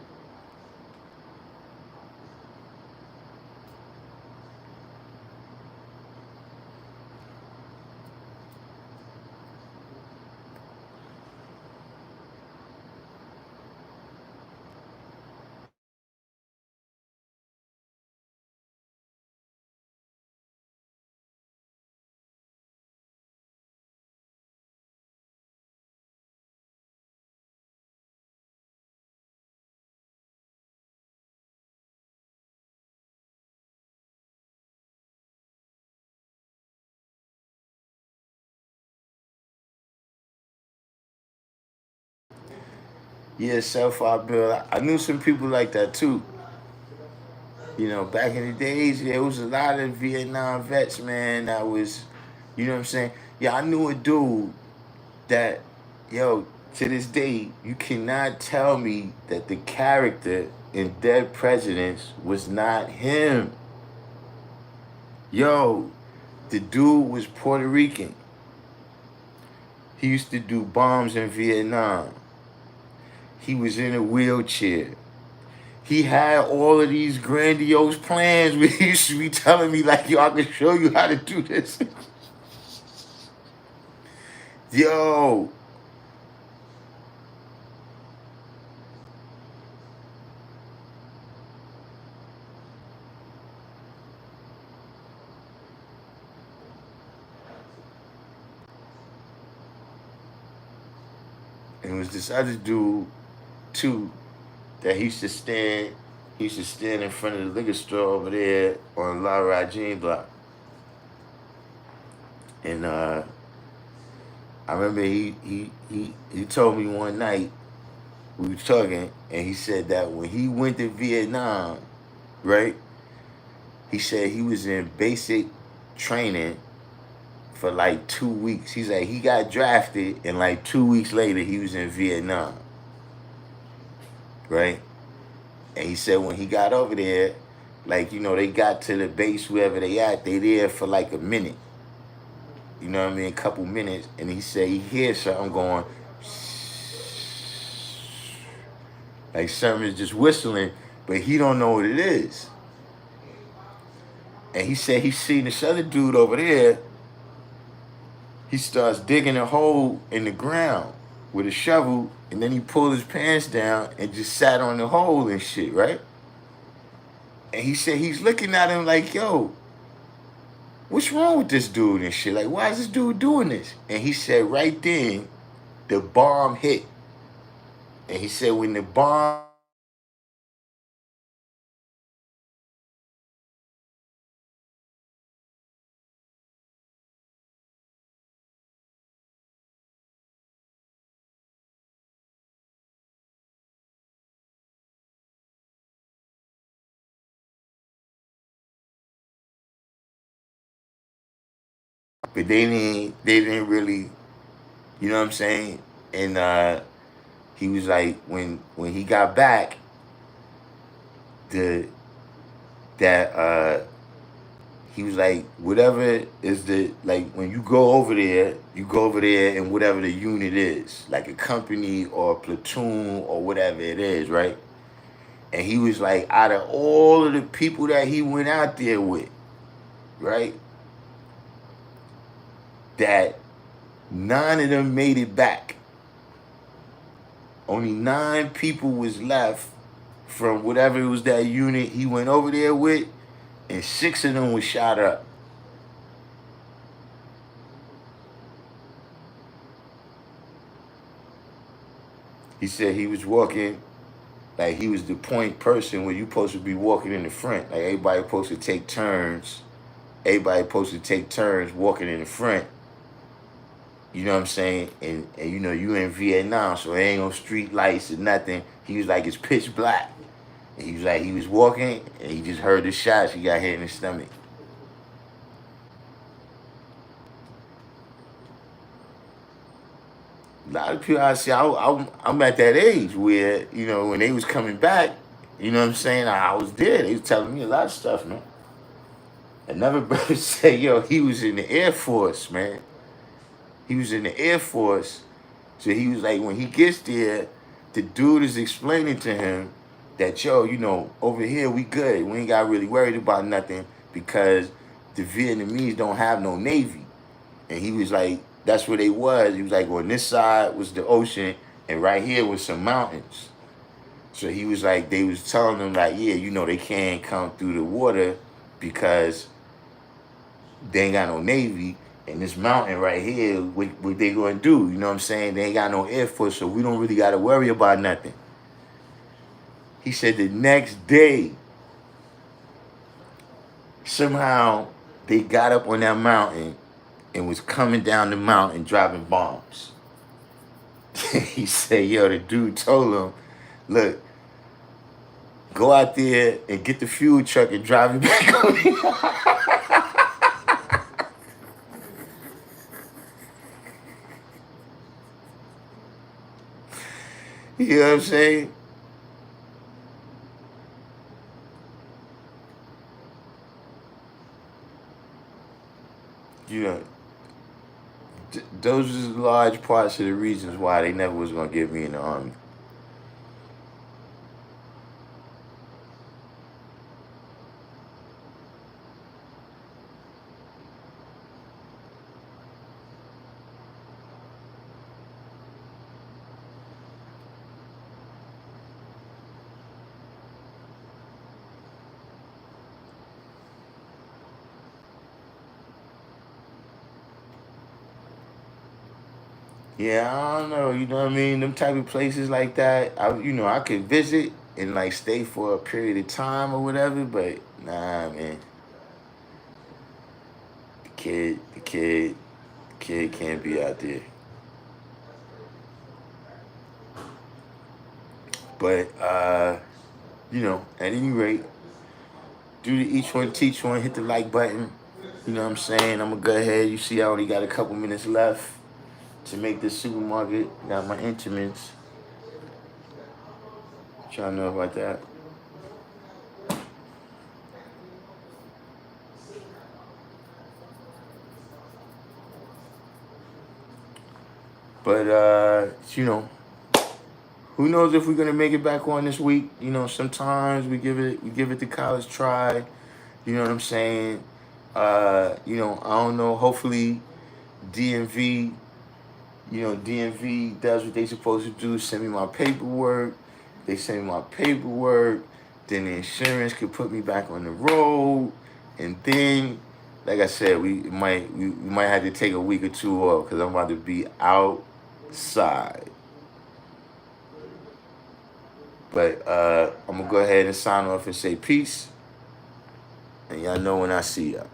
Yeah, self-our bill. I knew some people like that too. You know, back in the days, there was a lot of Vietnam vets, man, that was, you know what I'm saying? Yeah, I knew a dude that, yo, to this day, you cannot tell me that the character in Dead Presidents was not him. Yo, the dude was Puerto Rican. He used to do bombs in Vietnam. He was in a wheelchair. He had all of these grandiose plans where he used to be telling me, like, yo, I can show you how to do this. Yo. And it was this other dude, too, that he used to stand in front of the liquor store over there on La Rajin block. And I remember he told me one night, we were talking, and he said that when he went to Vietnam, right, he said he was in basic training for like 2 weeks. He's like, he got drafted, and like 2 weeks later, he was in Vietnam, right? And he said when he got over there, like, you know, they got to the base, wherever they at, they there for like a minute. You know what I mean? A couple minutes. And he said he hears something going, like something is just whistling, but he don't know what it is. And he said he seen this other dude over there. He starts digging a hole in the ground with a shovel, and then he pulled his pants down and just sat on the hole and shit, right? And he said he's looking at him like, yo, what's wrong with this dude and shit? Like, why is this dude doing this? And he said right then, the bomb hit. And he said when the bomb but they didn't really, you know what I'm saying? And he was like, when he got back, the that he was like, whatever is the, like, when you go over there and whatever the unit is, like a company or a platoon or whatever it is, right? And he was like, out of all of the people that he went out there with, right, that 9 of them made it back. Only 9 people was left from whatever it was that unit he went over there with, and 6 of them was shot up. He said he was walking, like he was the point person where you supposed to be walking in the front. Like everybody supposed to take turns. Everybody supposed to take turns walking in the front. You know what I'm saying? And you know, you in Vietnam, so there ain't no street lights or nothing. He was like, it's pitch black. And he was like, he was walking and he just heard the shots. He got hit in the stomach. A lot of people I see, I'm at that age where, you know, when they was coming back, you know what I'm saying? I was there. They was telling me a lot of stuff, man. Another brother said, yo, he was in the Air Force, man. He was in the Air Force. So he was like, when he gets there, the dude is explaining to him that, yo, you know, over here we good. We ain't got really worried about nothing because the Vietnamese don't have no Navy. And he was like, that's where they was. He was like, on this side was the ocean, and right here was some mountains. So he was like, they was telling them like, yeah, you know, they can't come through the water because they ain't got no Navy. And this mountain right here, what they gonna do? You know what I'm saying? They ain't got no Air Force, so we don't really gotta worry about nothing. He said the next day, somehow they got up on that mountain and was coming down the mountain dropping bombs. He said, yo, the dude told him, look, go out there and get the fuel truck and drive it back on me. You know what I'm saying? You know, those are large parts of the reasons why they never was gonna get me in the army. Yeah, I don't know. You know what I mean? Them type of places like that, I could visit and like stay for a period of time or whatever. But nah, man, the kid, the kid, the kid can't be out there. But at any rate, do the each one teach one. Hit the like button. You know what I'm saying? I'm gonna go ahead. You see, I only got a couple minutes left to make this supermarket. Got my instruments. Trying to know about that. But who knows if we're gonna make it back on this week? Sometimes we give it the college try. You know what I'm saying? I don't know. Hopefully, DMV, DMV does what they supposed to do. Send me my paperwork. They send me my paperwork. Then the insurance could put me back on the road. And then, like I said, we might have to take a week or two off because I'm about to be outside. But I'm gonna go ahead and sign off and say peace. And y'all know when I see y'all.